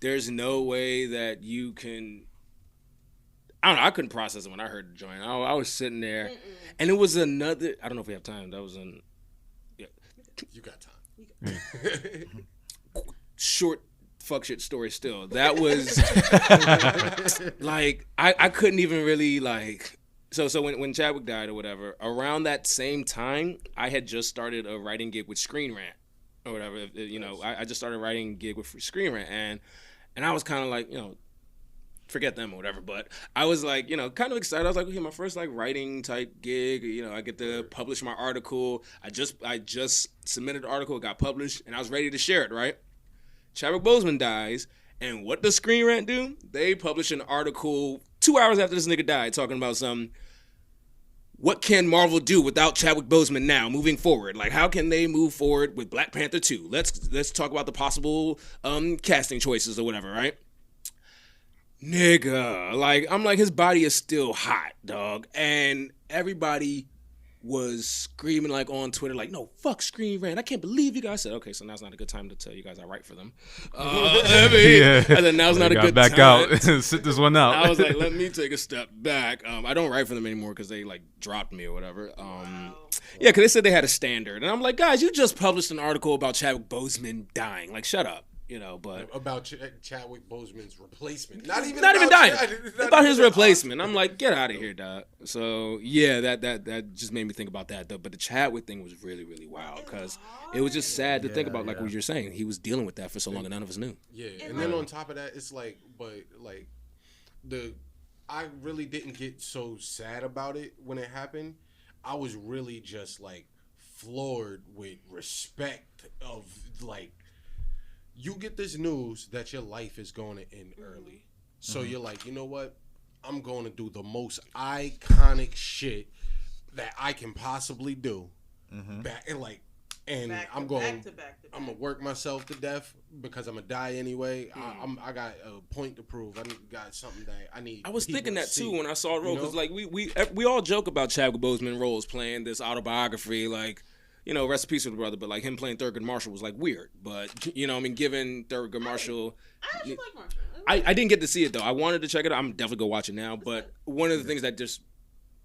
Speaker 5: there's no way that you can. I don't know. I couldn't process it when I heard the joint. I was sitting there, and it was another. I don't know if we have time. That was an. Yeah.
Speaker 3: You got time.
Speaker 5: Short fuck shit story. Still, that was like I couldn't even really like. So when Chadwick died or whatever, around that same time, I had just started a writing gig with Screen Rant or whatever. You know, I just started writing gig with Screen Rant, and I was kind of like, you know. Forget them or whatever, but I was like, you know, kind of excited. I was like, okay, my first like writing type gig, you know, I get to publish my article. I just submitted the article, it got published, and I was ready to share it, right? Chadwick Boseman dies, and what does Screen Rant do? They publish an article 2 hours after this nigga died talking about what can Marvel do without Chadwick Boseman now, moving forward? Like, how can they move forward with Black Panther 2? Let's talk about the possible casting choices or whatever, right? Nigga, like, I'm like, his body is still hot, dog. And everybody was screaming, like, on Twitter, like, no, fuck Screen Rant. I can't believe you guys. I said, okay, so now's not a good time to tell you guys I write for them. And then now's not a good
Speaker 1: back
Speaker 5: time.
Speaker 1: Out. Sit this one out.
Speaker 5: I was like, let me take a step back. I don't write for them anymore because they, like, dropped me or whatever. Yeah, because they said they had a standard. And I'm like, guys, you just published an article about Chadwick Boseman dying. Like, shut up. You know, but
Speaker 3: about Chadwick Boseman's replacement, not even
Speaker 5: dying, about his replacement. I'm like, get out of here, dog. So yeah, that just made me think about that though. But the Chadwick thing was really, really wild because it was just sad to think about. Like what you're saying, he was dealing with that for so long and none of us knew.
Speaker 3: Yeah, and then on top of that, it's like, but like I really didn't get so sad about it when it happened. I was really just like floored with respect of like. You get this news that your life is going to end early. So you're like, you know what? I'm going to do the most iconic shit that I can possibly do. I'm going to work myself to death because I'm going to die anyway. I got a point to prove. I got something that I need.
Speaker 5: I was thinking that too when I saw it roll because like we all joke about Chadwick Boseman roles playing this autobiography like. You know, rest in peace with the brother, but like him playing Thurgood Marshall was like weird. But you know, I mean, given Thurgood Marshall,
Speaker 4: I actually like Marshall.
Speaker 5: I didn't get to see it though. I wanted to check it out. I'm definitely gonna watch it now. But one of the things that just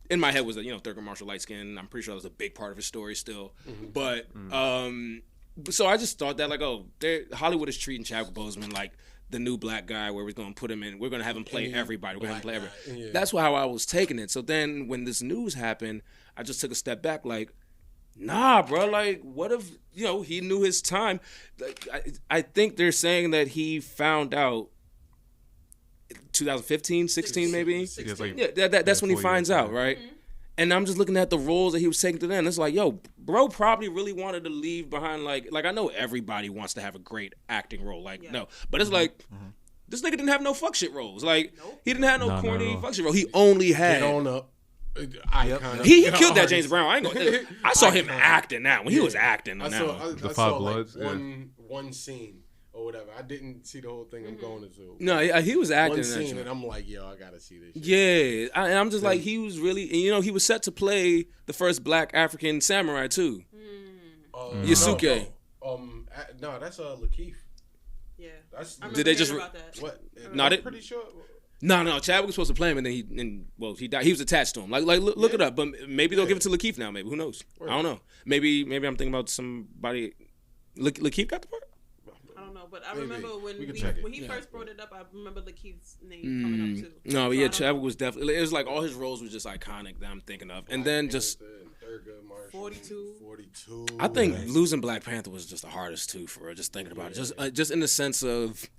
Speaker 5: in my head was that Thurgood Marshall light skin. I'm pretty sure that was a big part of his story still. But so I just thought that like, Hollywood is treating Chadwick Boseman like the new black guy where we're gonna put him in. We're gonna have him play everybody. We're gonna have him play everybody. Yeah. That's how I was taking it. So then when this news happened, I just took a step back like. Nah, bro. Like, what if he knew his time? Like, I think they're saying that he found out 2015, 16 maybe. 16. Yeah, that's when he finds out, right? Mm-hmm. And I'm just looking at the roles that he was taking to then. It's like, yo, bro, probably really wanted to leave behind like I know everybody wants to have a great acting role, like no, but it's like. This nigga didn't have no fuck shit roles. Like he didn't have no corny fuck shit role. He only had.
Speaker 3: Get on up.
Speaker 5: He killed that James Brown. I saw him acting now when he was acting.
Speaker 3: I saw like one scene or whatever. I didn't see the whole thing. I'm going to.
Speaker 5: No, he was acting.
Speaker 3: One scene, and I'm like, yo, I gotta see this. Shit.
Speaker 5: Yeah, and I'm just like, he was really, he was set to play the first Black African samurai too. Yasuke.
Speaker 3: No, that's Lakeith.
Speaker 4: Yeah.
Speaker 5: Did they just?
Speaker 3: What?
Speaker 5: I'm pretty sure. No. Chadwick was supposed to play him, and then he died. He was attached to him. Like look it up. But maybe they'll give it to Lakeith now. Maybe who knows? I don't know. Maybe I'm thinking about somebody. Lakeith got the part.
Speaker 4: I don't know, but I remember when he first brought it up. I remember Lakeith's name coming up too.
Speaker 5: No, but yeah, Chadwick was definitely. It was like all his roles were just iconic that I'm thinking of, and then just.
Speaker 4: 42.
Speaker 5: I think losing Black Panther was just the hardest too for her. Just thinking about it, just in the sense of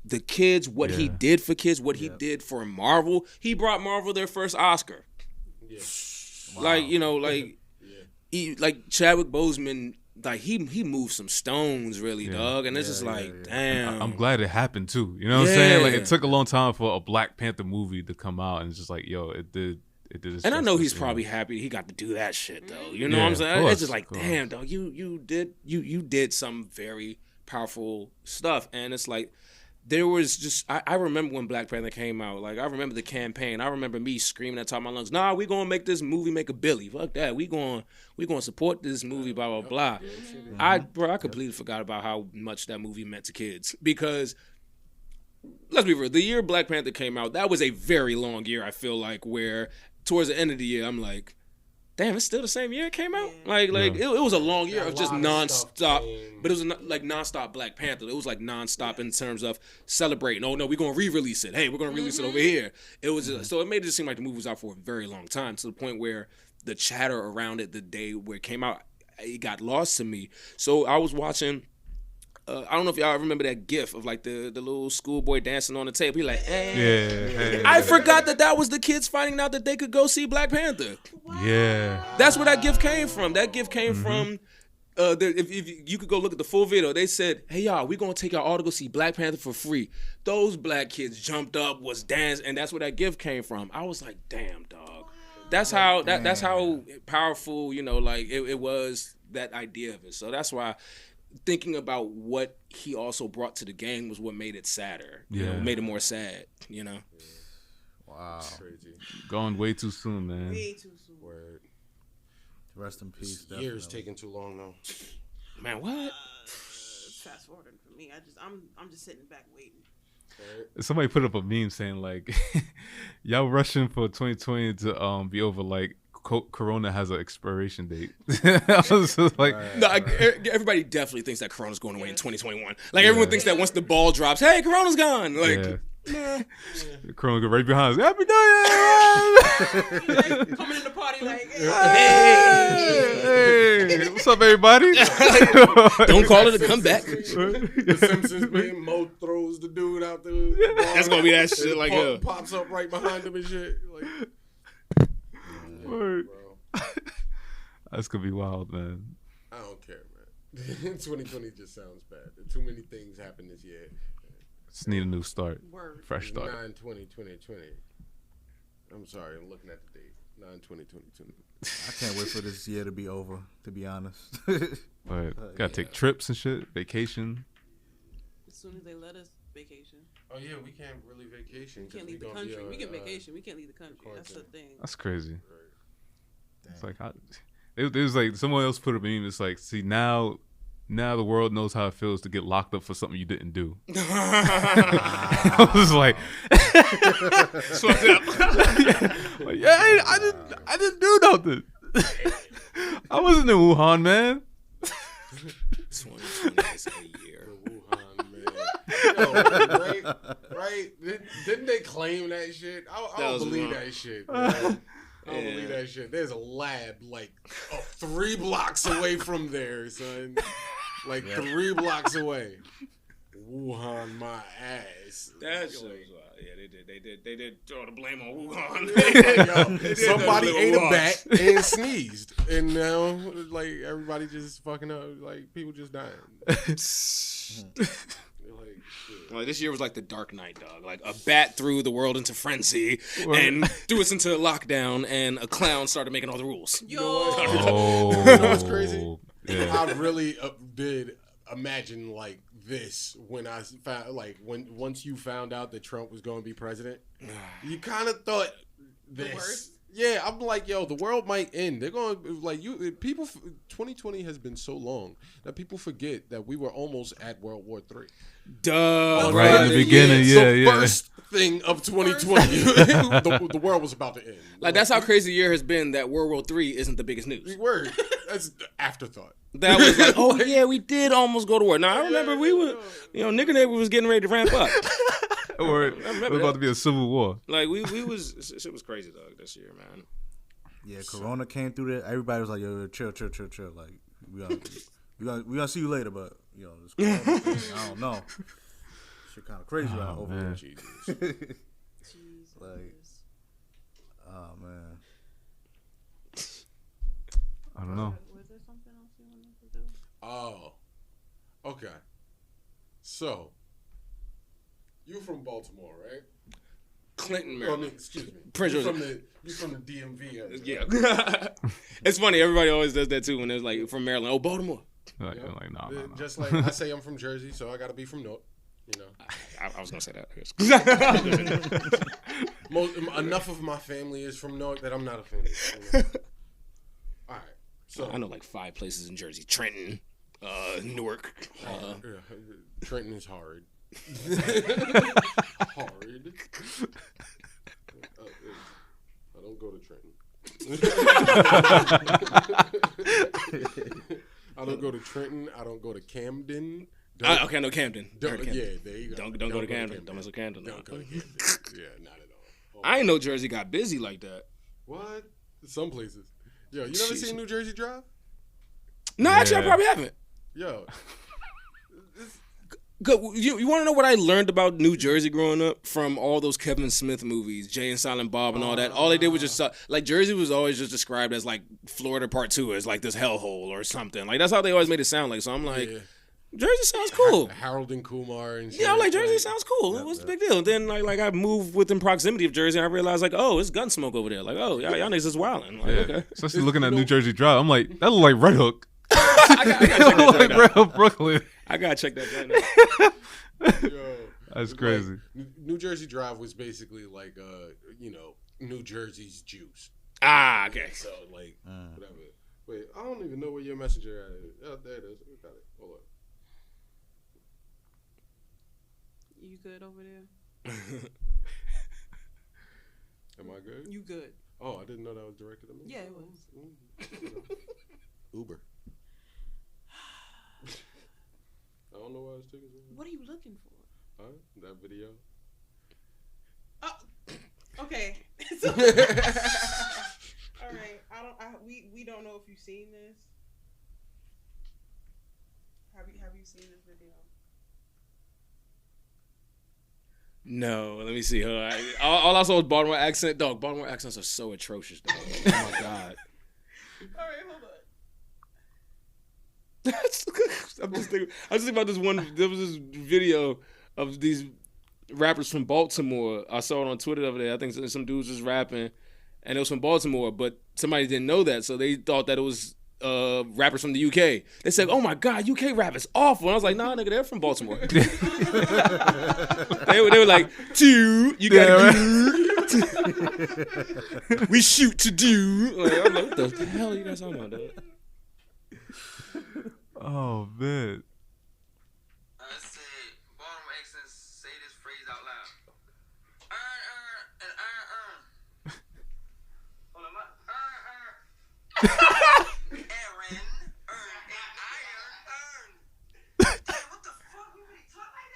Speaker 5: the kids, what he did for kids, what he did for Marvel. He brought Marvel their first Oscar. Yeah. Wow. Like like Chadwick Boseman. Like he moved some stones, really, dog, and it's just like, damn.
Speaker 1: I'm glad it happened too. You know what I'm saying? Like it took a long time for a Black Panther movie to come out, and it's just like, yo, it it did.
Speaker 5: And I know he's
Speaker 1: justice,
Speaker 5: probably
Speaker 1: yeah.
Speaker 5: happy he got to do that shit though. You know
Speaker 1: Yeah,
Speaker 5: what I'm saying?
Speaker 1: of course,
Speaker 5: It's just like,
Speaker 1: of course.
Speaker 5: damn, dog, you did some very powerful stuff, and it's like there was just I remember when Black Panther came out. Like I remember the campaign. I remember me screaming at the top of my lungs, "Nah, we gonna make this movie make a Billy. Fuck that. We gonna support this movie. Blah blah blah." I completely forgot about how much that movie meant to kids because. Let's be real. The year Black Panther came out, that was a very long year. I feel like where towards the end of the year, I'm like, damn, it's still the same year it came out. It was a long year of just nonstop. But it was like nonstop Black Panther. It was like nonstop in terms of celebrating. Oh no, we're gonna re-release it. Hey, we're gonna release it over here. It was so it made it seem like the movie was out for a very long time to the point where the chatter around it the day where it came out, it got lost to me. So I was watching. I don't know if y'all remember that gif of like the little schoolboy dancing on the table. He like,
Speaker 1: Yeah.
Speaker 5: I forgot that was the kids finding out that they could go see Black Panther.
Speaker 1: Yeah.
Speaker 5: That's where that gif came from. That gif came from. If you could go look at the full video, they said, "Hey y'all, we gonna take y'all all to go see Black Panther for free." Those black kids jumped up, was dancing, and that's where that gif came from. I was like, "Damn, dog." That's how that's how powerful, like it was, that idea of it. So that's why. Thinking about what he also brought to the game was what made it sadder. Made it more sad.
Speaker 2: Wow.
Speaker 3: Crazy.
Speaker 1: Gone way too soon, man.
Speaker 4: Way too soon.
Speaker 3: Word.
Speaker 2: Rest in peace.
Speaker 3: Years
Speaker 2: definitely.
Speaker 3: taking too long though.
Speaker 5: Man, what?
Speaker 4: Fast forwarding for me. I'm just sitting back waiting.
Speaker 1: Somebody put up a meme saying like, y'all rushing for 2020 to be over like Corona has an expiration date. I was just like,
Speaker 5: No, everybody definitely thinks that Corona's going away in 2021. Like everyone thinks that once the ball drops, hey, Corona's gone. Like,
Speaker 1: Corona go right behind us. Happy New Year!
Speaker 4: Like, coming in the party like,
Speaker 1: Hey, what's up, everybody?
Speaker 5: don't call it a comeback.
Speaker 3: The Simpsons being Mo throws the dude out there.
Speaker 5: That's gonna be that shit. Like,
Speaker 3: pops up right behind him and shit. Like,
Speaker 1: Word.
Speaker 3: bro.
Speaker 1: That's gonna be wild, man.
Speaker 3: I don't care, man. 2020 just sounds bad. Too many things happened this year.
Speaker 1: Just need a new start.
Speaker 4: Word.
Speaker 1: Fresh start.
Speaker 3: 9/20/2020. I'm sorry, I'm looking at the date. 9/20/2020.
Speaker 2: I can't wait for this year to be over, to be honest.
Speaker 1: But gotta take trips and shit, vacation.
Speaker 4: As soon as they let us vacation.
Speaker 3: Oh yeah, we can't really vacation.
Speaker 4: We can't leave the
Speaker 3: gonna
Speaker 4: country.
Speaker 3: be,
Speaker 4: We can vacation. We can't leave the country. That's the
Speaker 3: quarantine.
Speaker 4: thing.
Speaker 1: That's crazy.
Speaker 2: Damn.
Speaker 1: It's like it was like someone else put a meme. It's like, see now the world knows how it feels to get locked up for something you didn't do. I was like, like, yeah, I didn't do nothing. I wasn't in Wuhan, man.
Speaker 5: 2020 is a year.
Speaker 3: Wuhan, man. Yo, right? Didn't they claim that shit? I don't believe that shit. Man. I don't believe that shit. There's a lab like 3 blocks away from there, son. Like 3 blocks away. Wuhan, my ass.
Speaker 5: That shit was wild. Yeah, they did throw the blame on Wuhan.
Speaker 3: Yo, somebody ate a bat and sneezed, and now like everybody just fucking up. Like people just dying.
Speaker 5: Like this year was like the Dark Knight, dog. Like a bat threw the world into frenzy and threw us into lockdown, and a clown started making all the rules.
Speaker 4: Yo.
Speaker 1: Oh,
Speaker 3: You know what's crazy?
Speaker 1: Yeah.
Speaker 3: I really did imagine like this when I found once you found out that Trump was going to be president, you kind of thought this.
Speaker 4: The worst?
Speaker 3: Yeah, I'm like, yo, the world might end. They're going people. 2020 has been so long that people forget that we were almost at World War III.
Speaker 5: Duh.
Speaker 1: Right in the beginning,
Speaker 3: The first thing of 2020, the world was about to end.
Speaker 5: Like that's how crazy the year has been. That World War III isn't the biggest news.
Speaker 3: Word. That's the afterthought.
Speaker 5: That was like, oh yeah, we did almost go to war. Now I remember we were, nigga neighbor was getting ready to ramp up.
Speaker 1: Or it was about to be a civil war.
Speaker 5: Like we was, shit was crazy, dog, this year, man.
Speaker 2: Yeah, Corona came through there. Everybody was like, "Yo, chill." Like we gonna see you later, but this Corona thing, I don't know. Shit, kind of crazy out over
Speaker 1: man.
Speaker 2: here.
Speaker 4: Jesus.
Speaker 2: Like, oh man.
Speaker 1: I don't know.
Speaker 4: Was there something else you wanted to do?
Speaker 3: Oh, okay. So, you from Baltimore, right?
Speaker 5: Clinton,
Speaker 3: I
Speaker 5: Maryland.
Speaker 3: mean, excuse me.
Speaker 5: Prince
Speaker 3: You're
Speaker 5: George.
Speaker 3: from the DMV.
Speaker 5: Yeah. It's funny. Everybody always does that too when they're like from Maryland. Oh, Baltimore.
Speaker 1: Like,
Speaker 3: Yeah.
Speaker 1: like no.
Speaker 3: Just like I say, I'm from Jersey, so I gotta be from Newark. You know,
Speaker 5: I was gonna say that. I guess.
Speaker 3: enough of my family is from Newark that I'm not offended. You know? All right, so
Speaker 5: I know like 5 places in Jersey: Trenton, Newark.
Speaker 3: yeah, Trenton is hard. Hard. I don't go to Trenton. I don't go to Trenton. I don't go to Camden.
Speaker 5: Okay, no Camden.
Speaker 3: Yeah,
Speaker 5: Camden.
Speaker 3: there you go.
Speaker 5: Don't go to Camden. Don't mess with Camden.
Speaker 3: Don't go to Camden. Yeah, not at all.
Speaker 5: I ain't know Jersey got busy like that.
Speaker 3: What? Some places. Yo, you never
Speaker 5: Jeez.
Speaker 3: seen New Jersey Drive?
Speaker 5: No, actually, I probably haven't.
Speaker 3: Yo.
Speaker 5: Good. You want to know what I learned about New Jersey growing up from all those Kevin Smith movies, Jay and Silent Bob and all that? All they did was just like Jersey was always just described as like Florida Part 2, as like this hellhole or something. Like that's how they always made it sound like. So I'm like,
Speaker 3: Yeah.
Speaker 5: Jersey sounds cool.
Speaker 3: Harold and Kumar and shit.
Speaker 5: Yeah, I'm like Jersey sounds cool. What's the big deal? Then like I moved within proximity of Jersey and I realized like, oh, it's gun smoke over there. Like, oh, y'all niggas is wilding. Like,
Speaker 1: Yeah.
Speaker 5: okay.
Speaker 1: Especially looking at New Jersey Drive, I'm like, that look like Red Hook.
Speaker 5: I gotta check that
Speaker 1: like
Speaker 5: joint out.
Speaker 1: Red Hook, Brooklyn.
Speaker 5: I gotta check that joint out.
Speaker 3: Yo,
Speaker 1: That's
Speaker 3: it's
Speaker 1: crazy.
Speaker 3: like, New Jersey Drive was basically like, New Jersey's juice.
Speaker 5: Ah, okay.
Speaker 3: So like, whatever. Wait, I don't even know where your messenger is. Oh, there it is. We got it. Hold up.
Speaker 4: You good over there?
Speaker 3: Am I good?
Speaker 4: You good?
Speaker 3: Oh, I didn't know that was directed at me.
Speaker 4: Yeah, it was.
Speaker 3: Uber. I don't know why it's taking so long.
Speaker 4: What are you looking for?
Speaker 3: Huh? That video.
Speaker 4: Oh, okay. So, all right. We don't know if you've seen this. Have you seen this video?
Speaker 5: No, let me see. All I saw was Baltimore accent. Dog, Baltimore accents are so atrocious, dog. Oh my god.
Speaker 4: All right, hold on.
Speaker 5: I'm just thinking about this one. There was this video of these rappers from Baltimore. I saw it on Twitter the other day. I think some dudes was rapping, and it was from Baltimore, but somebody didn't know that, so they thought that it was rappers from the UK. They said, "Oh my god, UK rap is awful." And I was like, "Nah, nigga, they're from Baltimore." they were like, "Two, you got to we shoot to do." Like, I'm like, what the hell are you guys talking about, dog?
Speaker 1: Oh man.
Speaker 6: Let's say Baltimore accents. Say this phrase out loud. And Hold on, Aaron, and iron. Damn, what the fuck? We really talk like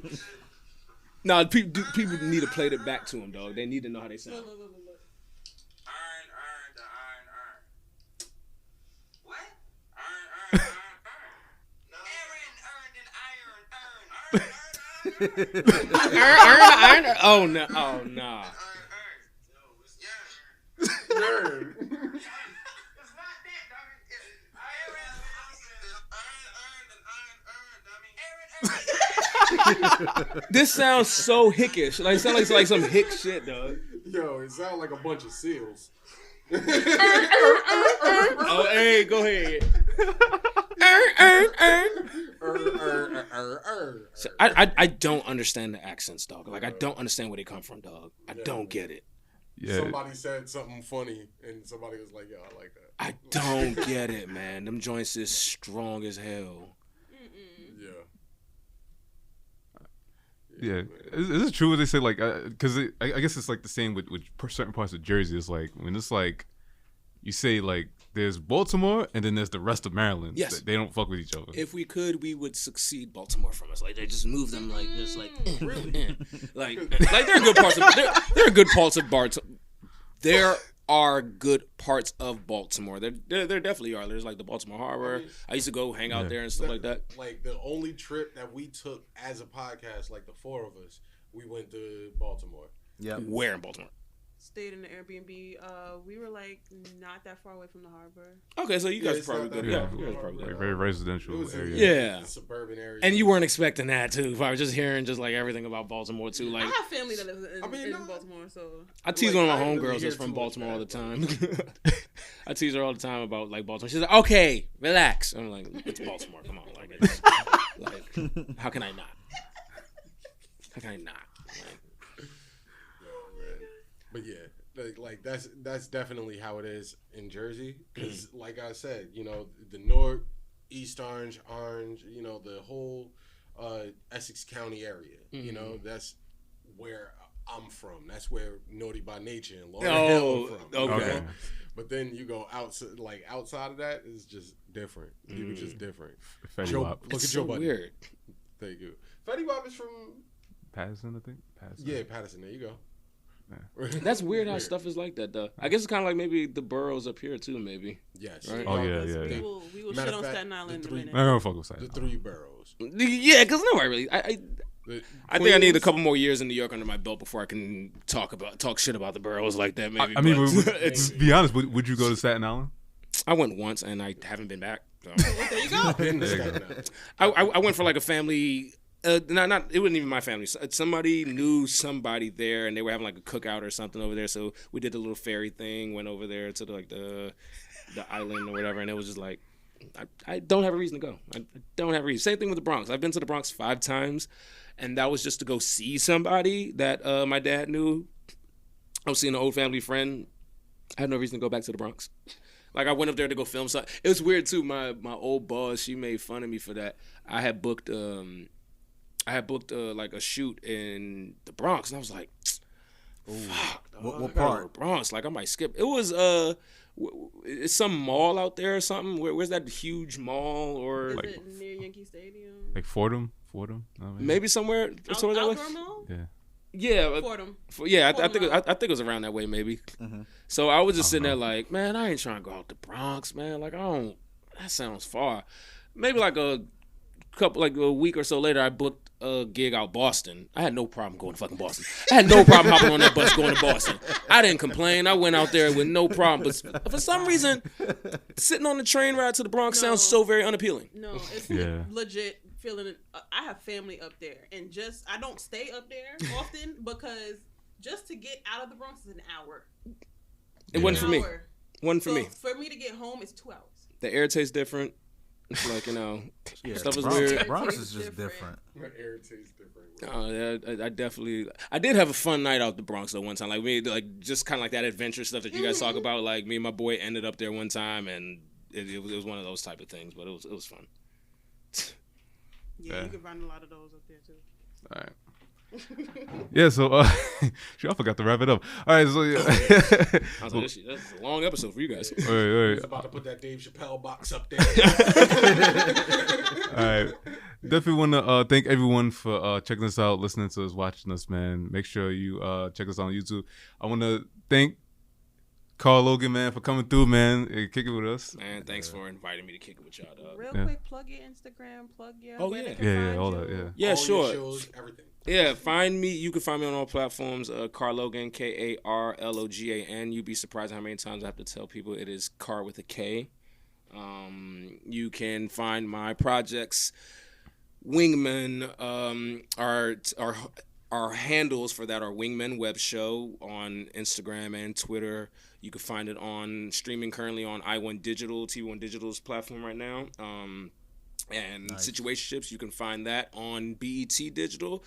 Speaker 6: that?
Speaker 5: Nah, people need to play it back to them, dog. They need to know how they sound.
Speaker 6: Iron, the iron. What? Iron. No. Aaron,
Speaker 5: Iron. Oh no! Oh nah.
Speaker 6: It's not that, dog. It's iron.
Speaker 5: This sounds so hickish. Like it sounds like some hick shit, dog.
Speaker 3: Yo, it sounds like a bunch of seals.
Speaker 5: Oh, hey, go ahead. So I don't understand the accents, dog. Like I don't understand where they come from, dog. I don't get it.
Speaker 1: Yeah.
Speaker 3: Somebody said something funny, and somebody was like, "Yo, I like that."
Speaker 5: I don't get it, man. Them joints is strong as hell.
Speaker 1: Yeah, is it true what they say? Like, because I guess it's like the same with certain parts of Jersey. It's like when it's like you say like there's Baltimore and then there's the rest of Maryland.
Speaker 5: Yes,
Speaker 1: they don't fuck with each other.
Speaker 5: If we could, we would succeed Baltimore from us. Like they just move them like just like like there are good parts of there are good parts of Baltimore. There are good parts of Baltimore. There definitely are. There's like the Baltimore Harbor. I used to go hang out there and stuff like that.
Speaker 3: Like the only trip that we took as a podcast, like the 4 of us, we went to Baltimore.
Speaker 2: Yeah.
Speaker 5: Where in Baltimore?
Speaker 4: stayed in the Airbnb. We were like not that far away from the harbor.
Speaker 5: Okay, so you guys are
Speaker 3: it's
Speaker 5: probably
Speaker 3: not that
Speaker 5: good. Yeah,
Speaker 3: far.
Speaker 5: you guys are probably
Speaker 1: Like
Speaker 5: good.
Speaker 1: very
Speaker 3: It
Speaker 1: residential
Speaker 3: was
Speaker 1: area.
Speaker 5: Yeah.
Speaker 3: suburban area.
Speaker 5: And you weren't expecting that too. If I was just hearing just like everything about Baltimore too.
Speaker 4: I
Speaker 5: Like
Speaker 4: have family that lives in,
Speaker 3: I mean,
Speaker 4: in
Speaker 3: no.
Speaker 4: Baltimore, so
Speaker 5: I tease
Speaker 3: Like,
Speaker 5: one of my
Speaker 3: I ain't really
Speaker 5: homegirls
Speaker 3: hear
Speaker 5: that's from
Speaker 3: too much
Speaker 5: Baltimore all the
Speaker 3: bad,
Speaker 5: time. I tease her all the time about like Baltimore. She's like, okay, relax. I'm like, it's Baltimore. Come on, like, how can I not? How can I not? Like,
Speaker 3: But yeah, like that's definitely how it is in Jersey. Because like I said, you know, the North, East Orange, you know, the whole Essex County area. You know, that's where I'm from. That's where Naughty by Nature and Lauryn Hill are from. you
Speaker 5: okay.
Speaker 3: know? But then you go outside of that, it's just different. People just different.
Speaker 1: Fetty Wap.
Speaker 3: Look
Speaker 5: It's
Speaker 3: at
Speaker 5: so
Speaker 3: Joe Budden.
Speaker 5: weird.
Speaker 3: Thank you. Fetty Wap is from
Speaker 1: Patterson, I think. Patterson.
Speaker 3: yeah Patterson. There you go.
Speaker 5: That's weird how stuff is like that though. I guess it's kind of like maybe the boroughs up here too. Maybe.
Speaker 3: Yes.
Speaker 5: Right.
Speaker 1: Oh, yeah,
Speaker 4: Because
Speaker 1: yeah,
Speaker 4: we
Speaker 1: yeah.
Speaker 4: will
Speaker 3: Matter
Speaker 4: shit
Speaker 3: of
Speaker 4: on
Speaker 3: fact,
Speaker 4: Staten Island
Speaker 3: the
Speaker 4: in a minute.
Speaker 1: I don't fuck with that.
Speaker 3: The three boroughs.
Speaker 5: Yeah, because nobody really.
Speaker 3: The
Speaker 5: I think I need a
Speaker 3: Queens,
Speaker 5: couple more years in New York under my belt before I can talk shit about the boroughs like that. Maybe.
Speaker 1: I mean,
Speaker 5: but it's.
Speaker 1: be honest. Would you go to Staten Island?
Speaker 5: I went once and I haven't been back. So.
Speaker 4: There you go.
Speaker 3: been to Staten Island.
Speaker 5: I went for like a family. Not it wasn't even my family. Somebody knew somebody there, and they were having like a cookout or something over there. So we did the little ferry thing. Went over there to the island or whatever, and it was just like I don't have a reason to go. I don't have a reason. Same thing with the Bronx. I've been to the Bronx 5 times, and that was just to go see somebody that my dad knew. I was seeing an old family friend. I had no reason to go back to the Bronx. Like I went up there to go film something. It was weird too. My old boss, she made fun of me for that. I had booked like a shoot in the Bronx, and I was like, "Fuck, dog,
Speaker 2: What
Speaker 5: I gotta
Speaker 2: part?
Speaker 5: go to Bronx? Like I might skip." It was it's some mall out there or something. Where's that huge mall or
Speaker 4: Is
Speaker 5: like
Speaker 4: it near Yankee Stadium?
Speaker 1: Like Fordham? No, maybe.
Speaker 5: maybe somewhere somewhere that way?
Speaker 4: Outdoor Mall?
Speaker 1: Yeah.
Speaker 5: Yeah,
Speaker 4: Fordham.
Speaker 5: yeah. I
Speaker 4: Fordham
Speaker 5: think
Speaker 4: Mall.
Speaker 5: I think it was around that way maybe. So I was just sitting there like, man, I ain't trying to go out the Bronx, man. Like I don't. That sounds far. Maybe like a week or so later, I booked a gig out Boston. I had no problem going to fucking Boston. I had no problem hopping on that bus going to Boston. I didn't complain. I went out there with no problem. But for some reason, sitting on the train ride to the Bronx sounds so very unappealing.
Speaker 4: No, it's
Speaker 1: Yeah.
Speaker 4: legit feeling. I have family up there, and I don't stay up there often because just to get out of the Bronx is an hour.
Speaker 5: It wasn't for me.
Speaker 4: Hour.
Speaker 5: Wasn't for
Speaker 4: So
Speaker 5: me.
Speaker 4: for me to get home, it's 2 hours.
Speaker 5: The air tastes different. It's like,
Speaker 2: Yeah,
Speaker 5: stuff is
Speaker 2: Bronx,
Speaker 5: weird.
Speaker 2: Bronx is just different.
Speaker 3: My air tastes different.
Speaker 5: Yeah, I definitely. I did have a fun night out the Bronx though one time. Like just kind of like that adventure stuff that you guys talk about. Like me and my boy ended up there one time, and it was one of those type of things. But it was fun.
Speaker 4: Yeah, you can find a lot of those up there too.
Speaker 1: All right. Yeah, so I forgot to wrap it up. All right, so yeah.
Speaker 5: I was like, that's a long episode for you guys.
Speaker 1: Wait.
Speaker 3: I was about to put that Dave Chappelle box up there.
Speaker 1: All right. Definitely want to thank everyone for checking us out, listening to us, watching us, man. Make sure you check us out on YouTube. I want to thank Kar Logan, man, for coming through, man, and kicking with us.
Speaker 5: Man, thanks for inviting me to kick it with y'all, dog.
Speaker 4: Real
Speaker 1: Yeah.
Speaker 4: quick, plug your Instagram, plug your.
Speaker 5: Oh,
Speaker 4: where they
Speaker 5: yeah.
Speaker 4: can
Speaker 1: Yeah,
Speaker 4: find
Speaker 1: all
Speaker 4: you.
Speaker 1: that, yeah.
Speaker 5: Yeah,
Speaker 3: All
Speaker 5: sure.
Speaker 3: your shows, everything.
Speaker 5: Yeah, find me. You can find me on all platforms. Kar Logan, KarLogan. You'd be surprised how many times I have to tell people it is Kar with a K. You can find my projects. Wingman our handles for that are Wingman Web Show on Instagram and Twitter. You can find it on streaming currently on i1 Digital, TV1 Digital's platform right now. And
Speaker 2: Nice.
Speaker 5: Situationships, you can find that on BET Digital.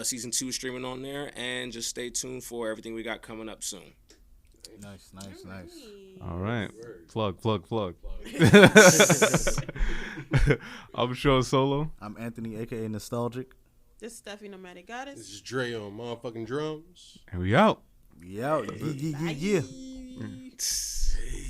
Speaker 5: Season 2 streaming on there, and just stay tuned for everything we got coming up soon.
Speaker 2: Nice.
Speaker 1: All right. Plug. I'm Sean Solo.
Speaker 2: I'm Anthony, aka Nostalgic.
Speaker 4: This is Steffi Nomadic Goddess.
Speaker 3: This is Dre on motherfucking drums.
Speaker 1: And we out.
Speaker 2: Yeah.
Speaker 4: Bye.
Speaker 1: Mm.